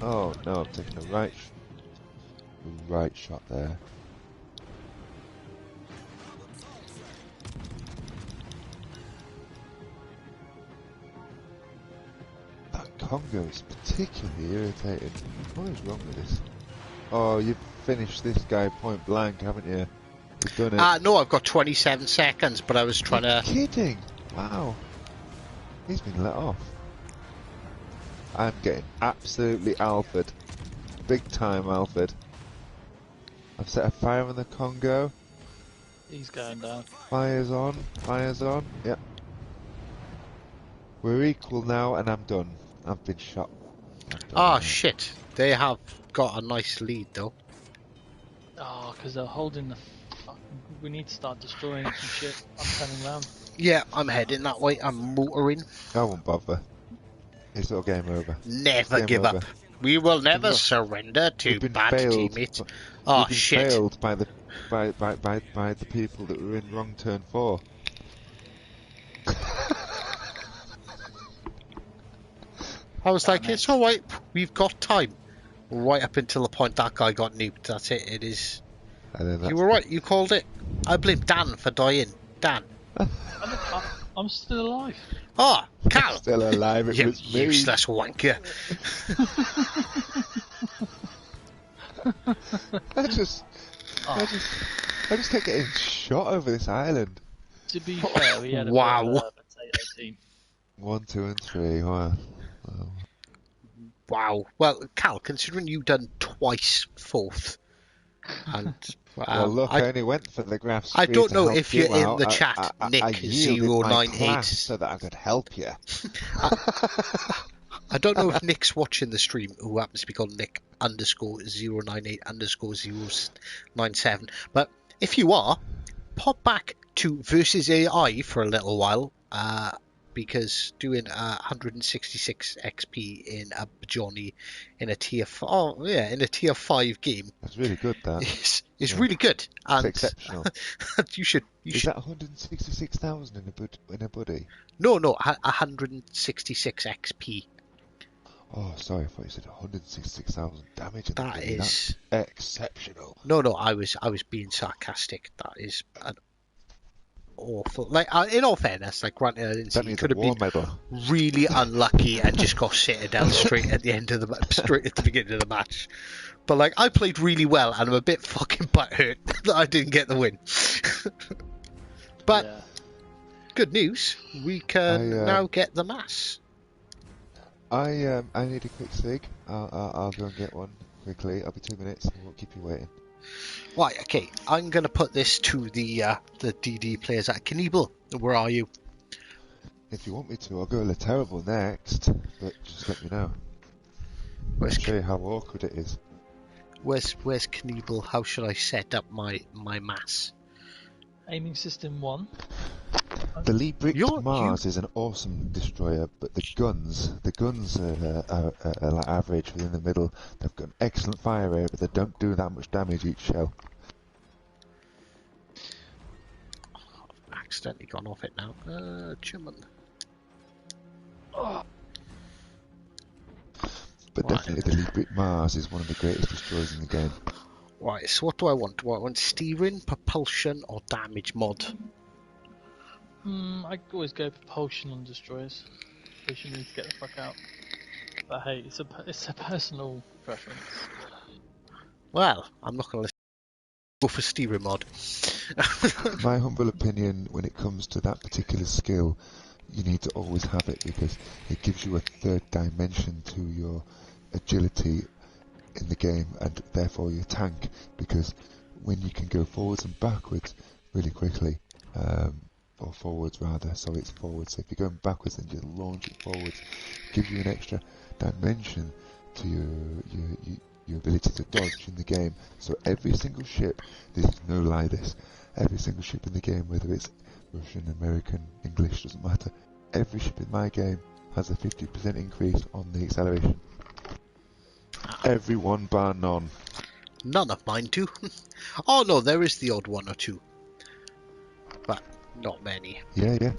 Oh no, I'm taking a right shot there. Congo is particularly irritating. What is wrong with this? Oh, you've finished this guy point blank, haven't you? You've done it. No, I've got 27 seconds, but I was trying to... Kidding! Wow. He's been let off. I'm getting absolutely alphaed. Big time alphaed. I've set a fire on the Congo. He's going down. Fire's on. Fire's on. Yep. We're equal now, and I'm done. I've been shot. Oh, shit. They have got a nice lead, though. Oh, because they're holding the fucking... We need to start destroying some shit. I'm turning round. Yeah, I'm heading that way. I'm motoring. I won't bother. It's all game over. Never Game give over. up. We will never surrender to bad teammates. Oh, We've been shit. failed by the people that were in wrong turn 4. I was like, it's alright, we've got time. Right up until the point that guy got nuked. That's it, it is. You were right, you called it. I blame Dan for dying. Dan. I'm still alive. Oh, Cal. Still alive, it You was me. useless wanker. I just kept getting shot over this island. To be fair, we had a Wow. bit of a potato team. 1, 2, and 3. Wow. Wow. Well, Cal, considering you've done twice fourth, and Well, look, I only went for the graphs. I don't know if you're in the chat, I Nick yielded my 098. class so that I could help you. I don't know if Nick's watching the stream, who happens to be called Nick _098_097. But if you are, pop back to versus AI for a little while, because doing 166 XP in a Johnny in a tier 5 game. That's really good. That is really good. And it's exceptional. you should. Is that 166,000 in a buddy? No, 166 XP. Oh, sorry, I thought you said 166,000 damage. That is That's exceptional. No, I was being sarcastic. That is an awful. Like, in all fairness, like, granted, I didn't see, he could have been medal. really unlucky and just got Citadel straight at the end of straight at the beginning of the match. But like, I played really well, and I'm a bit fucking butthurt that I didn't get the win. But Yeah. good news, we can now get the mass. I need a quick cig. I'll go and get one quickly. I'll be 2 minutes. I won't keep you waiting. Right, okay. I'm gonna put this to the DD players at Knievel. Where are you? If you want me to, I'll go a terrible next. But just let me know. I'll show you how awkward it is. Where's Knievel? How should I set up my mass? Aiming system 1. The Liebrecht Mars is an awesome destroyer, but the guns are like average within the middle. They've got an excellent fire rate, but they don't do that much damage each shell. I've accidentally gone off it now. German. But definitely the Liebrecht Mars is one of the greatest destroyers in the game. Right, so what do I want? Do I want steering, propulsion, or damage mod? I always go propulsion on destroyers. Because you need to get the fuck out. But hey, it's a personal preference. Well, I'm not going to go for steering mod. My humble opinion, when it comes to that particular skill, you need to always have it because it gives you a third dimension to your agility in the game and therefore your tank, because when you can go forwards and backwards really quickly, or forwards rather, sorry, it's forwards, so if you're going backwards and just launch it forwards, it gives you an extra dimension to your ability to dodge in the game. So every single ship, this is no lie, every single ship in the game, whether it's Russian, American, English, doesn't matter, every ship in my game has a 50% increase on the acceleration. Every one bar none. None of mine do. Oh no, there is the odd one or two, but not many. Yeah.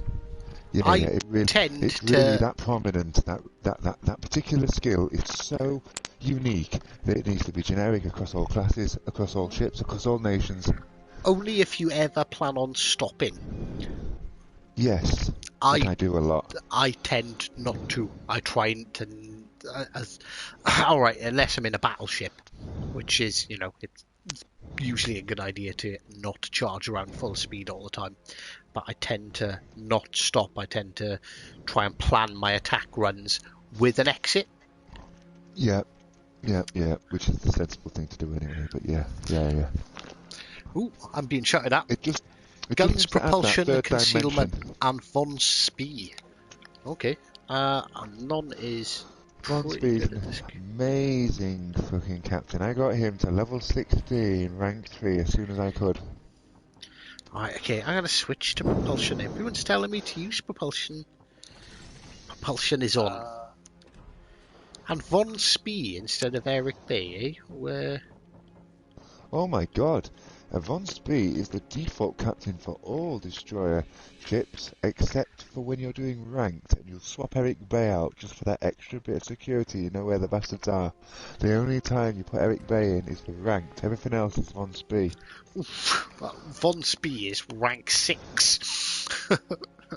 It's really that prominent. That particular skill is so unique that it needs to be generic across all classes, across all ships, across all nations. Only if you ever plan on stopping. Yes, but I do a lot. I tend not to. I try to, all right, unless I'm in a battleship, which is, it's usually a good idea to not charge around full speed all the time. But I tend to not stop. I tend to try and plan my attack runs with an exit. Yeah, which is the sensible thing to do anyway. But yeah. Ooh, I'm being shouted at. It just Guns, seems to add that propulsion, third concealment, dimension. and von Spee. Okay. And none is Von pretty Spee's good at this. amazing fucking captain. I got him to level 16, rank 3 as soon as I could. Right, okay, I'm going to switch to propulsion. Everyone's telling me to use propulsion. Propulsion is on. And Von Spee instead of Eric Bay, eh? Where... Oh my god, Von Spee is the default captain for all destroyer ships except for when you're doing ranked and you'll swap Eric Bay out just for that extra bit of security, you know where the bastards are. The only time you put Eric Bay in is for ranked, everything else is Von Spee. Von Spee is rank 6.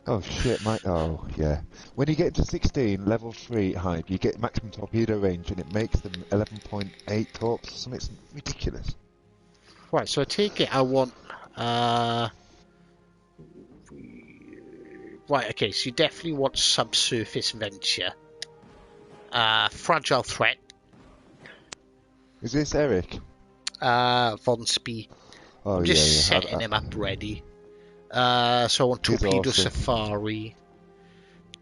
Oh shit, oh yeah. When you get to 16, level 3 hype, you get maximum torpedo range and it makes them 11.8 torps, something ridiculous. Right, so I take it I want... Right, okay, so you definitely want subsurface venture. Fragile threat. Is this Eric? Von Spee. Oh I'm yeah. just setting him up ready. So I want Torpedo awesome. Safari.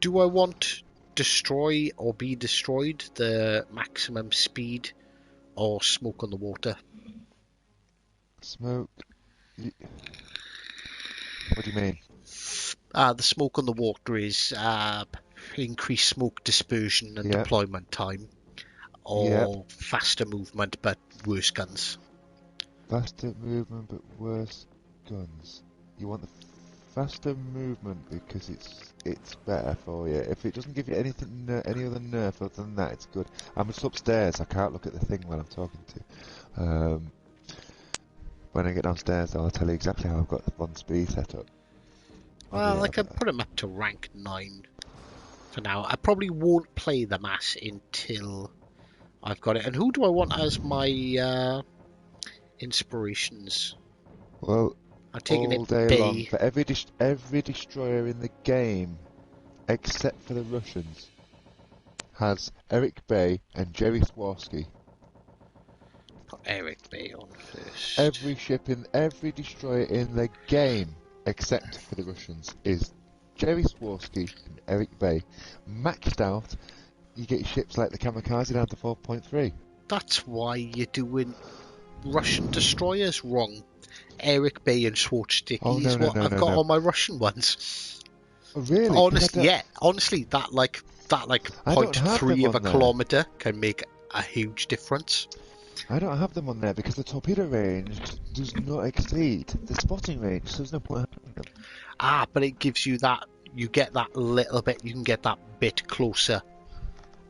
Do I want Destroy or Be Destroyed, the maximum speed, or Smoke on the Water? Smoke. What do you mean? The Smoke on the Water is increased smoke dispersion and deployment time, or faster movement but worse guns. Faster movement but worse guns. You want the faster movement because it's better for you. If it doesn't give you anything, any other nerf other than that, it's good. I'm just upstairs. I can't look at the thing while I'm talking to you. When I get downstairs, I'll tell you exactly how I've got the Von Spee set up. Well, I can put him up to rank 9 for now. I probably won't play the mass until I've got it. And who do I want as my inspirations? Well, I'm taking all it day Bay. long for every destroyer in the game, except for the Russians, has Eric Bay and Jerry Swarsky. Put Eric Bay on first. Every destroyer in the game, except for the Russians, is Jerry Swarsky and Eric Bay. Maxed out, you get ships like the Kamikaze down to 4.3. That's why you're doing Russian destroyers wrong. Eric Bay and Swarovski is what I've got on my Russian ones. Oh, really? Honestly, that 0.3 of a kilometre can make a huge difference. I don't have them on there because the torpedo range does not exceed the spotting range, so there's no point having them. But it gives you that, you get that little bit, you can get that bit closer.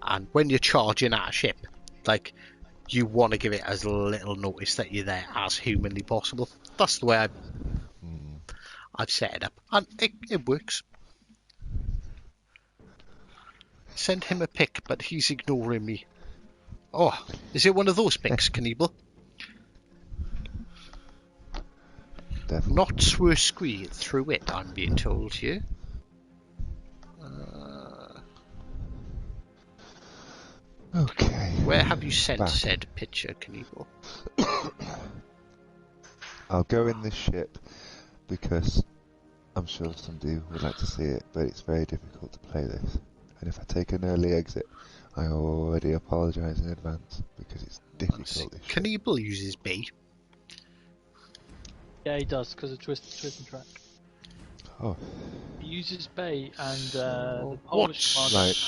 And when you're charging at a ship, you want to give it as little notice that you're there as humanly possible. That's the way I've set it up, and it works. Send him a pic, but he's ignoring me. Oh, is it one of those pics, Knievel? Definitely. Not Swirsky through it, I'm being told here. Okay. Where have you sent said picture, Knievel? I'll go in this ship because I'm sure somebody would like to see it, but it's very difficult to play this. And if I take an early exit, I already apologise in advance because it's difficult. Knievel uses B. Yeah, he does because of twist and track. Oh. He uses Bay and the Polish one. Right.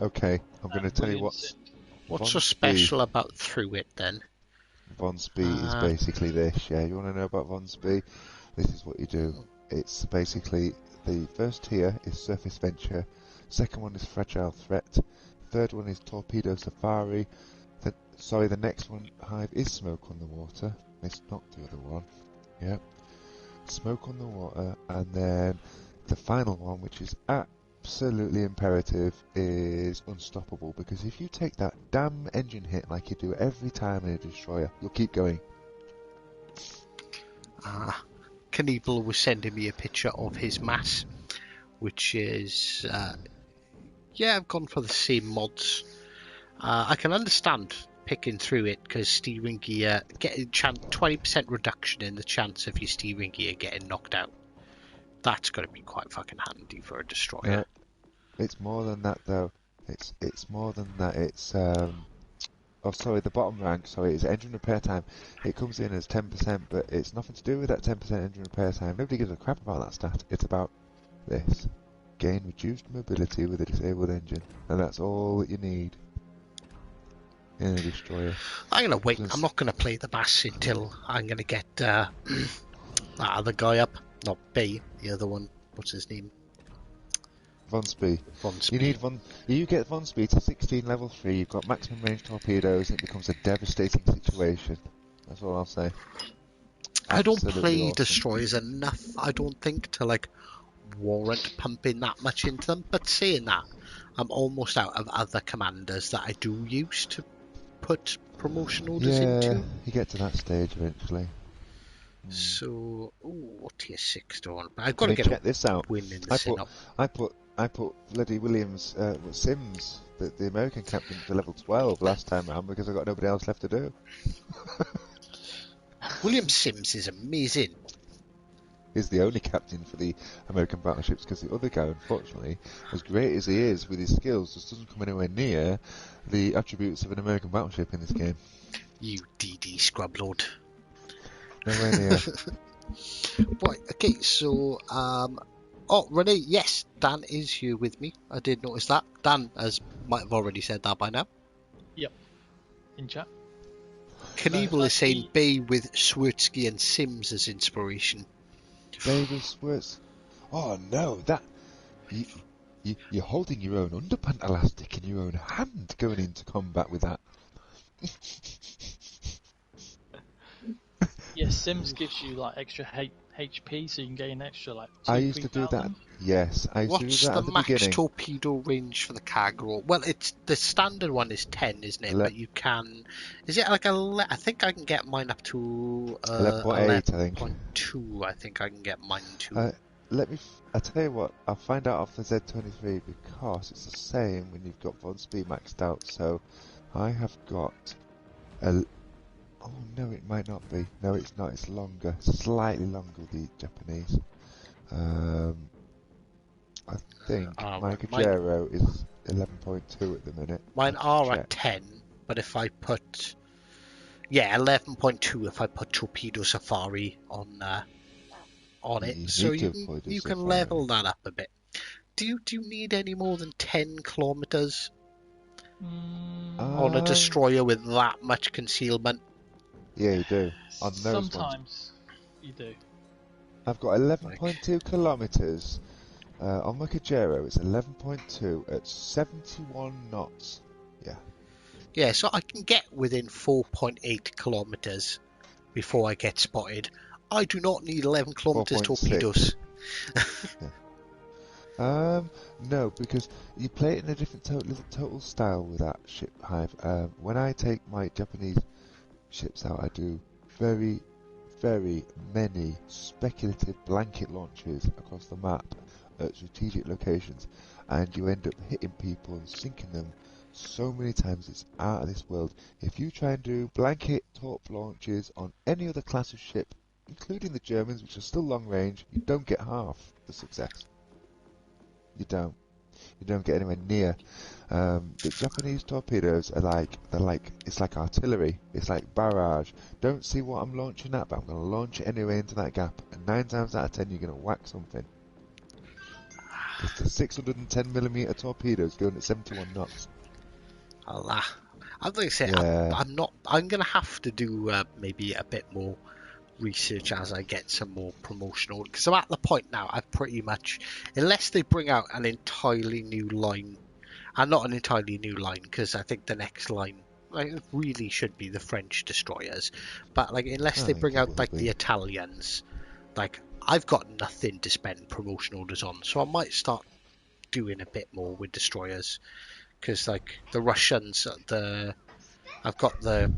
Okay. I'm going to tell you what's. What's so special about Through It then? Von Spee is basically this. Yeah, you want to know about Von Spee? This is what you do. It's basically the first tier is Surface Venture, second one is Fragile Threat, third one is Torpedo Safari. The next one, Hive, is Smoke on the Water. It's not the other one. Yeah. Smoke on the Water, and then the final one, which is absolutely imperative, is unstoppable. Because if you take that damn engine hit like you do every time in a destroyer, you'll keep going. Knievel was sending me a picture of his mass, which is yeah, I've gone for the same mods. I can understand picking through it because steering gear getting 20% reduction in the chance of your steering gear getting knocked out. That's going to be quite fucking handy for a destroyer. No, it's more than that though. It's more than that. It's oh sorry, the bottom rank. Sorry, it's engine repair time. It comes in as 10%, but it's nothing to do with that 10% engine repair time. Nobody gives a crap about that stat. It's about this: gain reduced mobility with a disabled engine, and that's all that you need in a destroyer. I'm going to wait. Just- I'm not going to play the mass until I'm going to get that other guy up. Not B, the other one. What's his name? Von Spee. Von Spee. You need Von. You get Von Spee to 16 level 3. You've got maximum range torpedoes, and it becomes a devastating situation. That's all I'll say. I don't Absolutely play awesome. destroyers enough, I don't think, to like warrant pumping that much into them. But saying that, I'm almost out of other commanders that I do use to put promotion orders into. You get to that stage eventually. So, what tier 6 do I want? I've got to I mean, get check this out. win in the Synop. I put bloody Williams Sims, the American captain, to level 12 last time round because I got nobody else left to do. William Sims is amazing. He's the only captain for the American battleships because the other guy, unfortunately, as great as he is with his skills, just doesn't come anywhere near the attributes of an American battleship in this game. You DD Scrublord. Nowhere near. Right, okay, so, oh, Renee, yes, Dan is here with me. I did notice that. Dan might have already said that by now. Yep. In chat. Knievel is saying Bay with Swirsky and Sims as inspiration. Davis words. Oh no, that you're holding your own underpant elastic in your own hand going into combat with that. Yeah, Sims gives you like extra HP, so you can gain extra like. I used to do that. Yes, I used to do What's that the at the max beginning. torpedo range for the cargo? Well, it's the standard one is 10, isn't it? But you can. Is it like I think I can get mine up to 11.8, I think. 11.2. I think I can get mine to. I'll tell you what. I'll find out off the Z23 because it's the same when you've got Von Spee maxed out. So I have got a. Oh no, it might not be. No, it's not. It's longer, slightly longer with the Japanese. I think my Gajero is 11.2 at the minute. Mine are at 10, but if I put 11.2 if I put Torpedo Safari on it, so you can level that up a bit. Do you need any more than 10 kilometers on a destroyer with that much concealment? Yeah, you do. On those Sometimes you do. I've got 11.2 kilometers on my Gajero. It's 11.2 at 71 knots. Yeah. Yeah, so I can get within 4.8 kilometers before I get spotted. I do not need 11 kilometers 4.6. torpedoes. No, because you play it in a different total style with that ship hive. When I take my Japanese ships out, I do very, very many speculative blanket launches across the map at strategic locations, and you end up hitting people and sinking them so many times it's out of this world. If you try and do blanket torp launches on any other class of ship, including the Germans, which are still long range, you don't get half the success. You don't get anywhere near. The Japanese torpedoes are it's like artillery. It's like barrage. Don't see what I'm launching at, but I'm going to launch it anyway into that gap. And 9 times out of 10, you're going to whack something. It's the 610mm torpedoes going at 71 knots. Allah. I'm going to say Yeah. I'm going to have to do maybe a bit more research as I get some more promotional, because I'm at the point now I've pretty much, unless they bring out an entirely new line, and not an entirely new line because I think the next line really should be the French destroyers, but unless they bring out the Italians, I've got nothing to spend promotion orders on, so I might start doing a bit more with destroyers, because like the Russians, I've got the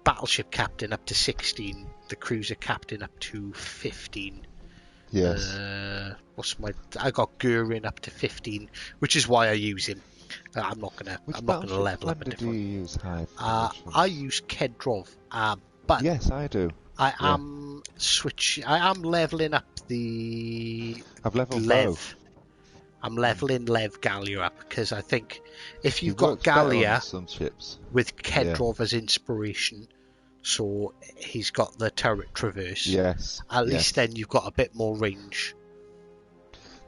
battleship captain up to 16, the cruiser captain up to 15. Yes. I got Gurin up to 15, which is why I use him. I'm not gonna level up a do different. you use high I use Kedrov, but yes, I do. I am leveling up the I've leveled Lev. both. I'm leveling Lev Gallia up because I think if He you've got works better on Gallia some ships. with Kedrov as inspiration, so he's got the turret traverse. Yes. At least then you've got a bit more range.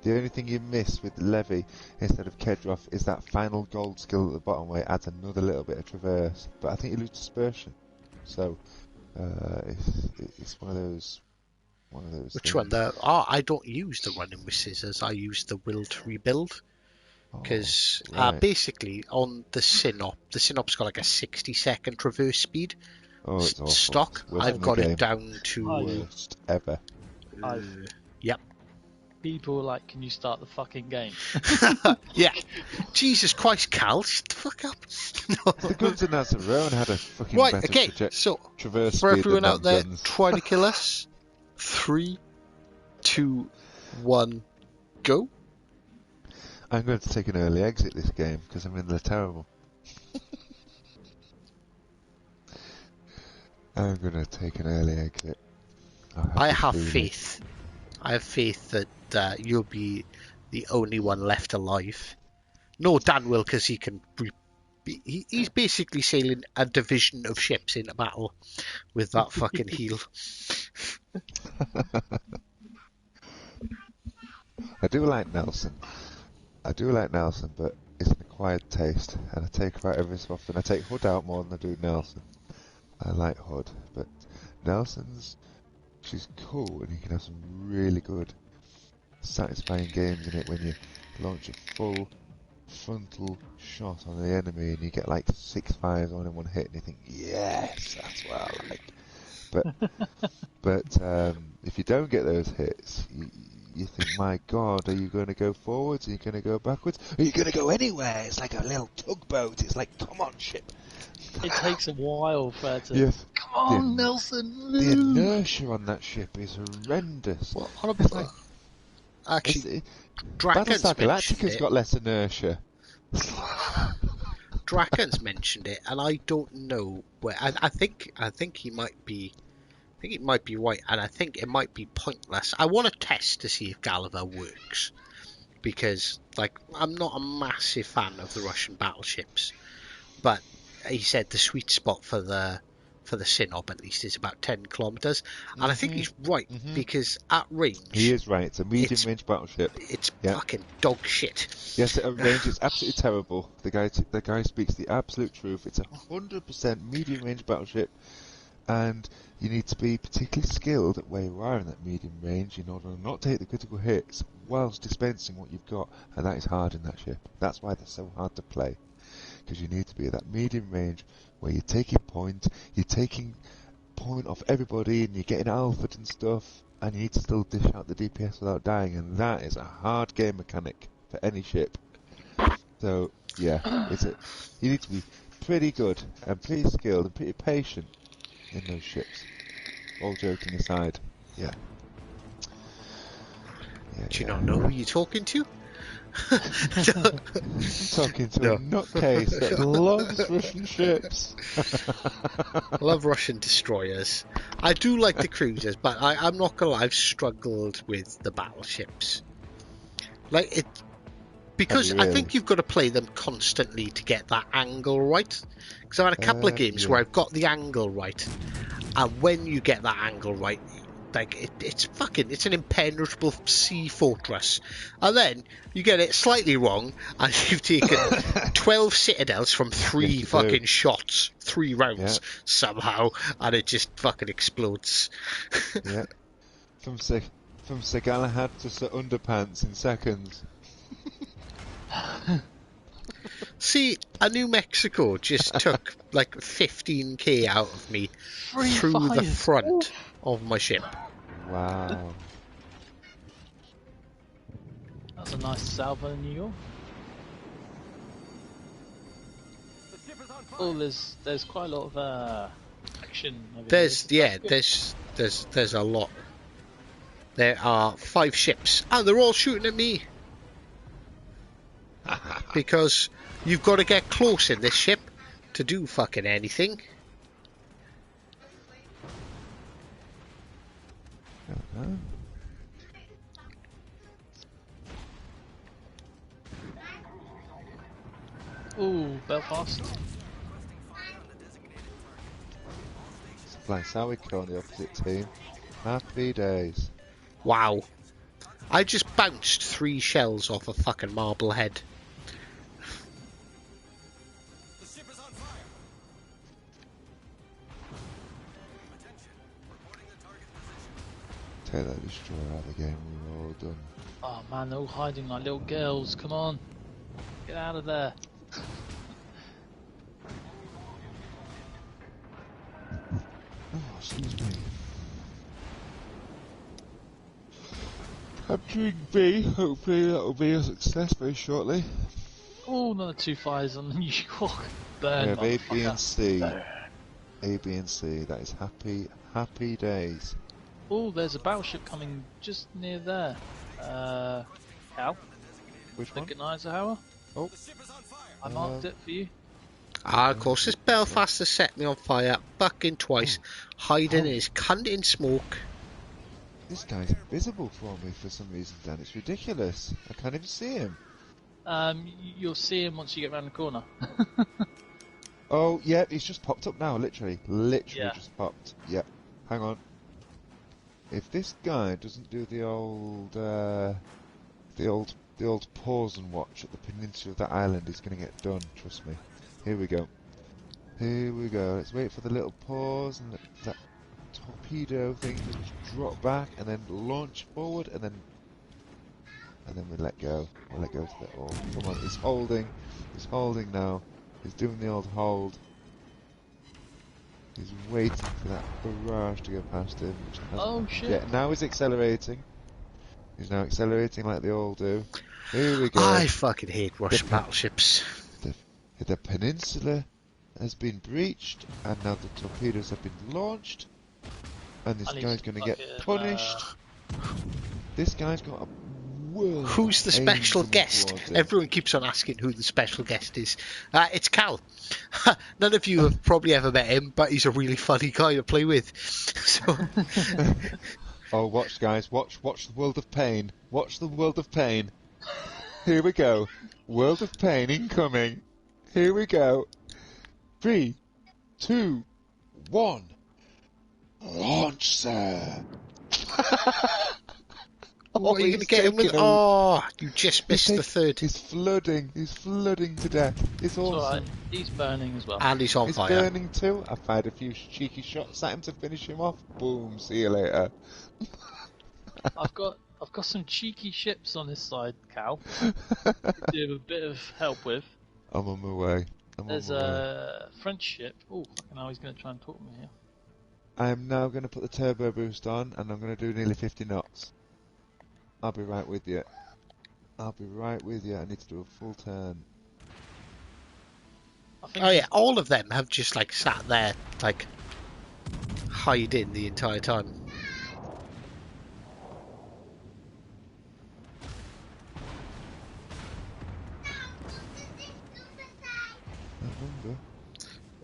The only thing you miss with Levy instead of Kedrov is that final gold skill at the bottom where it adds another little bit of traverse. But I think you lose dispersion. So it's one of those. Which things. one? I don't use the running with scissors. I use the will to rebuild. Because basically on the Synop's got like a 60-second traverse speed. It's awful. Stock. I've got it down to worst ever. Yep. People are like, can you start the fucking game? Yeah. Jesus Christ, Cal, shut the fuck up. No. The guns in Nazarone had a fucking right, better okay. So traverse for speed everyone than out there guns. trying to kill us, 3, 2, 1, go. I'm going to take an early exit this game because they're terrible. I'm going to take an early exit. I have faith. I have faith that you'll be the only one left alive. No, Dan will, because he can. He's basically sailing a division of ships into battle with that fucking heel. I do like Nelson, but it's an acquired taste, and I take her out every so often. I take Hood out more than I do Nelson. I like Hood, but she's cool, and you can have some really good, satisfying games in it when you launch a full frontal shot on the enemy and you get like 6 fires on in one hit, and you think, yes, that's what I like. But if you don't get those hits, you think, my God, are you going to go forwards? Are you going to go backwards? Are you going to go anywhere? It's like a little tugboat. It's like, come on, ship. It takes a while for her to. Yes. Come on, Nelson. The inertia on that ship is horrendous. Well, actually, Battlestar Galactica's got less inertia. Draken's mentioned it, and I don't know where. I think he might be. I think it might be right, and I think it might be pointless. I want to test to see if Gulliver works, because like I'm not a massive fan of the Russian battleships, but he said the sweet spot for the Sinop at least is about 10 kilometers, and I think he's right, because at range he is right. It's a medium range battleship. It's fucking dog shit. Yes, at range it's absolutely terrible. The guy speaks the absolute truth. It's 100% medium range battleship, and you need to be particularly skilled at where you are in that medium range in order to not take the critical hits whilst dispensing what you've got, and that is hard in that ship. That's why they're so hard to play, because you need to be at that medium range where you're taking point off everybody, and you're getting alpha and stuff, and you need to still dish out the DPS without dying, and that is a hard game mechanic for any ship. So yeah, you need to be pretty good and pretty skilled and pretty patient in those ships. All joking aside, yeah. Do you not know who you're talking to? I'm talking to a nutcase that loves Russian ships. I love Russian destroyers. I do like the cruisers, but I'm not gonna lie, I've struggled with the battleships. Like it, because I think you've got to play them constantly to get that angle right. Because I've had a couple of games where I've got the angle right, and when you get that angle right, like it's an impenetrable sea fortress, and then you get it slightly wrong, and you've taken 12 citadels from 3 fucking shots, 3 rounds somehow, and it just fucking explodes. Yeah, from Sir Galahad to Sir Underpants in seconds. See, a New Mexico just took like 15k out of me through the front of my ship. Wow. That's a nice salvo in New York. The ship is on fire. Oh, there's quite a lot of action over There's here. there's a lot. There are 5 ships, and they're all shooting at me. Because you've got to get close in this ship to do fucking anything. Ooh, Belfast. Flying Sowick on the opposite team. Happy days. Wow. I just bounced 3 shells off a fucking marble head. The ship is on fire. Attention. Reporting the target position. Take that destroyer out of the game, we're all done. Oh man, they're all hiding like little girls. Come on, get out of there. Oh, excuse me. Capturing B, hopefully that'll be a success very shortly. Oh, another 2 fires on the New York. Burn, We have A, B motherfucker. and C. Burn. A, B and C, that is happy days. Oh, there's a battleship coming just near there. Cal, Which the one? Gneisenhower. The ship is on fire. I marked it for you. Ah, of course, this Belfast has set me on fire fucking twice, hiding in his cunt in smoke. This guy's invisible for me for some reason, Dan. It's ridiculous. I can't even see him. You'll see him once you get round the corner. Oh, yeah, he's just popped up now, literally. Literally Yeah. just popped. Yep. Hang on. If this guy doesn't do the old pause and watch at the peninsula of that island, he's going to get done, trust me. Here we go. Here we go. Let's wait for the little pause and that torpedo thing to just drop back and then launch forward and then we let go. We'll let go to the all. Come on, he's holding. He's holding now. He's doing the old hold. He's waiting for that barrage to go past him. Which hasn't Oh shit! yet. Now he's accelerating. He's now accelerating like they all do. Here we go. I fucking hate Russian battleships. The peninsula has been breached, and now the torpedoes have been launched, and this I need guy's to going to get fucking, punished. This guy's got a world. Who's the aim special coming guest? towards him. Everyone keeps on asking who the special guest is. It's Cal. None of you have probably ever met him, but he's a really funny guy to play with. So, Oh, watch, guys! Watch the world of pain. Watch the world of pain. Here we go. World of pain incoming. Here we go. 3, 2, 1. Launch, sir. what are you going to he's get him with? taking a- Oh, you just missed the third. He's flooding to death. It's It's awesome. alright. He's burning as well. And he's on He's fire. burning too. I fired a few cheeky shots at him to finish him off. Boom. See you later. I've got some cheeky ships on this side, Cal. Do a bit of help with. I'm on my way. There's a French ship. Oh, fucking hell, he's going to try and talk me here. I am now going to put the turbo boost on, and I'm going to do nearly 50 knots. I'll be right with you. I need to do a full turn. I think Oh yeah, all of them have just like sat there, like hiding the entire time.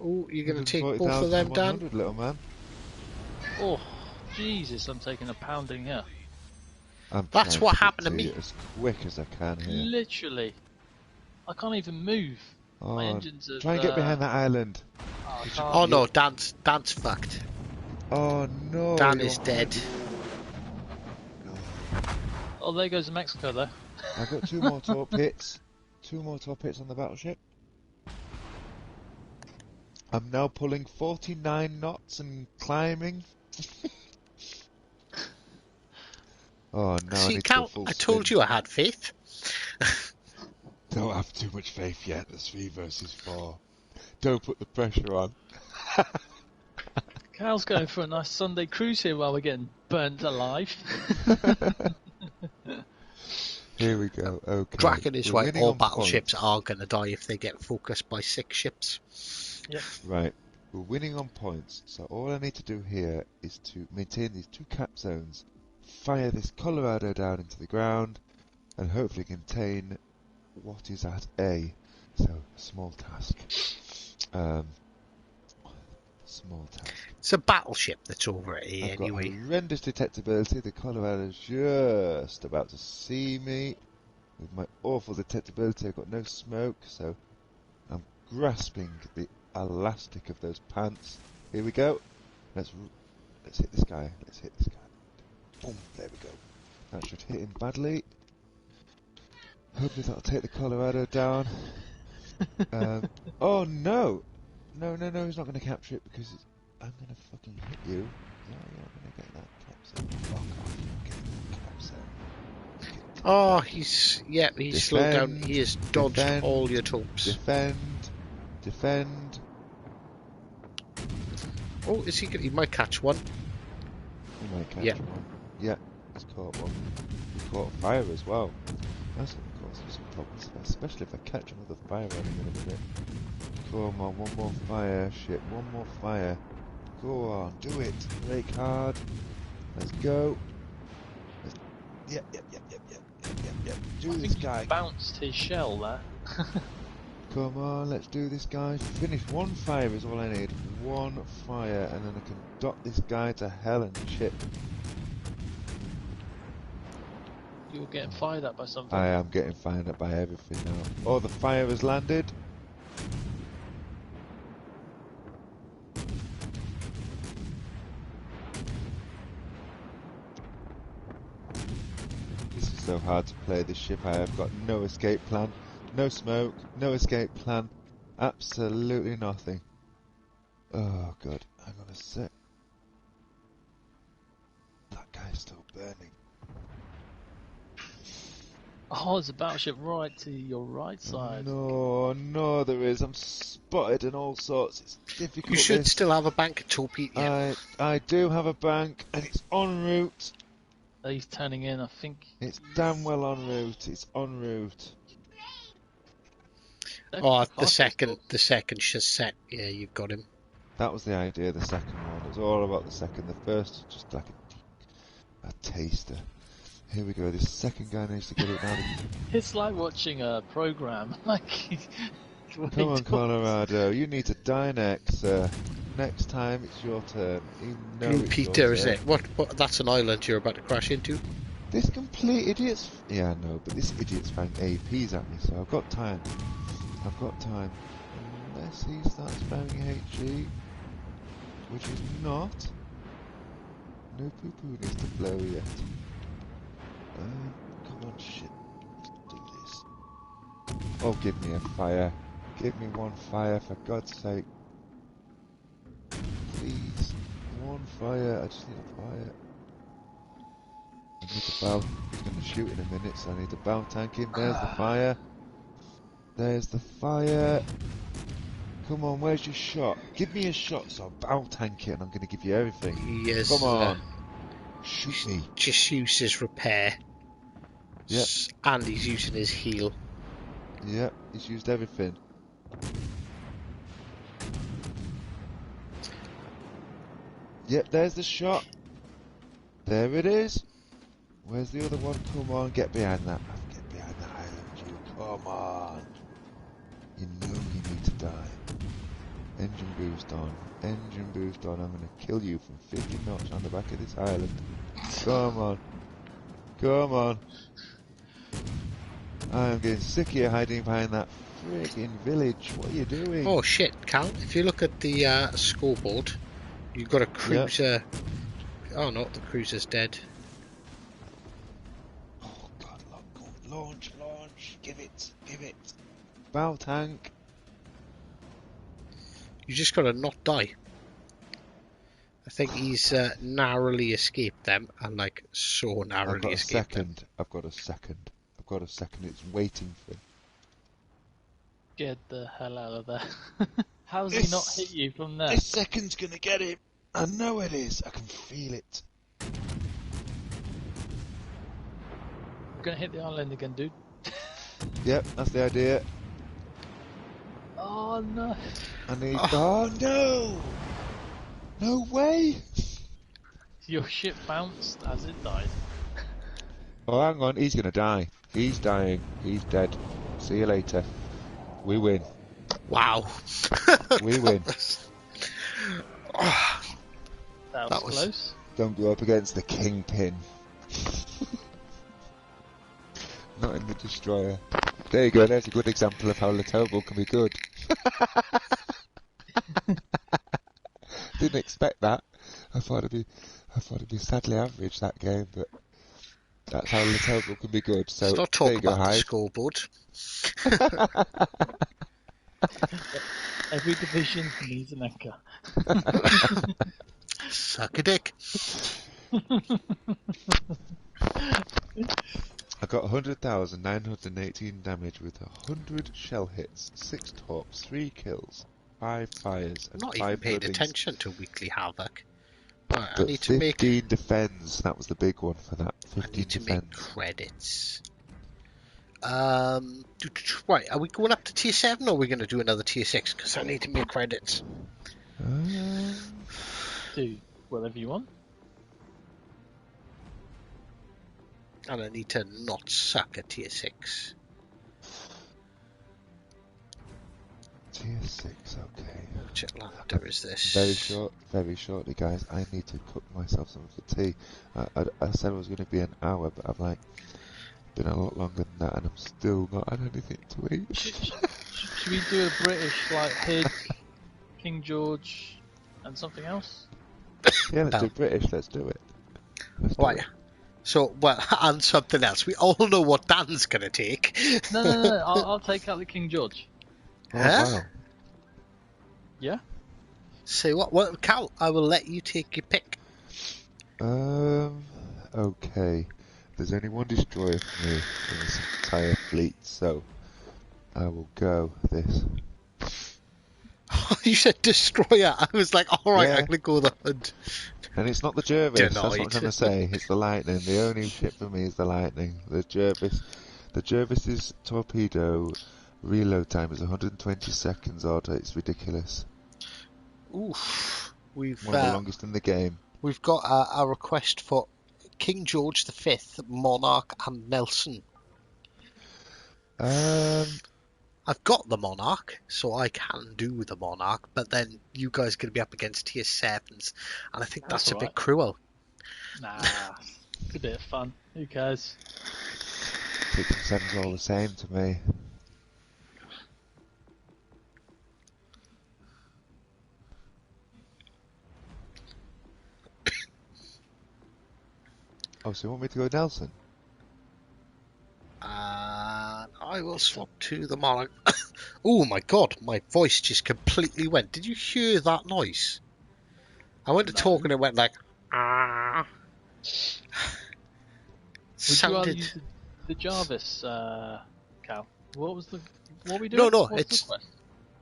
Oh, you're going to take both of them, Dan? 140,100, little man. Oh, Jesus, I'm taking a pounding here. I'm That's trying what to happened to get me. you as quick as I can here. Literally. I can't even move. My Oh, engines are... try and get behind that island. Oh, I can't. Oh no, Dan's fucked. Oh no. Dan you're is on dead. Oh, there goes Mexico, though. I've got 2 more torpedoes. 2 more torpedoes on the battleship. I'm now pulling 49 knots and climbing. Oh no! I See, need to go Cal, full I told spin. you I had faith. Don't have too much faith yet. There's 3 versus 4. Don't put the pressure on. Cal's going for a nice Sunday cruise here while we're getting burnt alive. Here we go. Okay. Draken is We're right. winning All on battleships points. are going to die if they get focused by 6 ships. Yep. Right. We're winning on points. So all I need to do here is to maintain these 2 cap zones, fire this Colorado down into the ground, and hopefully contain what is at A. So, small task. Small task. It's a battleship that's over at A I've anyway. got horrendous detectability. The Colorado's just about to see me. With my awful detectability, I've got no smoke, so I'm grasping the elastic of those pants. Here we go. Let's hit this guy. Let's hit this guy. Boom. There we go. That should hit him badly. Hopefully that'll take the Colorado down. Oh no! No, he's not going to capture it because I'm going to fucking hit you. Yeah, I'm going to get that capsule. Fuck off, you're getting that capsule. Oh, he's slowed down. He has dodged defend, all your topes. Defend. Oh, is he might catch one. He might catch one. Yeah, he's caught one. He caught fire as well. That's going to cause some problems, especially if I catch another fire on him in a minute. Come on, one more fire, shit, one more fire. Go on, do it. Brake hard. Let's go. Yep. Do this guy. Bounced his shell there. Come on, let's do this guy. Finish. One fire is all I need. One fire, and then I can dot this guy to hell and shit. You're getting fired at by something. I am getting fired at by everything now. Oh, the fire has landed. This is so hard to play this ship. I have got no escape plan, no smoke, no escape plan, absolutely nothing. Oh god, hang on a sec. That guy's still burning. Oh, there's a battleship right to your right side. No, there is. I'm spotted and all sorts. It's difficult. You should still have a bank of torpedo. Yeah. I do have a bank, and it's en route. He's turning in, I think. It's damn well en route. It's en route. Oh, the second set. Yeah, you've got him. That was the idea. The second one. It was all about the second. The first was just like a taster. Here we go. This second guy needs to get it now. It's like watching a program. Like, come on, Colorado. You need to die next. Next time it's your turn. You know Blue it's Peter, your is turn. it? What? That's an island you're about to crash into. This complete idiot's... Yeah, no, but this idiot's throwing APs at me, so I've got time. Unless he starts throwing HE, which is not. No poo-poo needs to blow yet. Come on, shit. Let's do this. Oh, give me a fire. Give me one fire, for God's sake. Please. One fire. I just need a fire. I need to bow. He's going to shoot in a minute, so I need to bow tank him. There's the fire. There's the fire. Come on, where's your shot? Give me a shot, so I'll bow tank it, and I'm going to give you everything. Yes. Come on. Shoot me. Just use his repair. Yep. And he's using his heal. Yep, he's used everything. Yep, there's the shot. There it is. Where's the other one? Come on, get behind that. Get behind that island, you. Come on. You know you need to die. Engine boost on. Engine boost on. I'm going to kill you from 50 knots on the back of this island. Come on. Come on. I'm getting sick of you hiding behind that friggin' village. What are you doing? Oh shit, Cal. If you look at the scoreboard, you've got a cruiser. Yep. Oh no, the cruiser's dead. Oh god, launch. Give it. Bow tank. You just gotta not die. I think he's narrowly escaped them, and like so narrowly escaped them. I've got a second. It's waiting for him. Get the hell out of there. How's he not hit you from there? This second's gonna get him. I know it is. I can feel it. gonna hit the island again, dude. Yep, that's the idea. Oh no! I need. Oh no! No way! Your ship bounced as it died. Oh, hang on, he's gonna die. He's dying. He's dead. See you later. We win. Wow. We win. That was close. Don't go up against the kingpin. Not in the destroyer. There you go. There's a good example of how Latovo can be good. Didn't expect that. I thought it'd be sadly average that game, but that's how Latovo can be good. So Let's not there talk you go, about the Hive. scoreboard. Every division needs an anchor. Suck a dick. I got 100,918 damage with 100 shell hits, 6 torps, 3 kills, 5 fires, and I'm not 5 even paying bloodings. attention to Weekly Havoc. Right, I But need to 15 make. defends, that was the big one for that. 15 I need to defends. make credits. Right, are we going up to tier 7 or are we going to do another tier 6? Because I need to make credits. Do whatever you want. And I need to not suck at tier 6. Tier 6, okay. Which Atlanta is this? Very shortly, guys. I need to cook myself some for tea. I said it was going to be an hour, but I've been a lot longer than that, and I'm still not had anything to eat. Should we do a British like Hid, King George, and something else? Yeah, let's do British. Let's do it. Right. So, well, and something else. We all know what Dan's going to take. No. I'll take out the King George. Oh, Huh? wow. Yeah. Say what? Well, Cal, I will let you take your pick. Okay. There's only one destroyer for me in this entire fleet, so I will go this. You said destroyer. I was like, alright, Yeah. I'm going to go the hood. And it's not the Jervis, that's what I'm Denied. trying to say. It's the Lightning. The only ship for me is the Lightning. The Jervis's torpedo reload time is 120 seconds odd. It's ridiculous. Oof. We've One of the longest in the game. We've got a request for King George V, Monarch, and Nelson. I've got the Monarch, so I can do the Monarch, but then you guys are going to be up against tier 7s, and I think that's a bit cruel. Nah, it's a bit of fun. Who cares? 6 and 7's all the same to me. Oh, so you want me to go Nelson? I will swap to the Monarch. Oh my god, my voice just completely went. Did you hear that noise? I went to talk and it went like, ah. Would you rather use the Jarvis, Cal? What are we doing? No, What's it's the quest?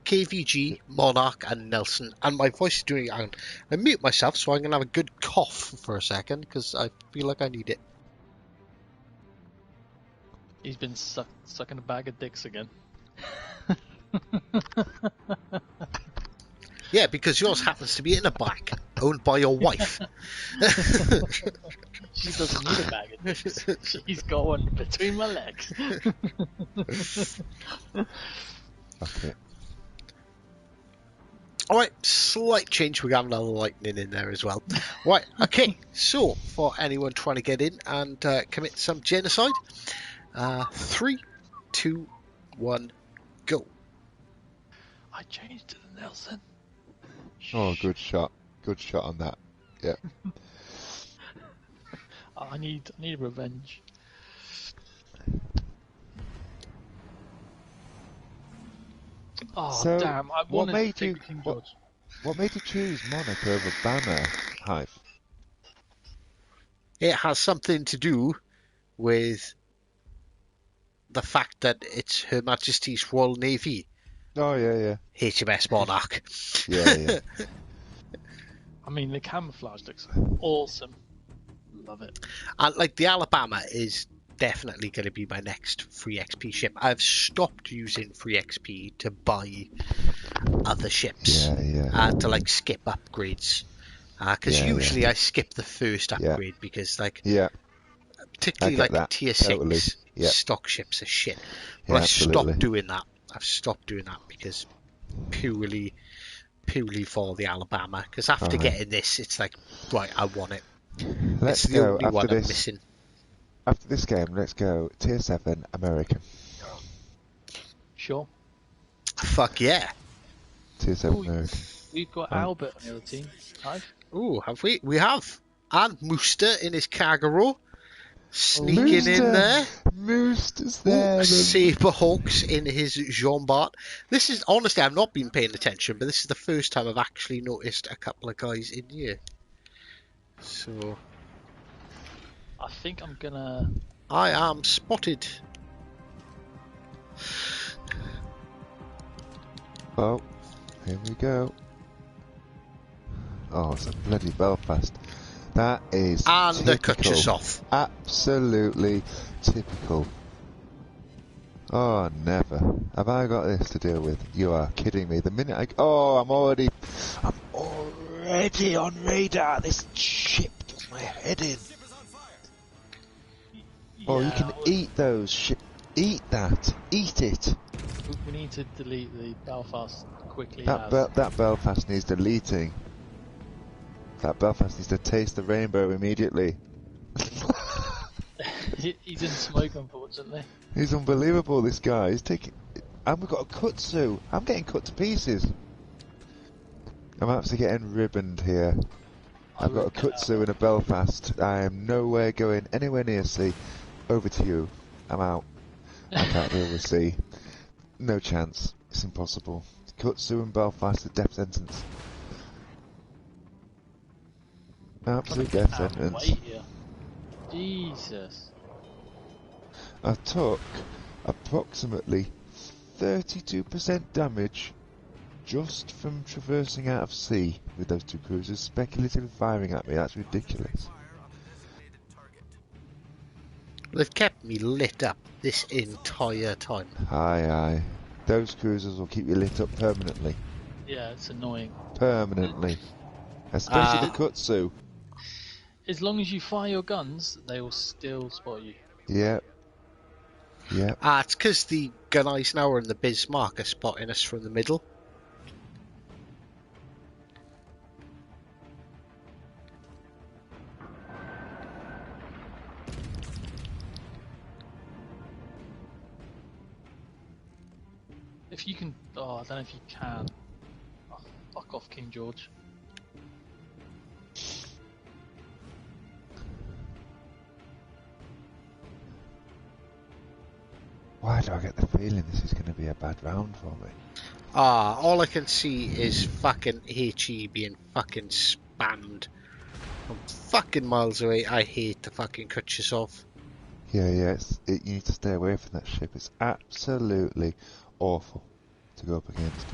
KVG, Monarch, and Nelson. And my voice is doing it. I mute myself, so I'm going to have a good cough for a second, because I feel like I need it. He's been sucking a bag of dicks again. Yeah, because yours happens to be in a bag, owned by your wife. She doesn't need a bag of dicks. She's got one between my legs. Okay. Alright, slight change. We got another lightning in there as well. Right, okay. So, for anyone trying to get in and commit some genocide, 3, 2, 1, go. I changed to the Nelson. Oh, good shot. Good shot on that. Yeah. I need revenge. Oh So, damn! I what wanted made to you take King George. what made you choose Monarch over Banner, Hive? It has something to do with the fact that it's Her Majesty's Royal Navy, Oh yeah. HMS Monarch. Yeah. I mean, the camouflage looks awesome. Love it. And like the Alabama is definitely going to be my next free XP ship. I've stopped using free XP to buy other ships to like skip upgrades. Because usually I skip the first upgrade because like particularly like tier 6 stock ships are shit. But I stopped doing that. I've stopped doing that because purely for the Alabama. Because after getting this, it's like, right, I want it. Let's it's the go only after one this. I'm missing. After this game, let's go tier 7 American. Sure. Fuck yeah. Tier 7 American. We've got Albert on the other team. Ooh, have we? We have. And Mooster in his Kagero. Sneaking in there. Mooster's there. Saberhawks in his Jean Bart. This is, honestly, I've not been paying attention, but this is the first time I've actually noticed a couple of guys in here. So... I think I'm gonna... I am spotted. Oh, here we go. Oh, it's a bloody Belfast. That is and typical. the cut off. Absolutely typical. Oh, never. Have I got this to deal with? You are kidding me. The minute I... Oh, I'm already on radar. This ship does my head in. Oh, you can eat those Eat that. Eat it. We need to delete the Belfast quickly. That Belfast needs deleting. That Belfast needs to taste the rainbow immediately. He's in smoke, unfortunately. He's unbelievable, this guy. He's taking... And we've got a kutsu. I'm getting cut to pieces. I'm actually getting ribboned here. I've got a kutsu and a Belfast. I am nowhere going anywhere near sea. Over to you. I'm out. I can't deal with sea. No chance. It's impossible. Kutsu and Belfast, a death sentence. Absolute death sentence. Here. Jesus. I took approximately 32% damage just from traversing out of sea with those two cruisers speculatively firing at me. That's ridiculous. They've kept me lit up this entire time. Aye. Those cruisers will keep you lit up permanently. Yeah, it's annoying. Permanently. Especially the kutsu. As long as you fire your guns, they will still spot you. Yep. It's because the Gun Eisenhower and the Bismarck are spotting us from the middle. If you can... Oh, I don't know if you can. Oh, fuck off, King George. Why do I get the feeling this is going to be a bad round for me? All I can see is fucking HE being fucking spammed from fucking miles away. I hate the fucking Kutchesov. Yeah, you need to stay away from that ship. It's absolutely awful to go up against.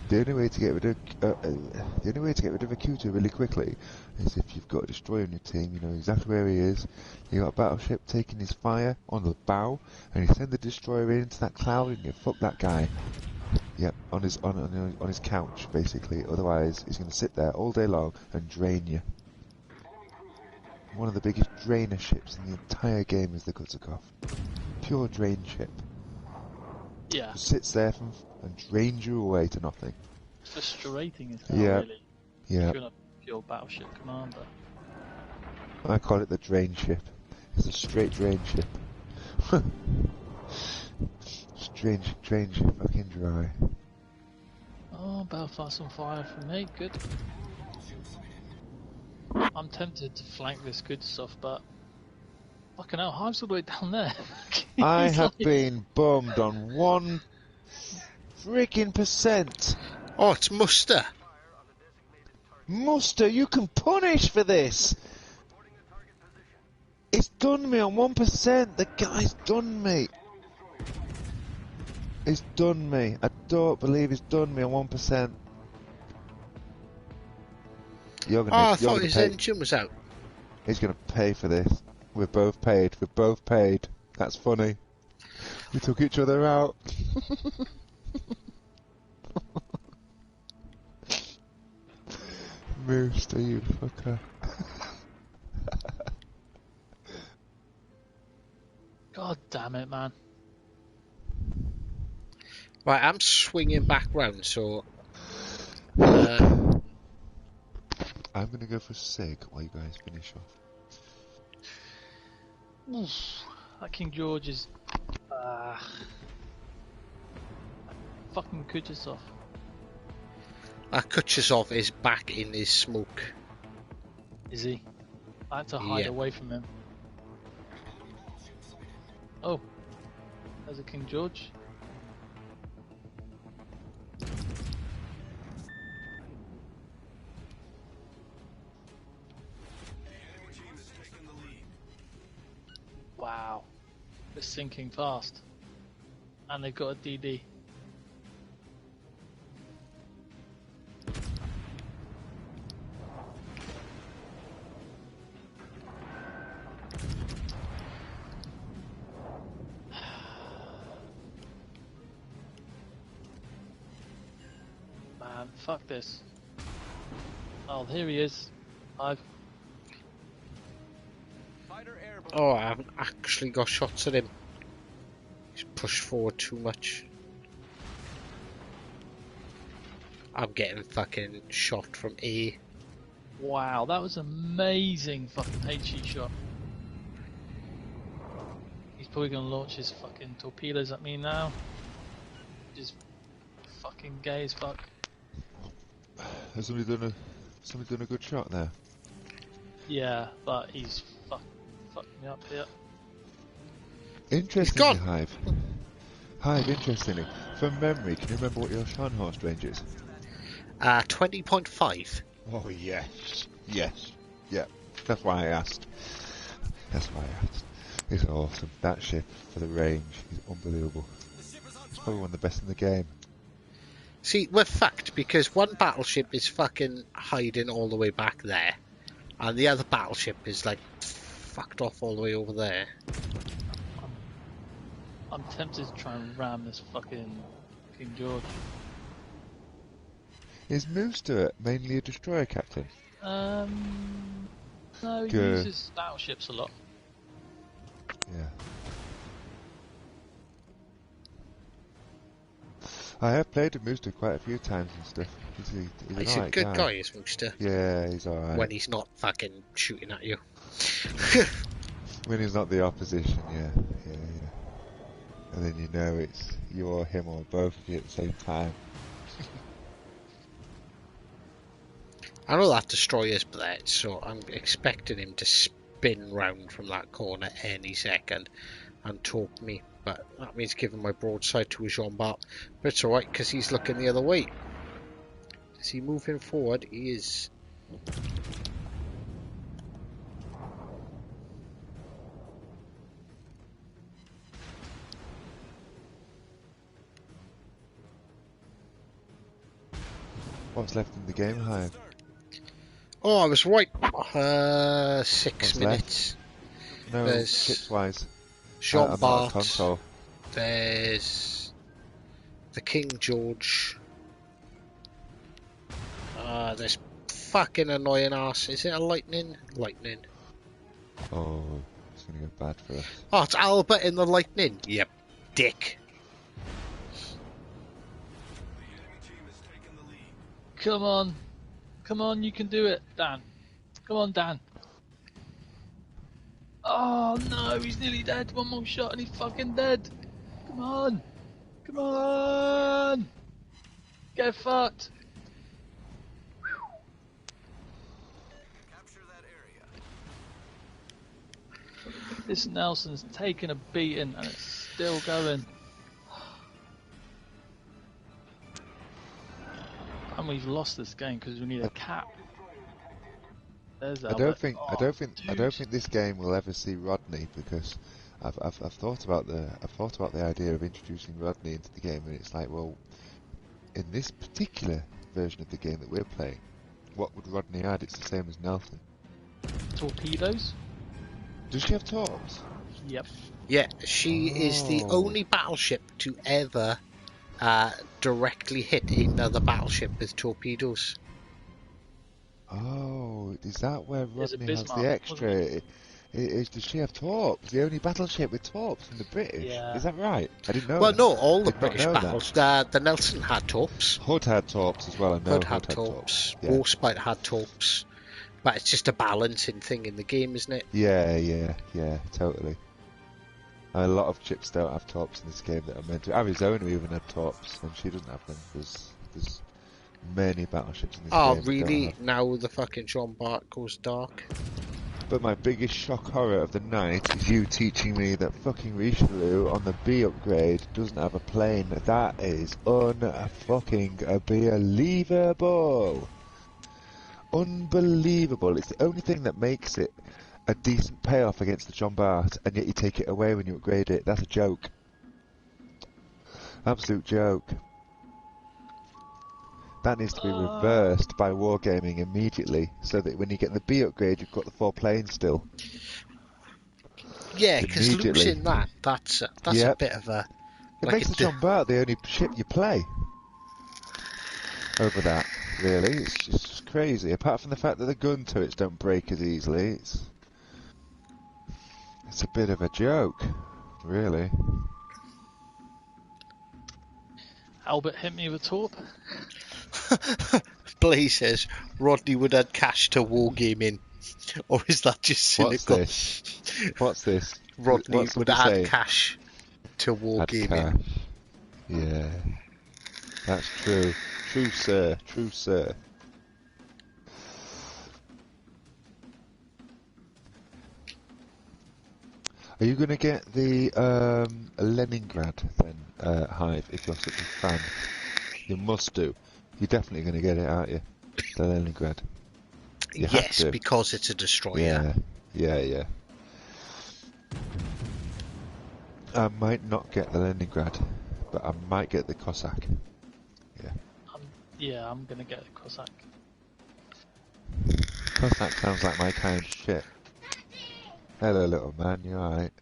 The only way to get rid of a Q2 really quickly is if you've got a destroyer on your team. You know exactly where he is. You got a battleship taking his fire on the bow, and you send the destroyer into that cloud, and you fuck that guy. Yep, on his couch basically. Otherwise, he's going to sit there all day long and drain you. One of the biggest drainer ships in the entire game is the Kutsukov. Pure drain ship. Yeah. Just sits there and drains you away to nothing. Frustrating as hell, really. Yeah. If you're a pure battleship commander. I call it the drain ship. It's a straight drain ship. Drain ship, fucking dry. Oh, Belfast on fire for me, good. I'm tempted to flank this good stuff, but fucking hell, Hive's all the way down there. I have been bummed on 1 freaking %. Oh, it's Muster. Muster, you can punish for this. It's done me on 1%. The guy's done me. He's done me. I don't believe he's done me on 1%. I thought his engine was out. He's gonna pay for this. We're both paid. We're both paid. That's funny. We took each other out. Moose, you fucker. God damn it, man. Right, I'm swinging back round, so... I'm gonna go for Sig while you guys finish off. Oof, that King George is... fucking Kuchesov. Kuchesov is back in his smoke. Is he? I had to hide Yeah. away from him. Oh, there's a King George. Wow, they're sinking fast. And they've got a DD. Man, fuck this. Oh, here he is. Oh, I haven't actually got shots at him. He's pushed forward too much. I'm getting fucking shot from A. Wow, that was amazing fucking HE shot. He's probably gonna launch his fucking torpedoes at me now. Just fucking gay as fuck. Has somebody done a good shot there? Yeah, but he's fucked me up here. Interestingly, Hive. Hive, interestingly. From memory, can you remember what your Scharnhorst range is? 20.5. Oh, yes. Yes. Yeah. That's why I asked. It's awesome. That ship, for the range, is unbelievable. It's probably one of the best in the game. See, we're fucked because one battleship is fucking hiding all the way back there, and the other battleship is like fucked off all the way over there. I'm tempted to try and ram this fucking King George. Is Moose mainly a destroyer captain? No, he Good. uses battleships a lot. Yeah. I have played with Mooster quite a few times and stuff. He's a good guy, is Mooster. Yeah, he's alright. When he's not fucking shooting at you. When he's not the opposition, yeah. And then you know it's you or him or both of you at the same time. I know that destroyer's bled, so I'm expecting him to spin round from that corner any second and talk me. But that means giving my broadside to a Jean-Bart. But it's alright, because he's looking the other way. Is he moving forward? He is. What's left in the game, Hive? Oh, I was right. 6 What's minutes. No, There's chips-wise. Jean-Bart. Console. There's the King George. There's fucking annoying ass. Is it a lightning? Lightning. Oh, it's gonna go bad for us. Oh, it's Albert in the lightning. Yep, dick. Come on, you can do it, Dan. Come on, Dan. Oh no, he's nearly dead. One more shot and he's fucking dead. Come on, get fucked. Capture that area. This Nelson's taking a beating and it's still going. And we've lost this game because we need a cap. There's Albert. I don't think this game will ever see Rodney because I've thought about the idea of introducing Rodney into the game, and it's like, well, in this particular version of the game that we're playing, what would Rodney add? It's the same as Nelson. torpedoes. Does she have torps? Yep. Yeah, she is the Oh. only battleship to ever directly hit another battleship with torpedoes. Oh, is that where There's a Rodney has Bismarck, the wasn't extra? Does she have torps? The only battleship with torps from the British? Yeah. Is that right? I didn't know Well, that. no, all the Did not British know that. battles. The Nelson had torps. Hood had torps as well. I know Hood had torps. torps. Yeah. Warspite had torps. But it's just a balancing thing in the game, isn't it? Yeah, totally. A lot of ships don't have torps in this game that are meant to. Arizona even had torps, and she doesn't have them. There's many battleships in this Oh, game that don't really? have. Now the fucking Jean Bart goes dark. But my biggest shock horror of the night is you teaching me that fucking Richelieu on the B upgrade doesn't have a plane. That is unfucking believable. Unbelievable. It's the only thing that makes it a decent payoff against the John Bart, and yet you take it away when you upgrade it. That's a joke. Absolute joke. That needs to be reversed by Wargaming immediately, so that when you get the B upgrade, you've got the 4 planes still. Yeah, because Immediately. losing that's a Yep. bit of a... It like makes the John Bart the only ship you play over that, really. It's just crazy. Apart from the fact that the gun turrets don't break as easily, it's a bit of a joke, really. Albert hit me with a torp. Blaze says Rodney would add cash to Wargaming. Or is that just cynical? What's this? Rodney What's would somebody add saying? cash to Add Wargaming. cash. Yeah. That's true. True, sir. True, sir. Are you going to get the Leningrad then, Hive, if you're such a fan? You must do. You're definitely going to get it, aren't you? The Leningrad. You have Yes, to. because it's a destroyer. Yeah. I might not get the Leningrad, but I might get the Cossack. Yeah. I'm gonna get a Cossack. Cossack sounds like my kind of shit. Hello, little man, you alright?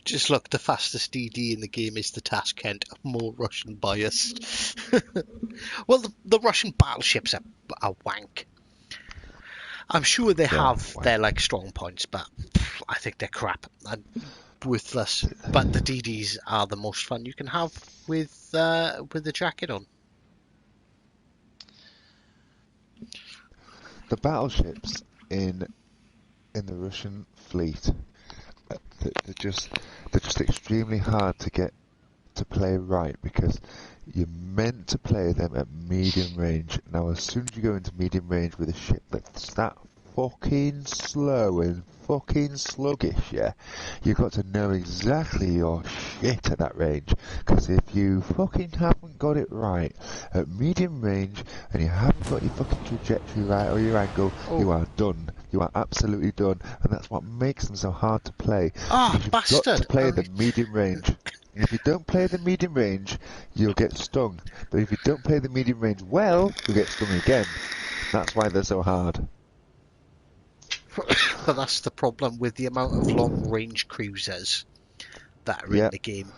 Just look, the fastest DD in the game is the Tashkent, more Russian biased. Well, the Russian battleships are wank. I'm sure they have their like strong points, but I think they're crap and worthless. But the DDs are the most fun you can have with the jacket on. The battleships in the Russian fleet, they're just extremely hard to get to play right, because you're meant to play them at medium range. Now, as soon as you go into medium range with a ship that's that fucking slow and fucking sluggish, yeah, you've got to know exactly your shit at that range. Because if you fucking haven't got it right at medium range, and you haven't got your fucking trajectory right or your angle, you are done. You are absolutely done, and that's what makes them so hard to play. You've got to play the medium range. And if you don't play the medium range, you'll get stung. But if you don't play the medium range well, you'll get stung again. That's why they're so hard. But that's the problem with the amount of long-range cruisers that are in the game.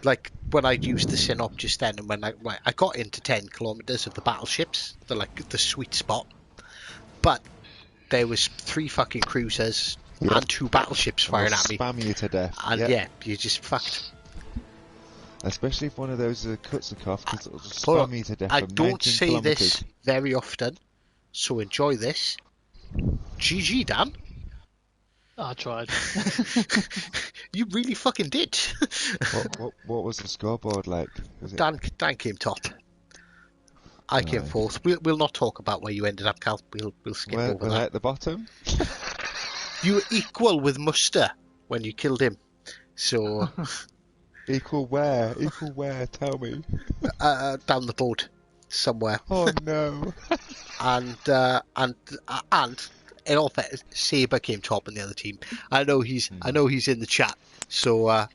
Like when I used the Synop just then, and when I got into 10 kilometers of the battleships, they're like the sweet spot. But there was 3 fucking cruisers and 2 battleships firing at me. Spam you to death. And you just fucked. Especially if one of those cuts a cough, because it'll just spam you to death. I from don't 19 say kilometers. this very often, so enjoy this. GG, Dan. I tried. You really fucking did. What was the scoreboard like? Was it... Dan came top. I came fourth. We'll not talk about where you ended up, Cal. We'll skip over that. At the bottom? You were equal with Muster when you killed him. So Equal where? Equal where? Tell me. Down the board somewhere. Oh no. And in all fairness, Saber came top in the other team. I know he's in the chat, so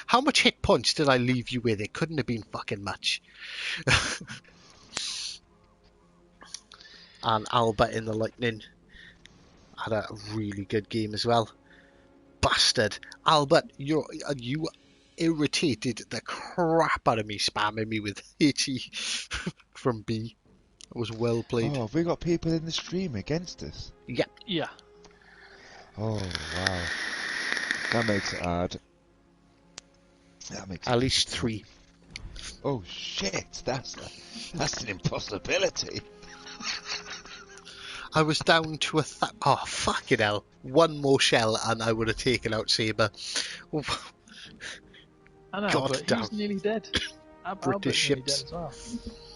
How much hit points did I leave you with? It couldn't have been fucking much. And Albert in the Lightning had a really good game as well. Bastard. Albert, you irritated the crap out of me, spamming me with HE from B. It was well played. Oh, have we got people in the stream against us? Yeah. Yeah. Oh, wow. That makes it hard. That makes At least 3. Oh, shit. That's an impossibility. I was down to oh, fucking hell. One more shell and I would have taken out Sabre. I know, God but damn. he's nearly dead. British ships. As well.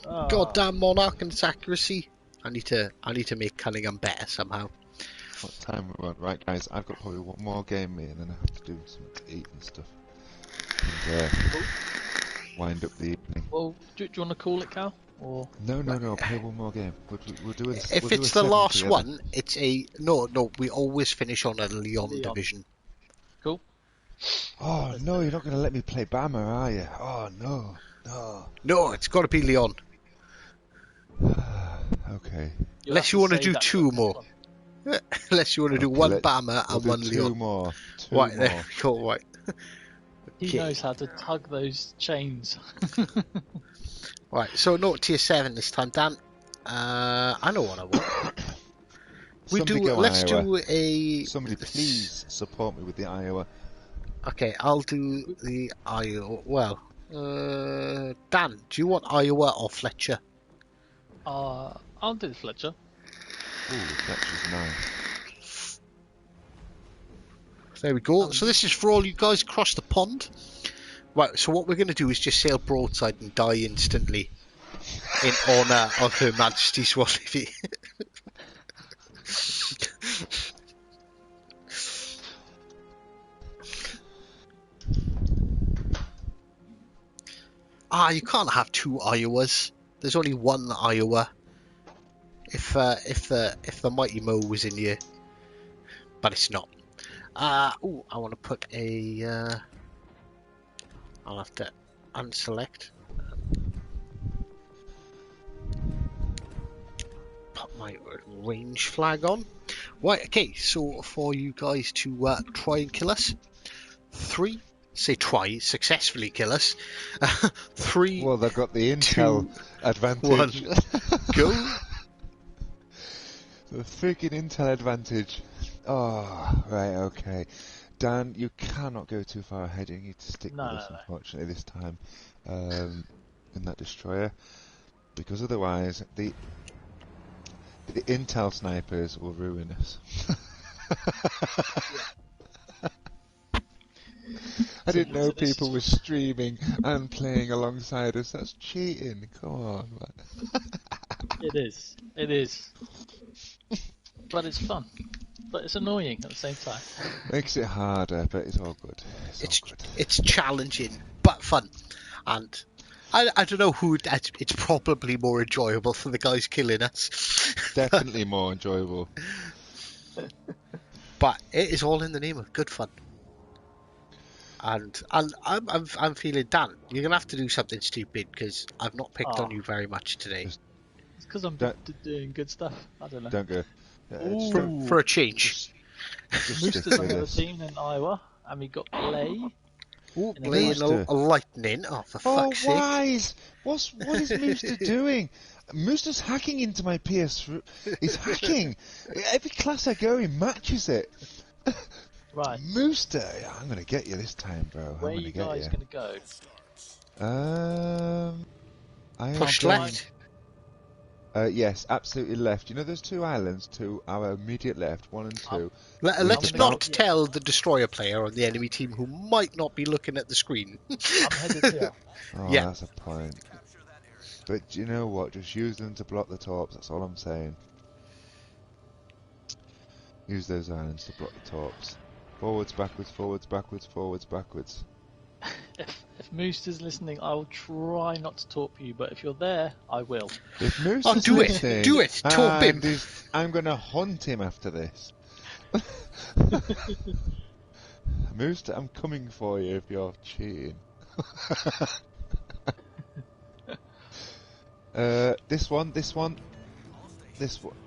Oh. Goddamn Monarch and its accuracy. I need to make Cunningham better somehow. What time we're on? Right, guys, I've got probably one more game in and then I have to do something to eat and stuff. And wind up the evening. Well, do you want to call it, Cal? Or No, play one more game. We'll do it. If it's the last one, it's a... No, we always finish on a Leon division. Cool. Oh, no, you're not going to let me play Bama, are you? Oh, no. No, it's got to be Leon. Okay. Unless you want to do 2 more. Unless you want to do one Bama and one Leon. 2 more. Right, there we go, right. He knows how to tug those chains. Right, so no tier 7 this time, Dan. I know what I want. Let's do a... Somebody please support me with the Iowa. Okay, I'll do the Iowa. Well, Dan, do you want Iowa or Fletcher? I'll do the Fletcher. Ooh, Fletcher's nice. There we go. So this is for all you guys across the pond. Right, so what we're going to do is just sail broadside and die instantly in honour of Her Majesty Swallowby. You can't have 2 Iowas. There's only one Iowa. If the Mighty Mo was in here, but it's not. I want to put a. I'll have to unselect. Put my range flag on. Right, okay, so for you guys to try and kill us. 3, say try, successfully kill us. 3. Well, they've got the intel advantage. 1, go. The freaking intel advantage. Oh, right, okay. Dan, you cannot go too far ahead. You need to stick with us, unfortunately, this time in that destroyer, because otherwise the intel snipers will ruin us. I didn't know people were streaming and playing alongside us. That's cheating. Come on, man. It is. But it's fun. But it's annoying at the same time. Makes it harder, but it's all good. It's challenging, but fun. And I don't know who... It's probably more enjoyable for the guys killing us. Definitely more enjoyable. But it is all in the name of good fun. And I'm feeling, Dan, you're gonna have to do something stupid because I've not picked on you very much today. It's because I'm doing good stuff. I don't know. Don't go. For a change. Mooster's on the team in Iowa, and we got Blay. Ooh, Blay and a lightning. Oh, for fuck's sake! Wise. What is Mooster doing? Mooster's hacking into my PS. He's hacking. Every class I go, he matches it. Right. Mooster, I'm gonna get you this time, bro. Where are you guys gonna go? Push left. Yes, absolutely left. You know, there's 2 islands to our immediate left, 1 and 2. Let's not tell the destroyer player on the enemy team who might not be looking at the screen. I'm headed here. Oh, yeah, that's a point. But you know what? Just use them to block the torps. That's all I'm saying. Use those islands to block the torps. Forwards, backwards, forwards, backwards, forwards, backwards. If Mooster's listening, I will try not to talk to you, but if you're there, I will. If Mooster's do listening, do it, talk him. I'm going to hunt him after this. Mooster, I'm coming for you if you're cheating. This one.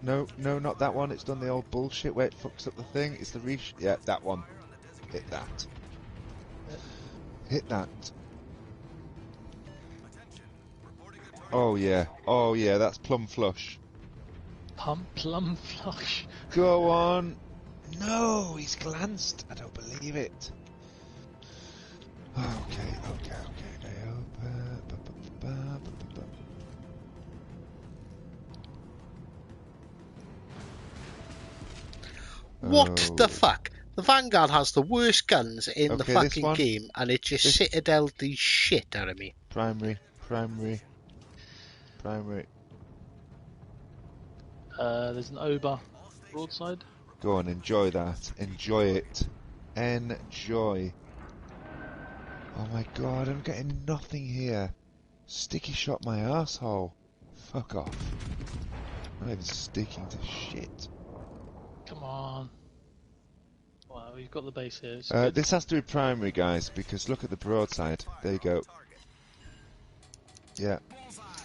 No, not that one. It's done the old bullshit where it fucks up the thing. It's the yeah, that one. Hit that. Hit that. Oh yeah, that's plum flush. Plum flush. Go on. No, he's glanced. I don't believe it. Okay. What the fuck? The Vanguard has the worst guns in the fucking game, and it just citadel the shit out of me. Primary. There's an Oba broadside. Go on, enjoy that. Enjoy it. Enjoy. Oh my god, I'm getting nothing here. Sticky shot my asshole. Fuck off. I'm not even sticking to shit. Come on. Wow, we've got the base here. This has to be primary, guys, because look at the broadside. There you go. Yeah.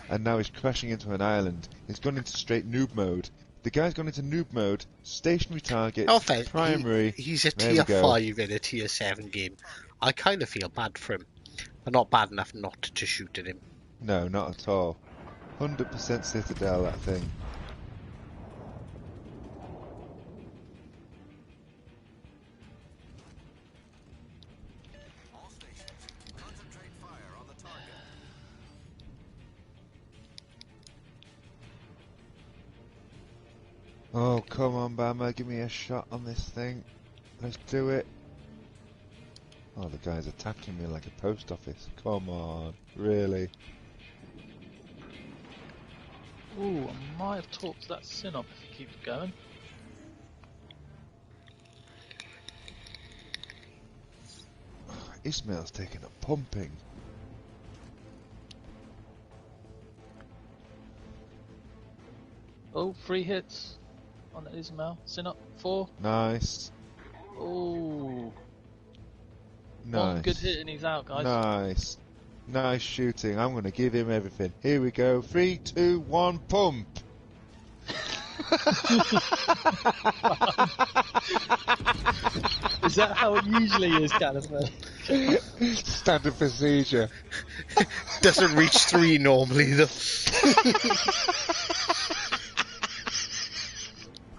And now he's crashing into an island. He's gone into straight noob mode. The guy's gone into noob mode. Stationary target. Primary. He's a tier 5 in a tier 7 game. I kind of feel bad for him. But not bad enough not to shoot at him. No, not at all. 100% citadel, that thing. Oh, come on, Bama, give me a shot on this thing. Let's do it. Oh, the guy's attacking me like a post office. Come on, really? Ooh, I might have talked to that Synop if he keeps going. Ismail's taking a pumping. Oh, 3 hits on Ismail. Synop, 4. Nice. Oh. Nice. One good hit and he's out, guys. Nice. Nice shooting. I'm going to give him everything. Here we go. 3, 2, 1, pump. Is that how it usually is, Califer? Standard procedure. Doesn't reach 3 normally, though.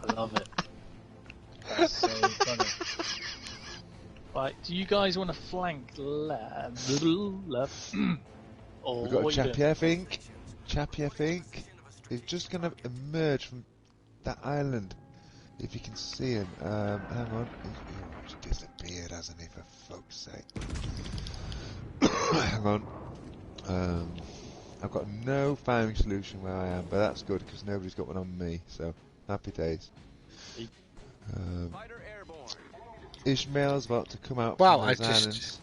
I love it. That's so funny. Right, do you guys want to flank left? Or We've got what a chappy, I think. He's just going to emerge from that island. If you can see him. Hang on. He's disappeared, hasn't he, for fuck's sake. Hang on. I've got no firing solution where I am, but that's good because nobody's got one on me, so happy days. Ishmael's about to come out from those islands.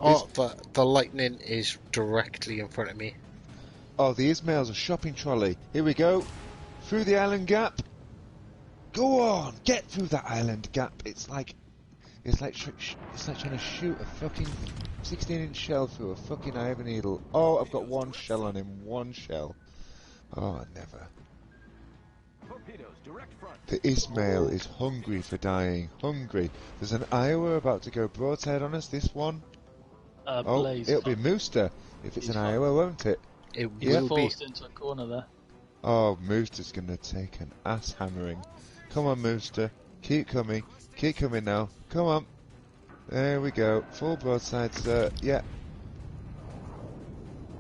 Oh, but the lightning is directly in front of me. Oh, the Ismail's a shopping trolley. Here we go. Through the island gap. Go on, get through that island gap. It's like trying to shoot a fucking 16-inch shell through a fucking iron needle. Oh, I've got 1 shell on him. 1 shell. Oh, never. The Ismail is hungry for dying. Hungry. There's an Iowa about to go broadside on us. This one. Blaze. It'll be Mooster if it's an Iowa, won't it? It He's will be. forced into a corner there. Oh, Mooster's gonna take an ass hammering. Come on, Mooster. Keep coming. Keep coming now. Come on. There we go. Full broadside, sir. Yeah.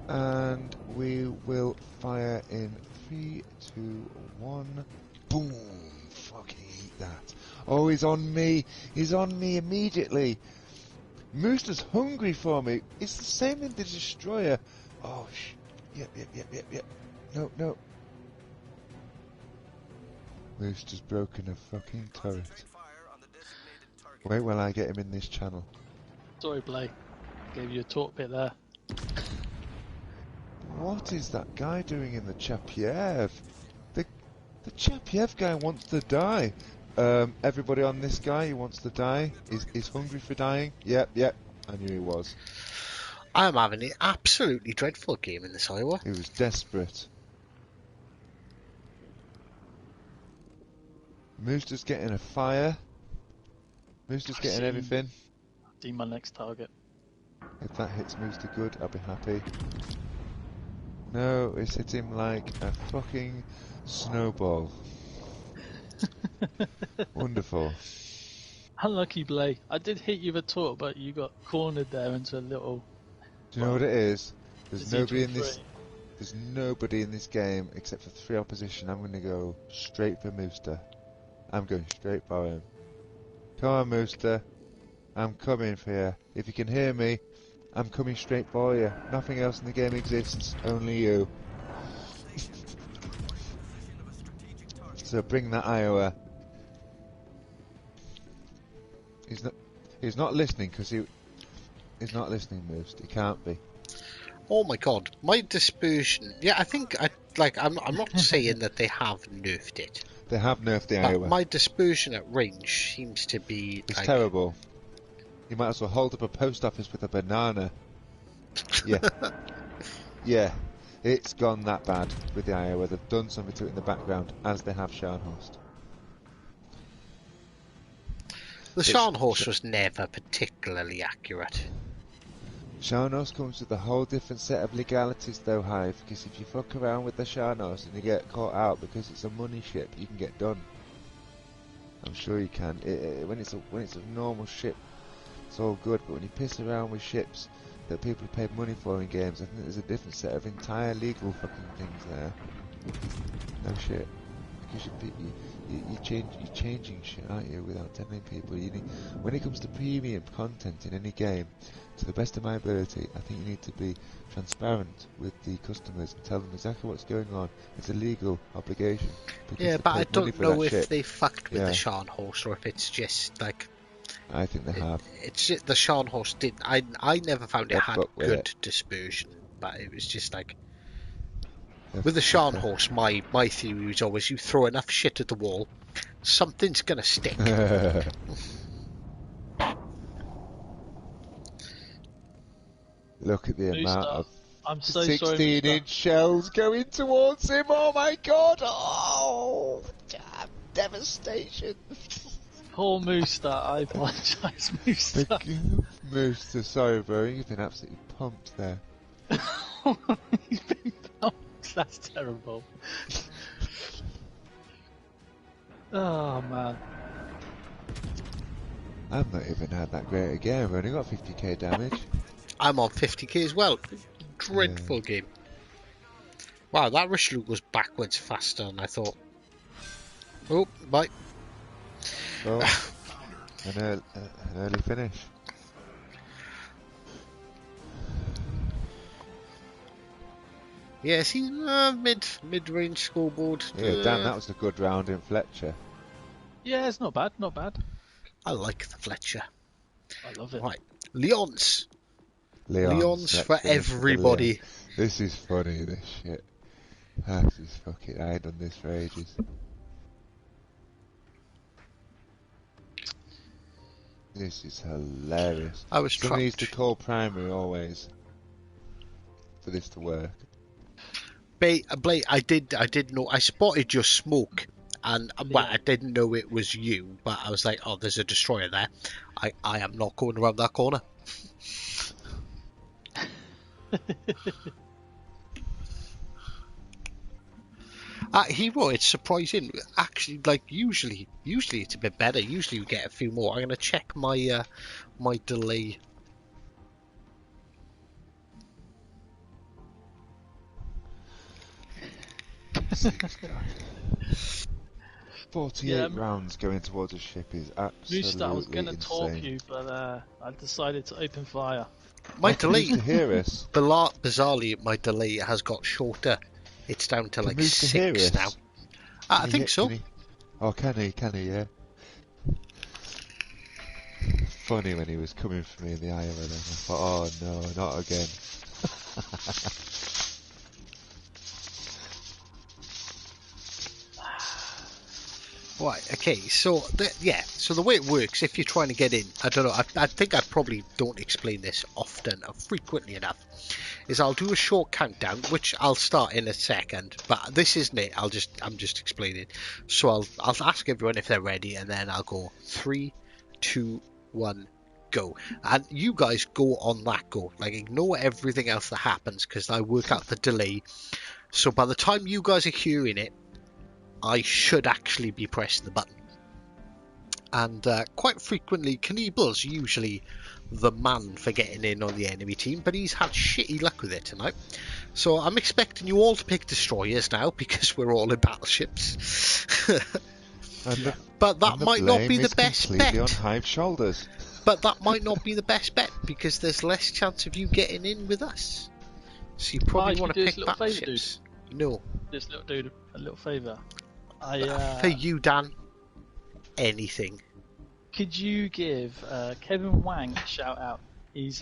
And we will fire in 3, 2, 1. Boom. Fucking eat that. Oh, he's on me. He's on me immediately. Mooster's hungry for me. It's the same in the destroyer. Oh, Yep. No. Mooster's broken a fucking turret. Wait while I get him in this channel. Sorry, Blay. Gave you a talk bit there. What is that guy doing in the Chapiev? The Chapiev guy wants to die. Everybody on this guy who wants to die is hungry for dying. Yep, I knew he was. I'm having an absolutely dreadful game in this Iowa. He was desperate. Mooster's getting a fire. Mooster's getting everything. See my next target. If that hits Mooster good, I'll be happy. No, it's hit him like a fucking snowball. Wonderful. Unlucky Blay. I did hit you with a torque, but you got cornered there into a little... Do you know what it is? There's It's nobody each in this. There's nobody in this game except for 3 opposition. I'm going to go straight for Mooster. I'm going straight for him. Come on, Mooster. I'm coming for you. If you can hear me, I'm coming straight for you. Nothing else in the game exists. Only you. So bring that Iowa. He's not listening because he's not listening, Moose. He can't be. Oh my god, my dispersion. Yeah, I think I'm not saying that they have nerfed it. They have nerfed the But Iowa. my dispersion at range seems to be It's terrible. You might as well hold up a post office with a banana. Yeah. Yeah. It's gone that bad with the Iowa. They've done something to it in the background, as they have Scharnhorst. The Scharnhorst was never particularly accurate. Scharnhorst comes with a whole different set of legalities though, Hive, because if you fuck around with the Scharnhorst and you get caught out because it's a money ship, you can get done. I'm sure you can. When it's a normal ship, it's all good, but when you piss around with ships that people have paid money for in games, I think there's a different set of entire legal fucking things there. No shit. Because you're changing shit, aren't you, without telling people. When it comes to premium content in any game, to the best of my ability, I think you need to be transparent with the customers and tell them exactly what's going on. It's a legal obligation. Yeah, but I don't know if they fucked with the Scharnhorst or if it's just like... I think they have. It's just the Scharnhorst did. I never found it had good dispersion, but it was just like... With the Scharnhorst, my theory was always you throw enough shit at the wall, something's gonna stick. Look at the amount of I'm so 16-inch shells going towards him. Oh my god! Oh, damn devastation! Poor Mooster, I apologise, Mooster. Mooster, sorry bro, you've been absolutely pumped there. He's been pumped. That's terrible. Oh man. I've not even had that great a game. I've only got 50k damage. I'm on 50k as well. Dreadful game. Wow, that Richelieu goes backwards faster than I thought. Oh, bye. Oh, an early finish. Yeah, see, mid-range scoreboard. Yeah, damn, that was a good round in Fletcher. Yeah, it's not bad, not bad. I like the Fletcher. I love it. Right, Leon's for everybody. This is funny, this shit. This is fucking... I ain't done this for ages. This is hilarious. Someone needs to call primary always for this to work. Blake, I did know. I spotted your smoke, and well, I didn't know it was you, but I was like, oh, there's a destroyer there. I am not going around that corner. Hero, it's surprising. Actually, like usually it's a bit better. Usually you get a few more. I'm gonna check my my delay. 48 rounds going towards a ship is absolutely Mooster, I was going to insane. talk you, but I decided to open fire. My delay, bizarrely, my delay has got shorter. It's down to like 6 now. I think so. Can he? Yeah. Funny when he was coming for me in the Iowa then. I thought, oh no, not again. Right, okay, so so the way it works, if you're trying to get in, I don't know, I think I probably don't explain this often or frequently enough, is I'll do a short countdown, which I'll start in a second, but this isn't it, I'm just explaining. So I'll ask everyone if they're ready, and then I'll go 3, 2, 1, go. And you guys go on that go, like ignore everything else that happens, because I work out the delay. So by the time you guys are hearing it, I should actually be pressing the button. And quite frequently, Knievel's usually the man for getting in on the enemy team, but he's had shitty luck with it tonight. So I'm expecting you all to pick destroyers now, because we're all in battleships. But that might not be the best bet. On Hive's shoulders. But that might not be the best bet, because there's less chance of you getting in with us. So you probably want to pick battleships. No. This little dude a little favour. For you, Dan, anything. Could you give Kevin Wang a shout out?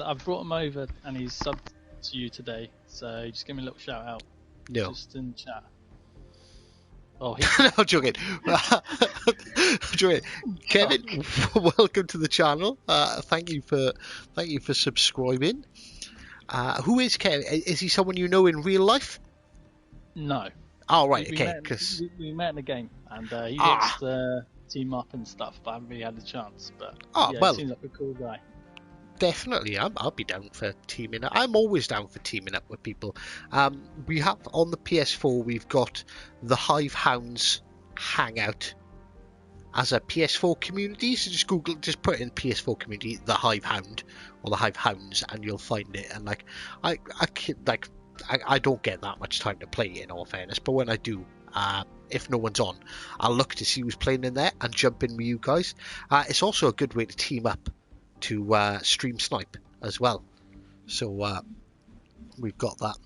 I've brought him over and he's subbed to you today, so just give me a little shout out. No. Just in chat. No, joking. Joking. Kevin, welcome to the channel. Thank you for subscribing. Who is Kevin? Is he someone you know in real life? No. Oh, right, we okay. We met in a game, and he wants to team up and stuff, but I haven't really had the chance. But he seems like a cool guy. Definitely, I'll be down for teaming up. I'm always down for teaming up with people. We have on the PS4, we've got the Hive Hounds Hangout as a PS4 community. So just put in PS4 community, the Hive Hound or the Hive Hounds, and you'll find it. And I don't get that much time to play it, in all fairness, but when I do, if no one's on, I'll look to see who's playing in there and jump in with you guys. It's also a good way to team up to stream snipe as well. So we've got that.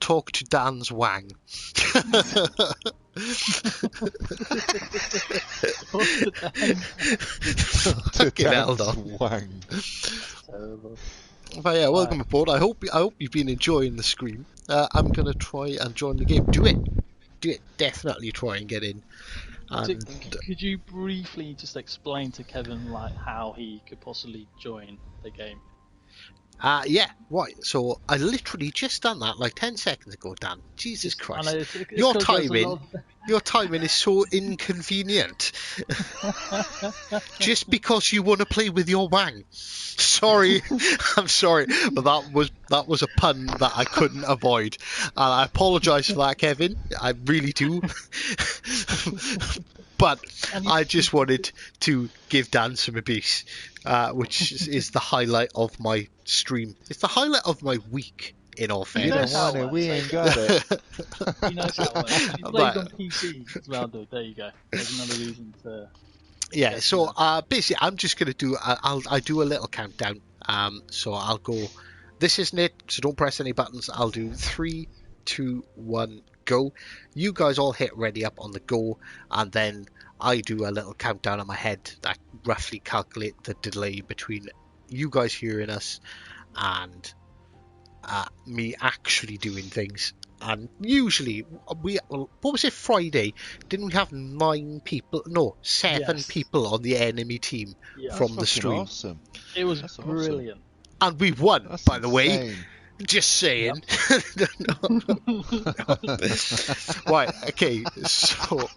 Talk to Dan's Wang. Fucking hell, Wang. But yeah, welcome aboard. I hope you've been enjoying the stream. I'm gonna try and join the game. Do it. Definitely try and get in. And could you briefly just explain to Kevin how he could possibly join the game? Yeah, right. So I literally just done that 10 seconds ago, Dan. Jesus Christ. Your timing is so inconvenient. Just because you want to play with your Wang. Sorry. I'm sorry. But that was a pun that I couldn't avoid. And I apologise for that, Kevin. I really do. But I just wanted to give Dan some abuse, which is the highlight of my stream. It's the highlight of my week, in all fairness. We ain't got it. You know how he plays on PC as well, though. There you go. There's another reason to... Yeah, so basically I'm just going to do... I'll do a little countdown. So I'll go... This isn't it, so don't press any buttons. I'll do 3, 2, 1... go. You guys all hit ready up on the go, and then I do a little countdown in my head that roughly calculate the delay between you guys hearing us and me actually doing things. And usually what was it, Friday? Didn't we have 7 people on the enemy team from the stream? Awesome. It was brilliant. Awesome. And we won, That's by the way. insane. Just saying. Right, okay, so...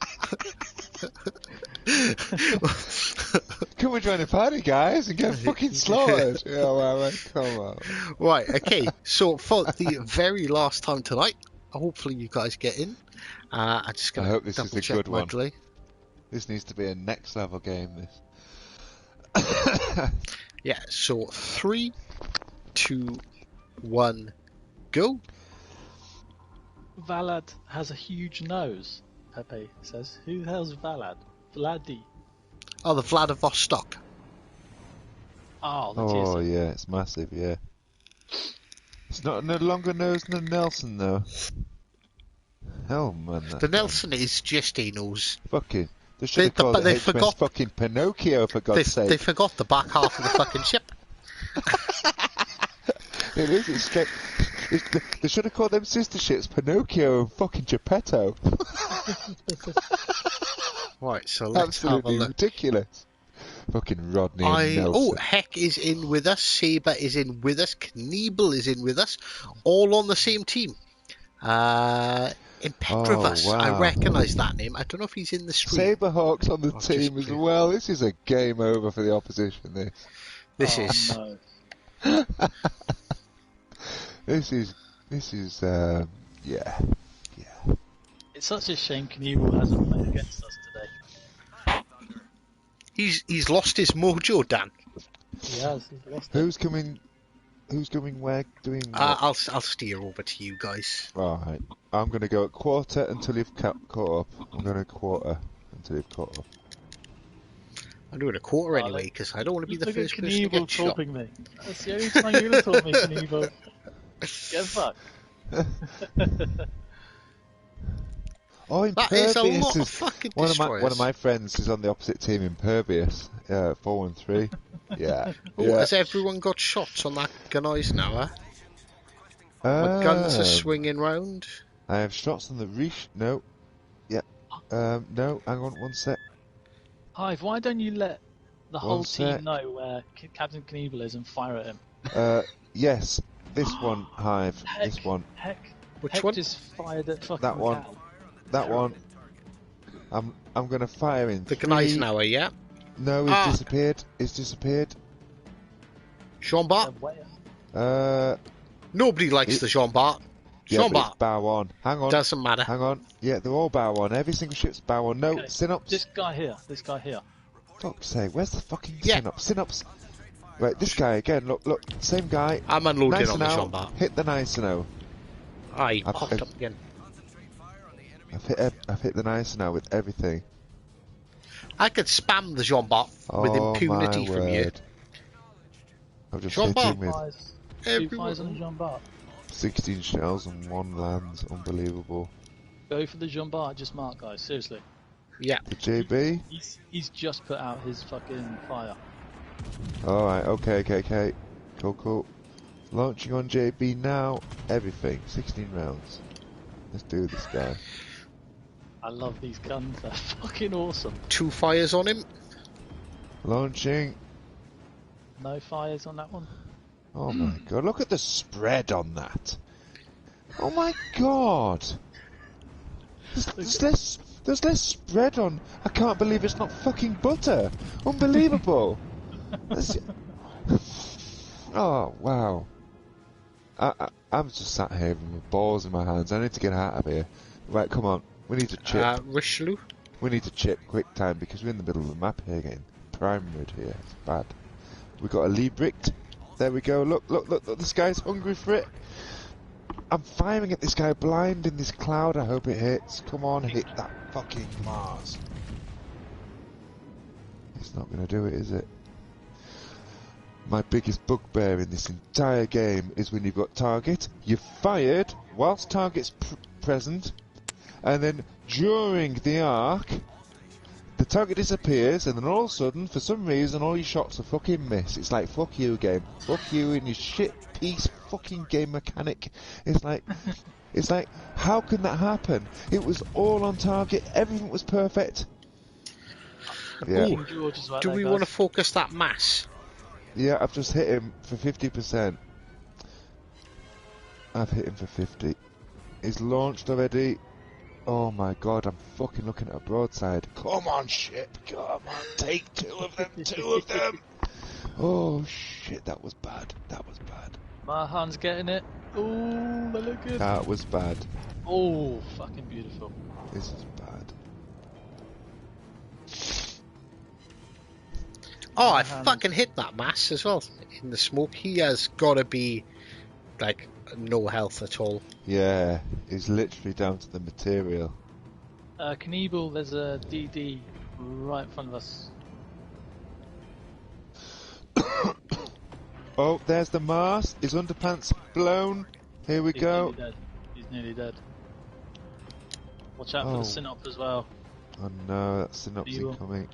Come and join the party, guys, and get fucking slaughtered. Come on. Right, okay, so for the very last time tonight, hopefully you guys get in. I'm just going to hope this is a good one. Delay. This needs to be a next level game, this. Yeah, so 3, 2, 1, go. Valad has a huge nose, Pepe says. Who the hell's Valad? Vladi. Oh, the Vladivostok. Oh, yeah, it's massive, yeah. It's no longer known as the Nelson, though. Hell, man. The Nelson is just a nose. Fucking. They should have called it HMS fucking Pinocchio, for God's sake. They forgot the back half of the fucking ship. It is, it's straight. They should have called them sister ships Pinocchio and fucking Geppetto. Right, so let's have a Absolutely look. ridiculous. Fucking Rodney and Oh, Nelson. Heck is in with us. Saber is in with us. Knievel is in with us. All on the same team. In Petrovus, Oh, I wow. recognise that name. I don't know if he's in the stream. Saberhawks on the I'll team just as play. well. This is a game over for the opposition, this. This Oh, is. no. This is, yeah. It's such a shame Knievel hasn't played against us today. He's lost his mojo, Dan. He has. He's lost it. Who's coming where, doing what? I'll steer over to you guys. Alright. I'm going to go at quarter until you've caught up. I'm going to quarter until you've caught up. I'm doing a quarter Oh, anyway because I don't want to be the Look first at person to Knievel get shot. topping me. That's the only time you're going to top me, Knievel. Get fucked. Oh, That is a Impervious lot of is fucking one destroyers. of my friends is on the opposite team. Impervious, 4-1-3. Yeah. Oh, yeah. has everyone got shots on that gunners now, huh? My guns are swinging round. I have shots on the reach. No. Yeah. No. Hang on. One sec. Hive, why don't you let the whole One sec. team know where Captain Knievel is and fire at him? Yes. This one, Hive. Heck, This one. Heck, Which Heck one? just fired at fucking That one. Cal. That one. I'm gonna fire in. The 3. gunners now, yeah? No, it's disappeared. It's disappeared. Jean Bart? Nobody likes the Jean Bart. Yeah, Jean but it's Bart. bow on. Hang on. Doesn't matter. Hang on. Yeah, they're all bow on. Every single ship's bow on. No, Okay, synops. This guy here. Fuck's sake, where's the fucking Yeah. synops? Right, this guy again. Look, same guy. I'm unloading Nice on and the out. Jean Bart. Hit the nice and out. Aye, I've- popped up again. I've hit the nice and out with everything. I could spam the Jean Bart with Oh impunity my from you. word. I've just Jean hit Bart. him with Two Everyone- fires on the Jean Bart. 16 shells and 1 lands. Unbelievable. Go for the Jean Bart, just mark, guys. Seriously. Yeah. The JB. He's just put out his fucking fire. Alright, okay. Cool. Launching on JB now. Everything. 16 rounds. Let's do this, guy. I love these guns. They're fucking awesome. 2 fires on him. Launching. No fires on that one. Oh my god, look at the spread on that. Oh my god. There's less spread on. I can't believe it's not fucking butter. Unbelievable. Oh, wow. I'm just sat here with my balls in my hands. I need to get out of here. Right, come on. We need to chip. Richelieu. We need to chip quick time because we're in the middle of the map here again. Prime-rid here. It's bad. We got a Liebricht. There we go. Look. This guy's hungry for it. I'm firing at this guy blind in this cloud. I hope it hits. Come on, hit that fucking Mars. It's not going to do it, is it? My biggest bugbear in this entire game is when you've got target, you've fired whilst target's present, and then during the arc, the target disappears, and then all of a sudden, for some reason, all your shots are fucking miss. It's like, fuck you, game. Fuck you and your shit piece fucking game mechanic. It's like, how can that happen? It was all on target, everything was perfect. Yeah. Ooh, George is right do there, we guys. want to focus that mass? Yeah, I've just hit him for 50%. I've hit him for 50. He's launched already. Oh my god, I'm fucking looking at a broadside. Come on, ship. Come on, take 2 of them. 2 of them. Oh shit, that was bad. Mahan's getting it. Ooh, they look good. That was bad. Oh, fucking beautiful. This is bad. Oh, I fucking hit that mass as well. In the smoke, he has got to be, like, no health at all. Yeah, it's literally down to the material. Knievel, there's a DD right in front of us. Oh, there's the mast. His underpants blown. Here we He's go. nearly dead. He's nearly dead. Watch out for Oh. the synop as well. Oh no, that synopsis Evil. incoming.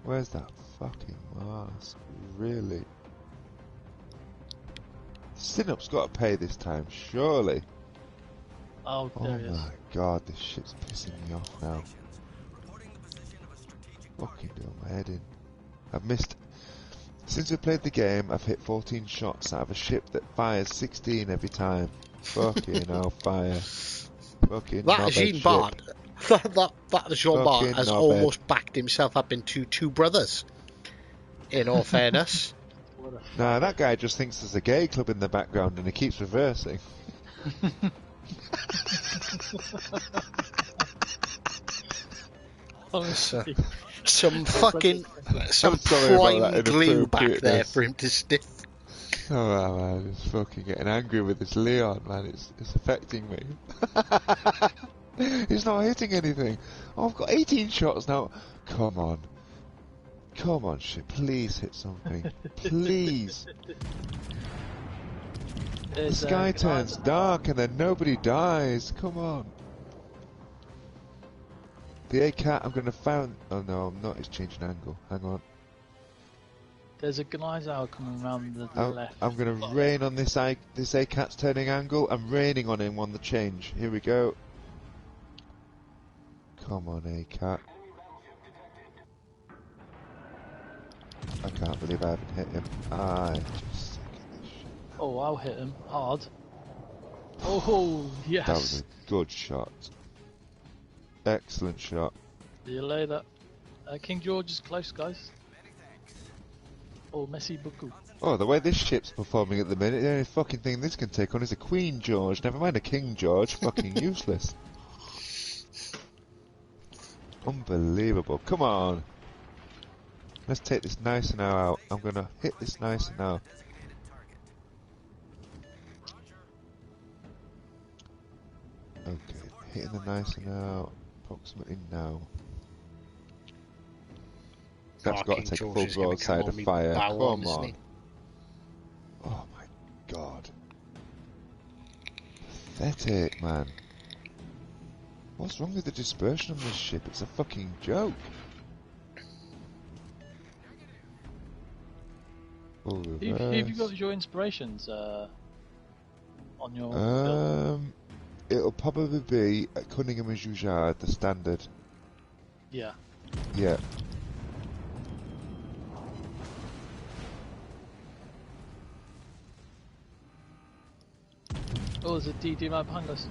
Where's that fucking mask? Really? Synop's got to pay this time, surely. Oh, Oh there he is. my god, this shit's pissing me off now. Reporting the position of a strategic Fucking doing my head in. I've missed... Since we played the game, I've hit 14 shots out of a ship that fires 16 every time. Fucking hell, fire. Fucking That knobhead Jean ship. Bart, that Jean Bart Fucking has knobhead. almost backed himself up into two brothers. In all fairness. What a Nah, faggot. that guy just thinks there's a gay club in the background and he keeps reversing. Honestly. Some fucking some I'm sorry about prime that glue back there inappropriateness. for him to sniff. Oh wow, man, it's fucking getting angry with this Leon, man. It's affecting me. He's not hitting anything. Oh, I've got 18 shots now. Come on. Come on, shit. Please hit something. Please. The There's, sky guys- turns dark and then nobody dies. Come on. The A-cat, I'm gonna found... Oh no, I'm not. It's changing angle. Hang on. There's a Glyzar coming around the left. I'm gonna rain on this A-cat's turning angle. I'm raining on him on the change. Here we go. Come on, A-cat. I can't believe I haven't hit him. I just suck at this shit. Oh, I'll hit him hard. Oh, yes. That was a good shot. Excellent shot. See you later. King George is close, guys. Oh, Messi Buku. Oh, the way this ship's performing at the minute, the only fucking thing this can take on is a Queen George. Never mind a King George. Fucking useless. Unbelievable. Come on. Let's take this nice and now out. I'm gonna hit this nice and now. Okay, hitting the nice and out. Approximately now. That's got to King take George a is full gonna come broadside on of me fire. bow Come isn't on. he? Oh my god. Pathetic, man. What's wrong with the dispersion on this ship? It's a fucking joke. Oh, Who have you got as your inspirations on your build? It'll probably be Cunningham and Jujard, the standard. Yeah. Yeah. Oh, there's a DD right behind us.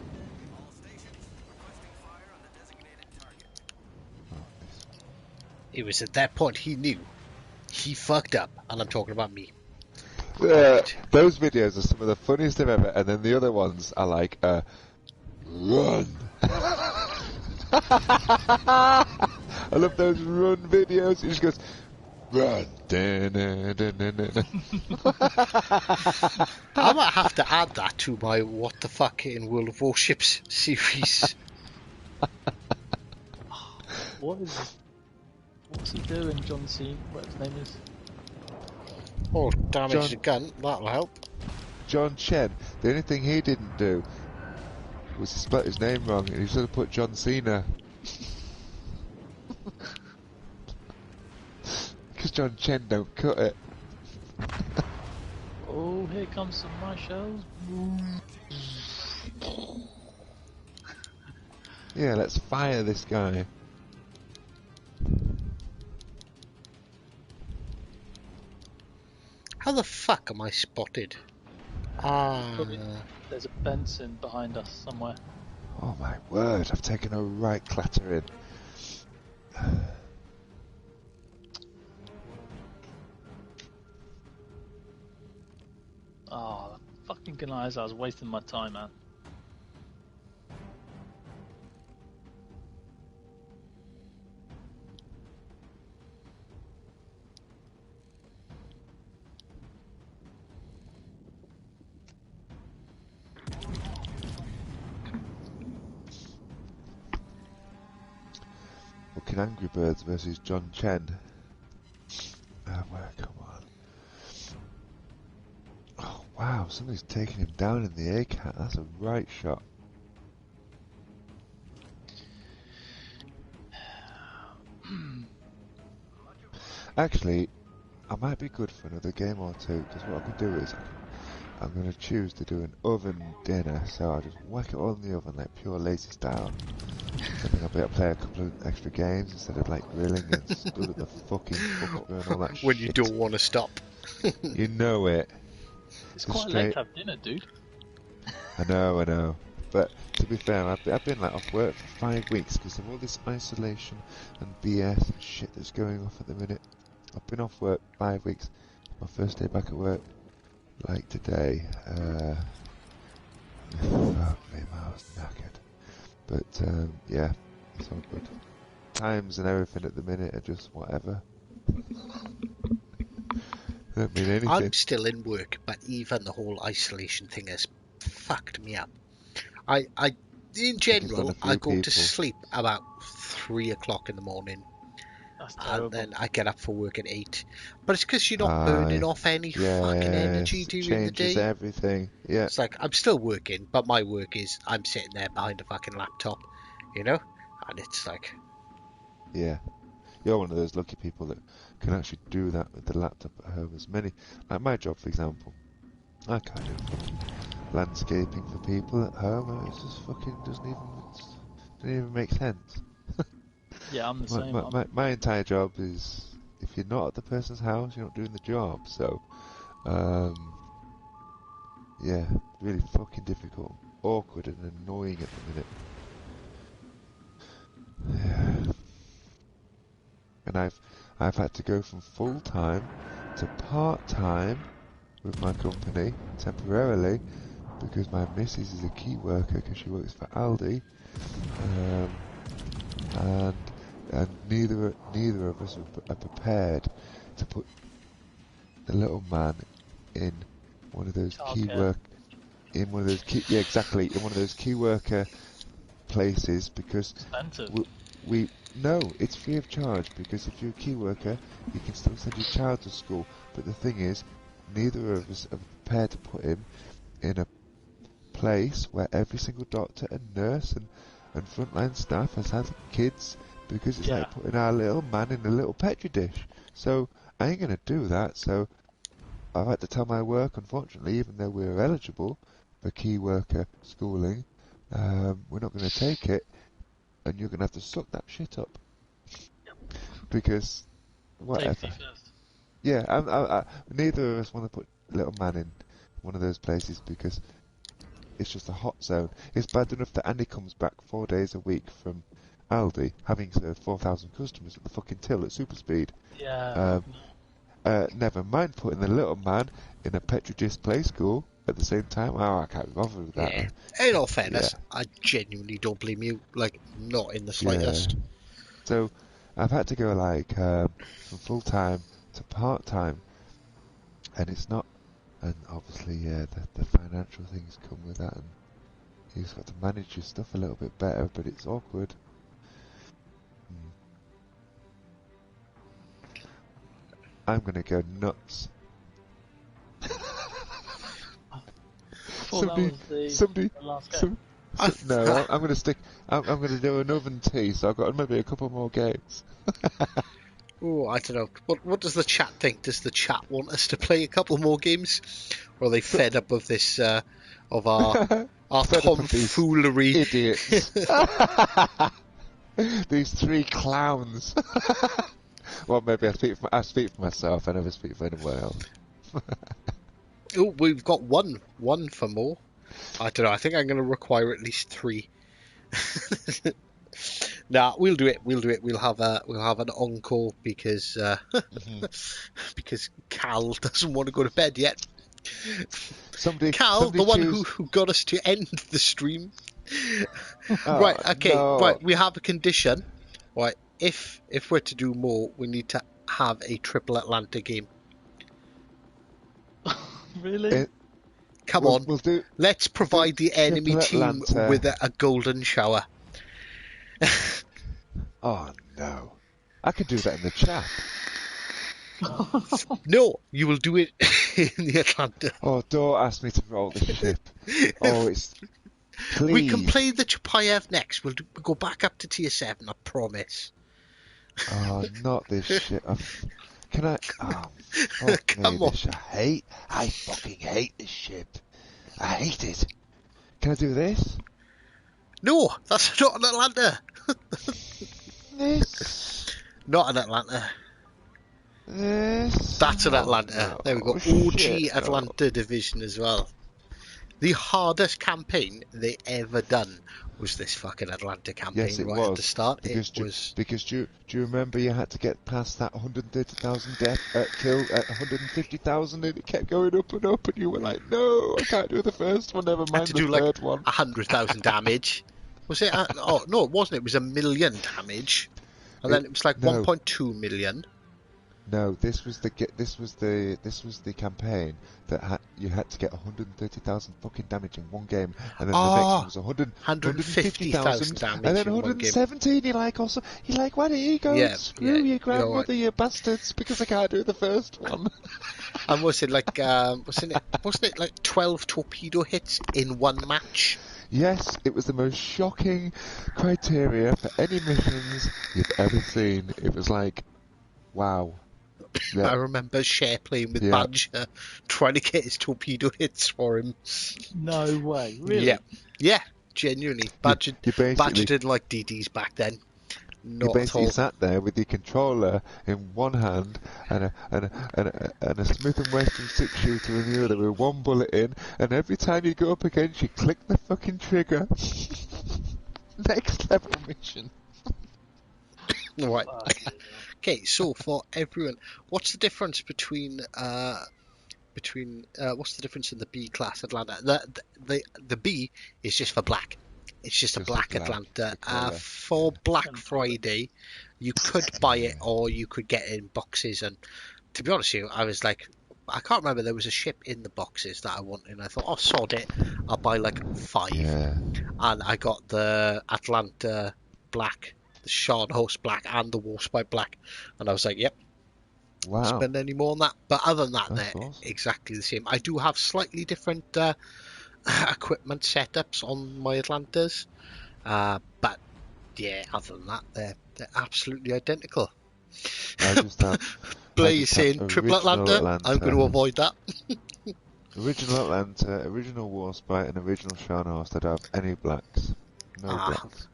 All stations requesting fire on the designated target. Oh, this It was at that point he knew. He fucked up, and I'm talking about me. those videos are some of the funniest I've ever, and then the other ones are like, run! I love those run videos. He just goes, run! I might have to add that to my What the Fuck in World of Warships series. What is this? What's he doing, John C? What his name is? Oh, damage John- the gun, that'll help. John Chen, the only thing he didn't do was he spelled his name wrong, and he should have put John Cena. Because John Chen don't cut it. Oh, here comes some nice shells. Yeah, let's fire this guy. How the fuck am I spotted? Ah, Probably- There's a Benson behind us somewhere. Oh my word, I've taken a right clatter in. Oh, fucking Goliath, I was wasting my time, man. Fucking Angry Birds versus John Chen. Where, come on. Oh wow, somebody's taking him down in the A-cat. That's a right shot. Actually, I might be good for another game or two, because what I could do is I'm going to choose to do an oven dinner, so I'll just whack it all in the oven like pure lazy style. I think I'll be able to play a couple of extra games instead of like grilling and stood at the fucking cooker and all that When shit. you don't want to stop. You know it. It's Just quite late to have dinner, dude. I know. But to be fair, I've been like off work for 5 weeks because of all this isolation and BS and shit that's going off at the minute. I've been off work 5 weeks. My first day back at work, like today. Fuck me, I was knackered. But yeah, it's all good. Times and everything at the minute are just whatever. Don't mean anything. I'm still in work, but even the whole isolation thing has fucked me up. I in general, I go to sleep about 3 o'clock in the morning, That's and terrible. then I get up for work at 8. But it's because you're not burning off any fucking energy during the changes day. everything. Yeah. It's like I'm still working, but my work is I'm sitting there behind a fucking laptop, you know, and it's like, Yeah. You're one of those lucky people that can actually do that with the laptop at home. As many, like my job, for example, I can't do fucking landscaping for people at home. And it's just fucking doesn't even make sense. Yeah, I'm the same. My entire job is if you're not at the person's house, you're not doing the job. So, yeah, really fucking difficult, awkward, and annoying at the minute. Yeah. And I've had to go from full time to part time with my company temporarily because my missus is a key worker because she works for Aldi, and neither of us are prepared to put the little man in one of those key worker places because Expensive. No, it's free of charge because if you're a key worker, you can still send your child to school. But the thing is, neither of us are prepared to put him in a place where every single doctor and nurse and frontline staff has had kids because it's like putting our little man in a little petri dish. So I ain't gonna do that. So I've had to tell my work, unfortunately, even though we're eligible for key worker schooling, we're not going to take it. And you're going to have to suck that shit up. Because, whatever. Safety first. Yeah, neither of us want to put little man in one of those places because it's just a hot zone. It's bad enough that Andy comes back 4 days a week from Aldi, having served 4,000 customers at the fucking till at super speed. Yeah. Never mind putting the little man in a petri dish play school at the same time. Oh, I can't be bothered with that. yeah. In all fairness, I genuinely don't blame you. Like, not in the slightest. Yeah. So I've had to go like from full time to part time, and it's not. And obviously, the financial things come with that, and you've got to manage your stuff a little bit better. But it's awkward. I'm gonna go nuts. Somebody. No, I'm gonna stick. I'm gonna do an oven tea, so I've got maybe a couple more games. Oh, I don't know. What does the chat think? Does the chat want us to play a couple more games, or are they fed up of this of our tomfoolery? Idiots. These three clowns. Well, maybe I speak for myself. I never speak for anyone else. Oh, we've got one for more. I don't know. I think I'm going to require at least 3. Nah, we'll do it. We'll have an encore because because Cal doesn't want to go to bed yet. Cal, the one who got us to end the stream. Right. Okay. No. Right. We have a condition. Right. If we're to do more, we need to have a triple Atlanta game. Really? Come on. Let's provide the enemy team with a golden shower. Oh no. I could do that in the chat. No, you will do it in the Atlanta. Oh, don't ask me to roll the ship. Oh, it's... Please. We can play the Chapayev next. We'll go back up to tier 7, I promise. Oh, not this shit. Can I? Oh, fuck Come me, on. this I fucking hate this ship. I hate it. Can I do this? No, that's not an Atlanta. This? Not an Atlanta. This? That's an Oh, Atlanta. There we go. no, OG shit, no. Atlanta division as well. The hardest campaign they ever done was this fucking Atlanta campaign Yes, it right was. at the start. Because It was. do you remember you had to get past that 130,000 death kill at 150,000 and it kept going up and you were like, no, I can't do the first one, never Had mind to the do like third one. 100,000 damage. Was it? Oh no, it wasn't. It was 1 million damage, and then it was like No. 1.2 million. No, this was the campaign that you had to get 130,000 fucking damage in one game, and then the next one was 150,000 damage and then in one game. 117. You're like, why don't you go and screw your grandmother, you bastards, because I can't do the first one. And was it like wasn't it like 12 torpedo hits in one match? Yes, it was the most shocking criteria for any missions you've ever seen. It was like, wow. Yeah. I remember Cher playing with Yeah. Badger, trying to get his torpedo hits for him. No way, really? Yeah, genuinely. Badger basically- didn't like DDs back then. You Not at basically all. sat there with your controller in one hand and a Smith and Wesson 6-shooter in the other with one bullet in, and every time you go up against, you click the fucking trigger. Next level mission. Right. Fucking hell. Okay, so for everyone, what's the difference between what's the difference in the B class Atlanta? The B is just for black. It's just a black Atlanta. the colour, For Black Friday, you could buy it or you could get it in boxes. And to be honest with you, I was like, I can't remember. There was a ship in the boxes that I wanted, and I thought, oh, sod it, I'll buy like 5. Yeah. And I got the Atlanta Black, the Sean Host Black, and the Warspite Black, and I was like, yep. Wow. Spend any more on that, but other than that, That's they're awesome. exactly the same. I do have slightly different equipment setups on my Atlantas, but yeah, other than that, they're absolutely identical. I just have Blaze have saying triple original Atlanta. I'm going to avoid that. original Atlanta, original Warspite, and original Sharnhorst. I don't have any blacks. No blacks.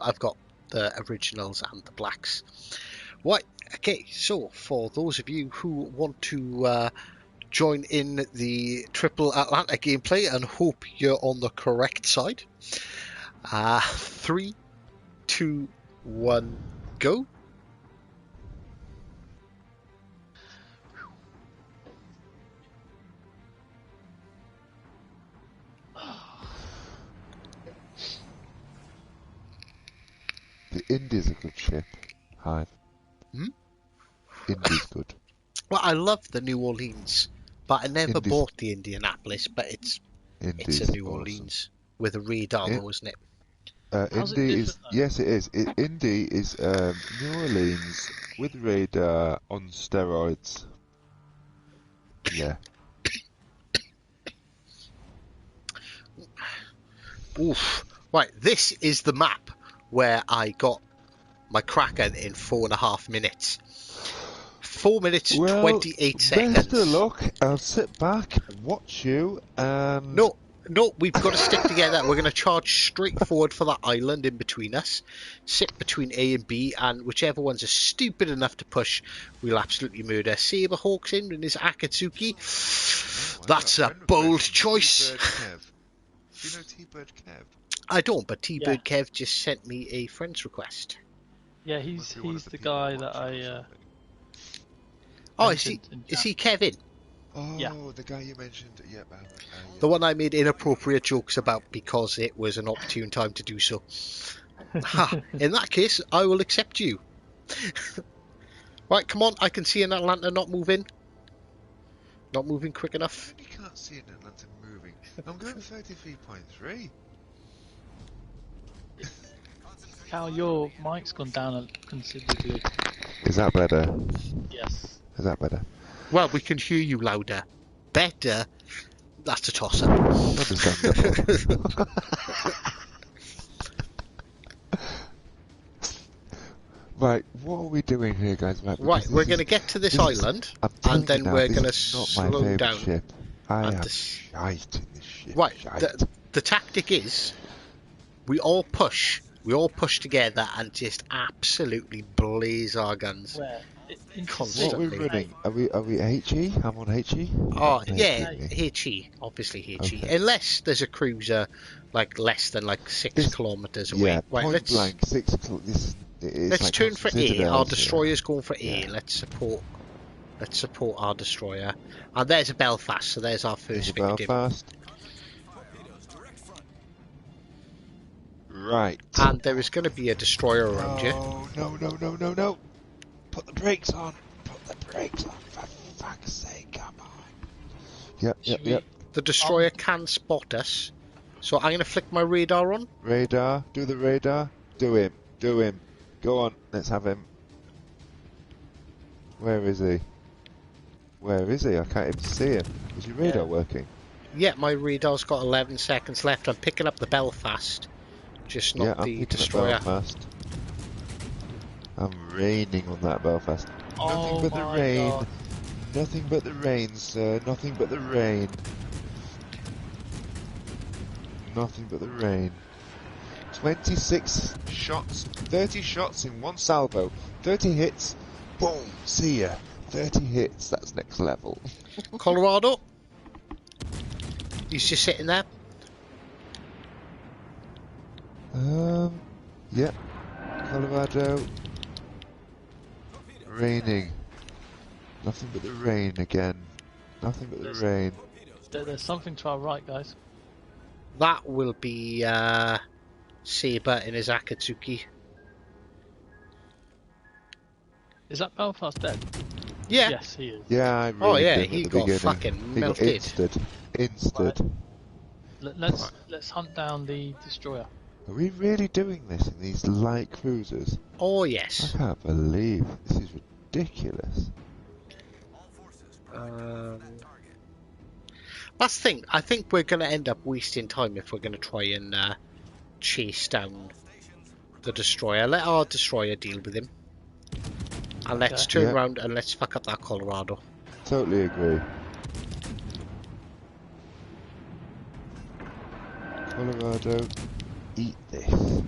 I've got the originals and the blacks. Right, okay, so for those of you who want to join in the triple Atlanta gameplay and hope you're on the correct side, 3, 2, 1, go. The Indy's a good ship. Hive. Indy's good. Well, I love the New Orleans, but I never Indy's- bought the Indianapolis, but it's Indy's a New awesome. Orleans with a radar, Yeah. though, isn't it? How's it Indy is different, though? yes, it is. Indy is New Orleans with radar on steroids. Yeah. Oof. Right, this is the map where I got my Kraken in 4.5 minutes. 4 minutes, Well, 28 seconds. best of luck. I'll sit back, watch you, and No, we've got to stick together. We're going to charge straight forward for that island in between us. Sit between A and B, and whichever ones are stupid enough to push, we'll absolutely murder. Saberhawk's in his Akatsuki. That's a bold choice. Do you know T-Bird Kev? I don't, but T-Bird Yeah. Kev just sent me a friend's request. Yeah, Must be one of he's the people guy watching that or I something. Oh, mentioned in is chat. he Kevin? Oh, Yeah. the guy you mentioned. Yep. Yeah. The one I made inappropriate jokes about because it was an opportune time to do so. Ha, in that case, I will accept you. Right, come on, I can see an Atlanta not moving. Not moving quick enough. You can't see an Atlanta moving. I'm going 33.3. Cal, your mic's gone down considerably. Is that better? Yes. Is that better? Well, we can hear you louder. Better, that's a toss-up. Understandable. Right, what are we doing here, guys? Right, because we're this going to is- get to this this is- island, I'm telling and then you now, we're this going to is not my slow favourite down. ship. I and am this- shite in this ship. Right, Shite. the tactic is we all push together and just absolutely blaze our guns. Where? Into Constantly. What are we running? Are we HE? I'm on HE? Oh, I'm on yeah, HE. HE, obviously HE. Okay. Unless there's a cruiser like less than like 6 kilometres away. Yeah, Right, point blank, 6 o'clock. let's like turn for A. Citadels, Our yeah. destroyer's going for A. Yeah. Let's support our destroyer. And there's a Belfast, so there's our There's first a victim. Belfast. Right. And there is going to be a destroyer around you. Oh, no. Put the brakes on. Put the brakes on, for fuck's sake, come on. Yep. The destroyer can spot us. So I'm going to flick my radar on. Radar. Do the radar. Do him. Go on, let's have him. Where is he? I can't even see him. Is your radar working? Yeah, my radar's got 11 seconds left. I'm picking up the Belfast. Just not I'm the picking destroyer. up Belfast. I'm raining on that Belfast. Oh Nothing but the my rain. God. Nothing but the rain, sir. Nothing but the rain. Nothing but the rain. 26 shots, 30 shots in one salvo. 30 hits. Boom. See ya. 30 hits. That's next level. Colorado. He's just sitting there. Yep. Colorado. Raining. Nothing but the rain again. Nothing but the rain. There's something to our right, guys. That will be Saber in his Akatsuki. Is that Belfast dead? Yeah. Yes, he is. Yeah, I really yeah, did he at the got beginning. fucking He got melted. insted. Let's hunt down the destroyer. Are we really doing this in these light cruisers? Oh I yes. can't believe this is ridiculous. That's the thing. I think we're going to end up wasting time if we're going to try and chase down the destroyer. Let our destroyer deal with him. And let's turn around and let's fuck up that Colorado. Totally agree. Colorado, eat this.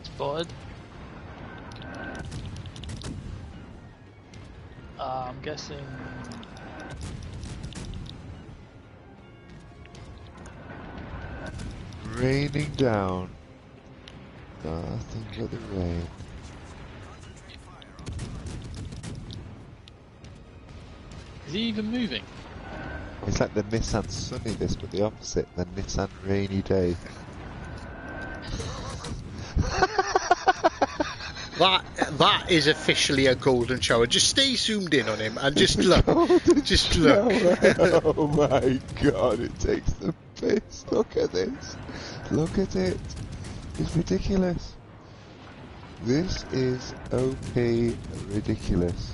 Spotted. I'm guessing. Raining down. Nothing but the rain. Is he even moving? It's like the Nissan sunny this, but the opposite, the Nissan rainy day. That is officially a golden shower. Just stay zoomed in on him and just look. Just look. Oh my god, it takes the piss. Look at this. Look at it. It's ridiculous. This is OP ridiculous.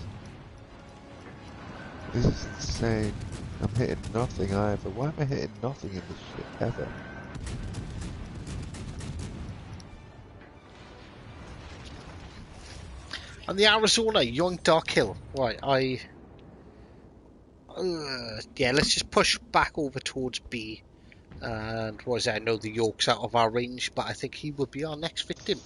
This is insane. I'm hitting nothing either. Why am I hitting nothing in this shit ever? And the Arizona yoinked our kill. Right, yeah, let's just push back over towards B. And what is that? I know the York's out of our range, but I think he will be our next victim.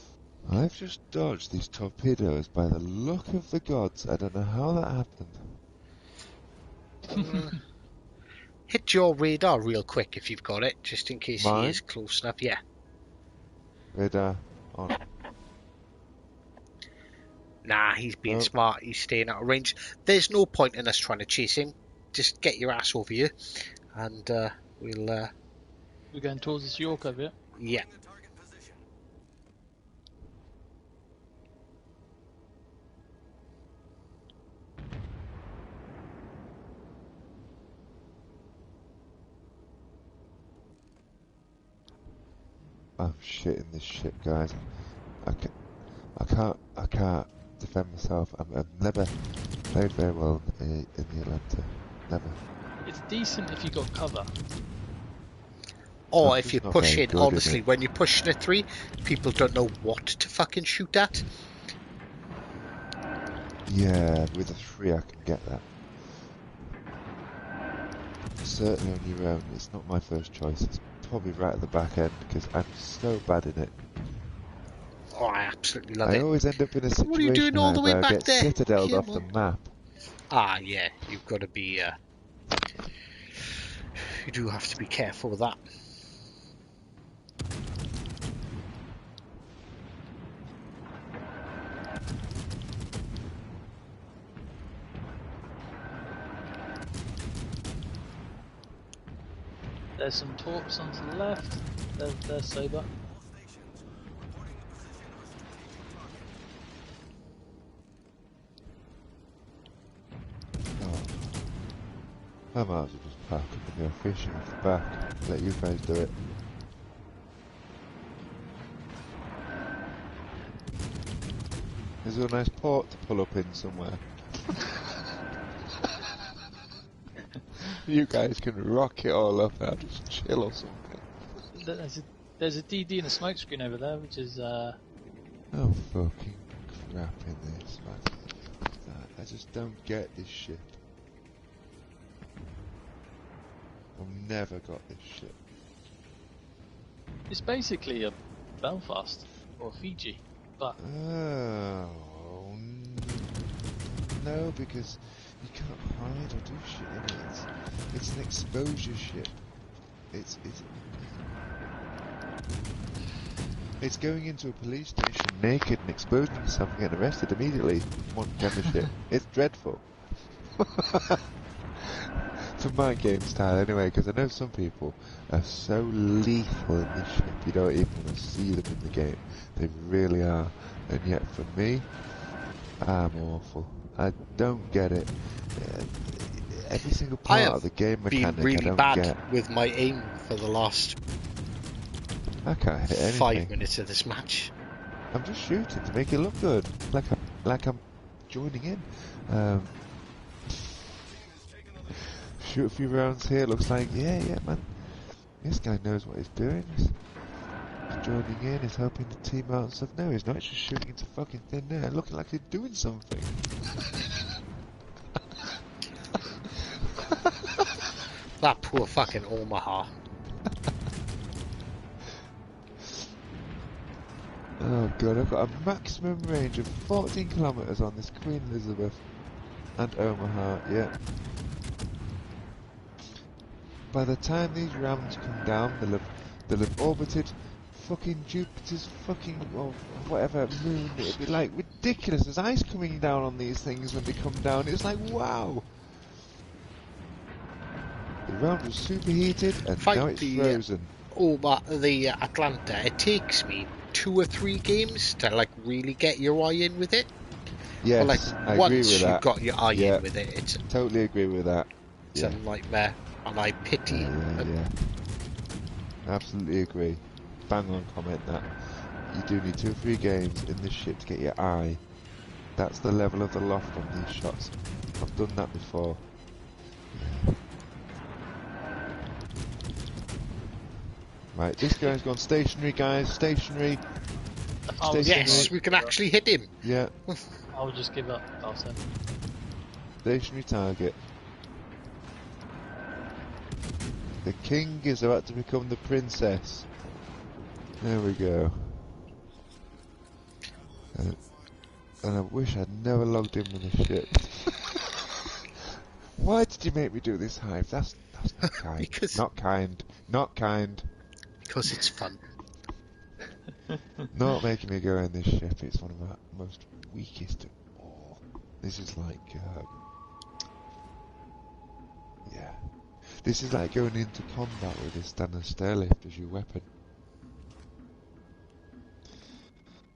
I've just dodged these torpedoes by the look of the gods. I don't know how that happened. Hit your radar real quick if you've got it, just in case Mine? he is close enough. Yeah. Radar on. Nah, he's being Nope. smart. He's staying out of range. There's no point in us trying to chase him. Just get your ass over here, and we'll. We're going towards this York over here. Yeah. I'm shitting this shit, guys. I can't defend myself. I've never played very well in the Atlanta. Never. It's decent if you got cover. Or I'm if just you're not very pushing, good at honestly, it. when you're pushing a 3, people don't know what to fucking shoot at. Yeah, with a 3 I can get that. Certainly on your own, it's not my first choice. It's probably right at the back end because I'm so bad in it. Oh, I absolutely love I it. always end up in a What are you doing situation all the way where I back get there? citadeled Come off the on. map. Ah, yeah, you've got to be, you do have to be careful with that. There's some torps onto the left. There's Saber. All stations reporting the position of a strategic rocket. Oh. I might as well just park up and go fishing off the back. Let you guys do it. Is there a nice port to pull up in somewhere? You guys can rock it all up and I'll just chill or something. There's a DD and a smoke screen over there, which is Oh fucking crap in this, man. I just don't get this shit. I've never got this shit. it's basically a Belfast or Fiji, but Oh no, because you can't hide or do shit in it. It's an exposure ship. It's going into a police station naked and exposing yourself and getting arrested immediately. One kind of shit. It's dreadful. For my game style anyway, because I know some people are so lethal in this ship you don't even want to see them in the game. They really are. And yet for me, I'm awful. I don't get it. Every single part of the game mechanic Been really I don't bad get. with my aim for the last I can't hit anything. 5 minutes of this match. I'm just shooting to make it look good, like I'm joining in. Shoot a few rounds here. Looks like yeah, man. This guy knows what he's doing. He's joining in. He's helping the team out and stuff. No, he's not. He's just shooting into fucking thin air, looking like he's doing something. That poor fucking Omaha. Oh god, I've got a maximum range of 14 kilometers on this Queen Elizabeth and Omaha. Yeah. By the time these rams come down, they'll have orbited fucking Jupiter's fucking or whatever moon. It'd be like ridiculous. There's ice coming down on these things when they come down. It's like wow. The round was superheated and now it's frozen. The Atlanta. It takes me 2 or 3 games to like really get your eye in with it. Yes, but like I agree once with you've that. got your eye in with it, it's totally agree with that. It's a nightmare, and I pity. Yeah. Absolutely agree. Bang on comment that. You do need 2 or 3 games in this ship to get your eye. That's the level of the loft on these shots. I've done that before. Right, this guy's gone stationary, guys. Stationary. Yes, we can actually hit him. Yeah. I'll just give up. I'll send. Stationary target. The king is about to become the princess. There we go. And I wish I'd never logged in with this shit. Why did you make me do this, Hive? That's not kind. Not kind. Because it's fun. Not making me go in this ship. It's one of my most weakest of all. This is like, yeah. This is like going into combat with a standard stairlift as your weapon.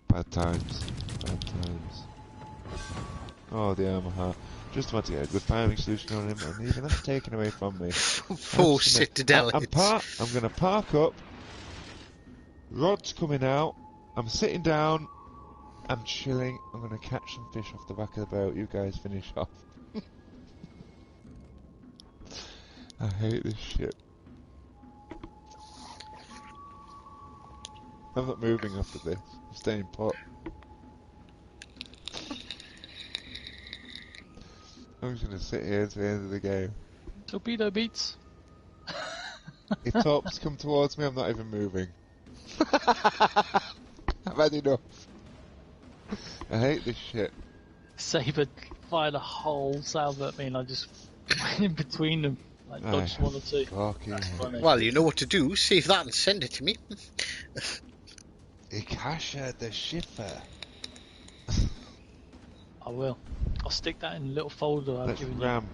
Bad times. Oh, the Omaha. Just about to get a good firing solution on him, and even that's taken away from me. Full citadel. I'm going to park up. Rod's coming out. I'm sitting down. I'm chilling. I'm going to catch some fish off the back of the boat. You guys finish off. I hate this shit. I'm not moving after this. I'm staying put. I'm just gonna sit here until the end of the game. Torpedo beats. If tops come towards me, I'm not even moving. I've had enough. I hate this shit. Saber fired a whole salve at me and I just went in between them. Like dodged one or two. Fucking Funny. Well, you know what to do. Save that and send it to me. Ikasha the Schiffer. I will. I'll stick that in a little folder I've Let's given ram.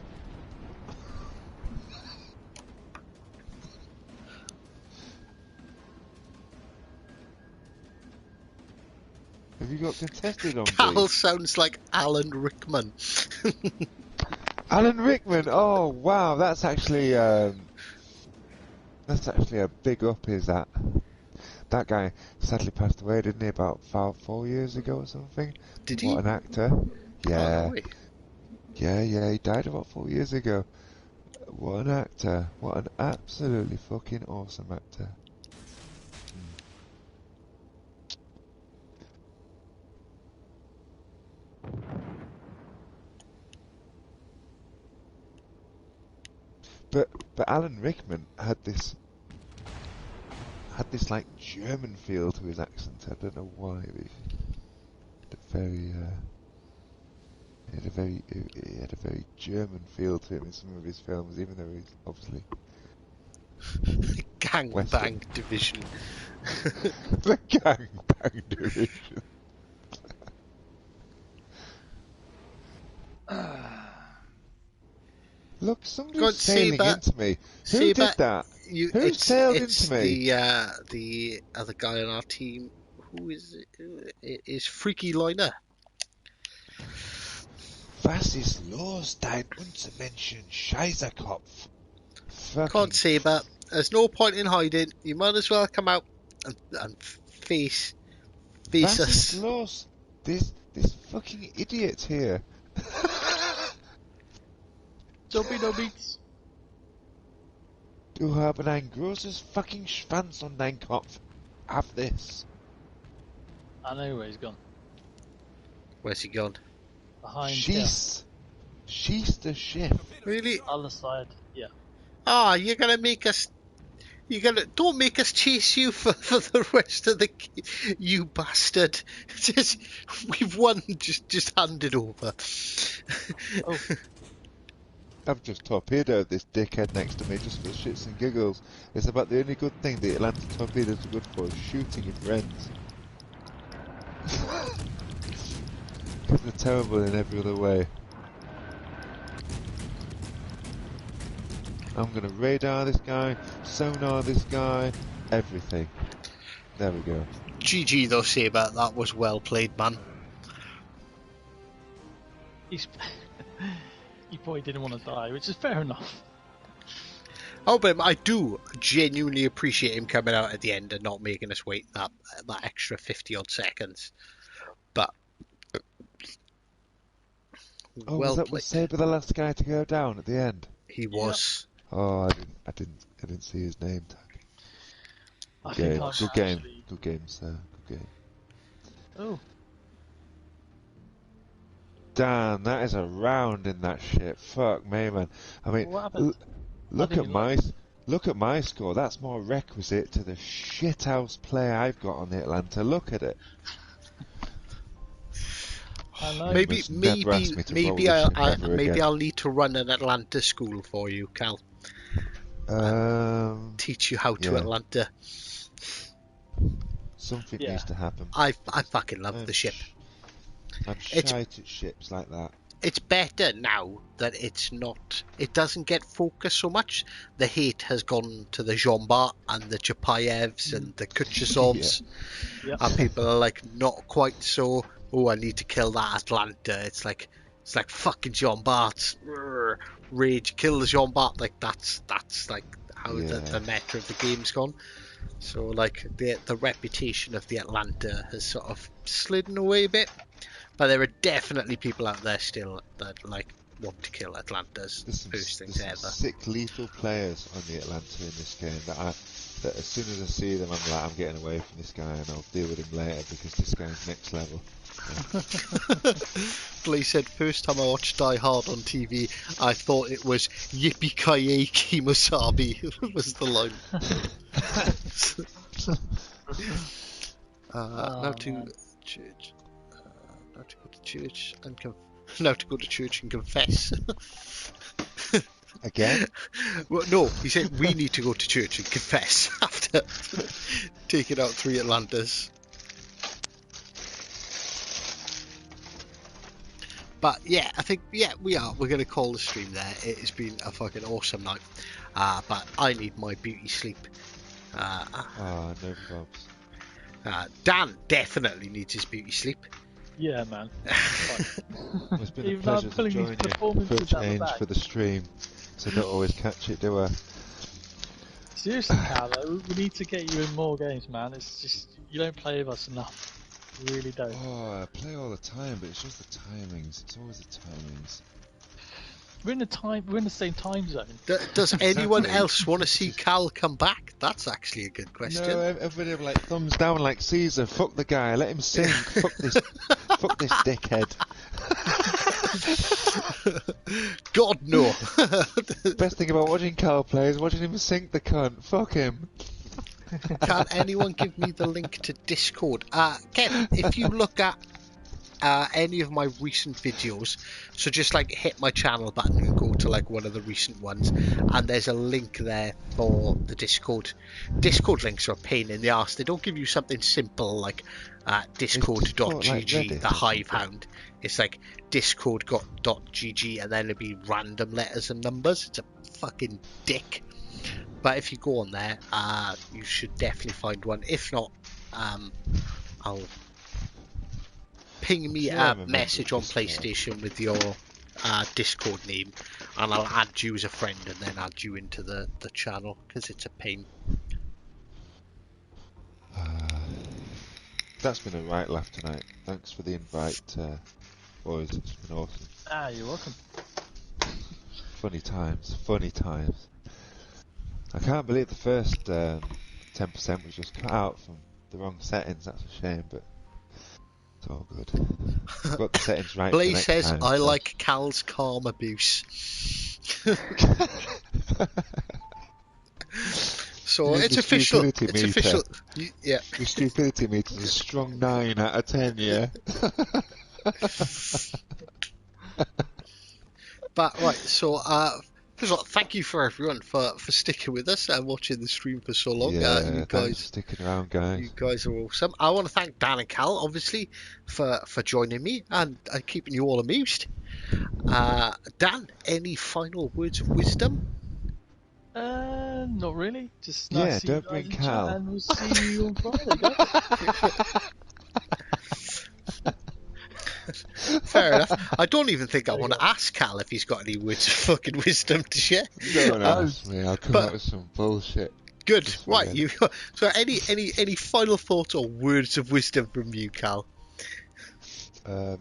Have you got contested on Cal B? sounds like Alan Rickman. Alan Rickman. Oh wow, that's actually a big up. Is that? That guy sadly passed away, didn't he? About 4 years ago or something. Did What he? an actor. Yeah. Oh, wait. Yeah, he died about 4 years ago. What an actor. What an absolutely fucking awesome actor. But Alan Rickman had this like German feel to his accent. I don't know why. He had a very German feel to him in some of his films, even though he's obviously Gangbang division. the gangbang division. Look, somebody's sailing into me. Who did that? Who sailed into me? The other guy on our team. Who is it? It is Freaky Liner. Was ist los, dein Unzumenschen Scheißerkopf? Can't say, but there's no point in hiding. You might as well come out and face Was us. ist los? This fucking idiot here. Torpedo beats. Du haben ein großes fucking Schwanz on dein Kopf. Have this. I know where he's gone. Where's he gone? Behind She's the ship. Really? other side. Yeah. Ah, you're gonna make us. Don't make us chase you for the rest of the. You bastard! We've won. Just hand it over. Oh, I've just torpedoed this dickhead next to me just for shits and giggles. It's about the only good thing the Atlanta torpedoes are good for, is shooting your friends. Because they're terrible in every other way. I'm gonna radar this guy, sonar this guy, everything. There we go. GG though, Saber. That was well played, man. he probably didn't want to die, which is fair enough. Oh, but I do genuinely appreciate him coming out at the end and not making us wait that extra 50 odd seconds. But Was Saber the last guy to go down at the end? He was. Oh, I didn't see his name tag. I think I've Good game. actually... Good game, sir. Good game. Oh, Damn, that is a round in that shit. Fuck me, man. I mean, what happened? look didn't at my score. That's more requisite to the shithouse play I've got on the Atlanta. Look at it. I know. Maybe Maybe I'll need to run an Atlanta school for you, Cal. Teach you how to Atlanta. Something needs to happen. I fucking love the ship. I'm shite at ships like that. It's better now that it doesn't get focused so much. The hate has gone to the Jean-Bart and the Chapayevs and the Kutchasovs. And people are like, not quite so, oh, I need to kill that Atlanta. It's like fucking Jean-Bart's rage, kill the Jean-Bart. Like that's like how the meta of the game's gone. So like the reputation of the Atlanta has sort of slidden away a bit. But there are definitely people out there still that like want to kill Atlantas. First things ever. Sick lethal players on the Atlanta in this game that that as soon as I see them, I'm like, I'm getting away from this guy, and I'll deal with him later because this guy's next level. Blay said, first time I watched Die Hard on TV, I thought it was Yippee-ki-yay Kimosabi was the line. Now to man. church. Now to go to church and now to go to church and confess. Again? Well, no, he said we need to go to church and confess after taking out 3 Atlantas. But yeah, I think we're going to call the stream there. It has been a fucking awesome night. But I need my beauty sleep. Oh, no probs. Dan definitely needs his beauty sleep. Yeah, man. It's been a Even though I'm pleasure to pulling join these you for a performances out the change back. for the stream. So don't always catch it, do I? Seriously, Cal, though, we need to get you in more games, man. It's just, you don't play with us enough. You really don't. Oh, I play all the time, but it's just the timings. It's always the timings. We're in the same time zone. Does anyone Exactly. else want to see Cal come back? That's actually a good question. No, everybody have like thumbs down like Caesar. Fuck the guy, let him sink. fuck this dickhead. God, no. Best thing about watching Carl play is watching him sink the cunt. Fuck him. Can anyone give me the link to Discord? Kev, if you look at any of my recent videos, so just like hit my channel button and go to like one of the recent ones, and there's a link there for the Discord. Discord links are a pain in the arse. They don't give you something simple like discord.gg, like Reddit the or hive hound. It's like discord.gg and then it'll be random letters and numbers. It's a fucking dick. But if you go on there, you should definitely find one. If not, I'll ping me a message on PlayStation with your Discord name, and I'll add you as a friend and then add you into the channel, because it's a pain. That's been a right laugh tonight. Thanks for the invite, boys. It's been awesome. You're welcome. Funny times. I can't believe the first 10% was just cut out from the wrong settings. That's a shame, but it's all good. I've got the settings right. Blaze for next says, time, I so. like Cal's calm abuse. So The it's official. stupidity It's meter. official. Yeah. The stupidity meter is a strong 9 out of 10, yeah? But right, so first of all, thank you for everyone for sticking with us and watching the stream for so long. Yeah, You thanks for guys, sticking around, guys. you guys are awesome. I want to thank Dan and Cal, obviously, for joining me and keeping you all amused. Dan, any final words of wisdom? Not really. Just Yeah, nice to see you don't guys bring in Cal. chat, and we'll see you on Friday, guys. Fair enough. I don't even think I want to ask Cal if he's got any words of fucking wisdom to share. Don't ask me, I'll come but- out with some bullshit. Good. Just Right. forget. So any final thoughts or words of wisdom from you, Cal?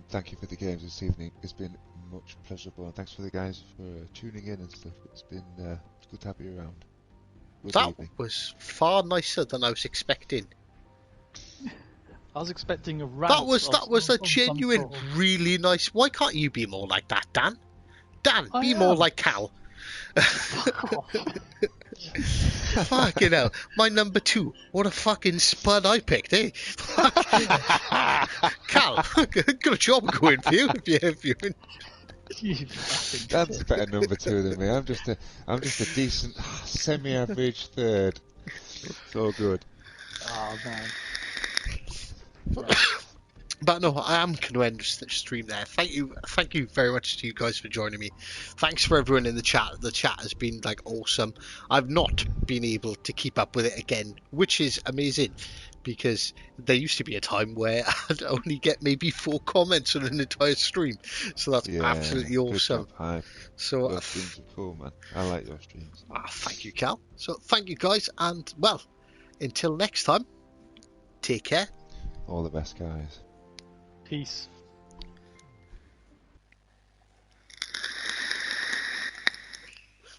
Thank you for the games this evening. It's been much pleasurable, and thanks for the guys for tuning in and stuff. It's been it's good to have you around. Good That evening. was far nicer than I was expecting. I was expecting a rant. That was a of some genuine, sort. really nice. Why can't you be more like that, Dan? Dan, I be more am. like Cal. Fuck off. Fucking hell. My number 2. What a fucking spud I picked, eh? Cal, good job going for you. If you You fucking Dan's a better number 2 than me. I'm just a decent, semi-average third. It's all good. Oh man. But no, I am going to end the stream there. Thank you very much to you guys for joining me. Thanks for everyone in the chat. The chat has been like awesome. I've not been able to keep up with it again, which is amazing, because there used to be a time where I'd only get maybe 4 comments on an entire stream. So that's absolutely good awesome. job, Hive. So Your streams are cool, man. I like your streams. thank you, Cal. So thank you guys, and well, until next time, take care. All the best, guys. Peace.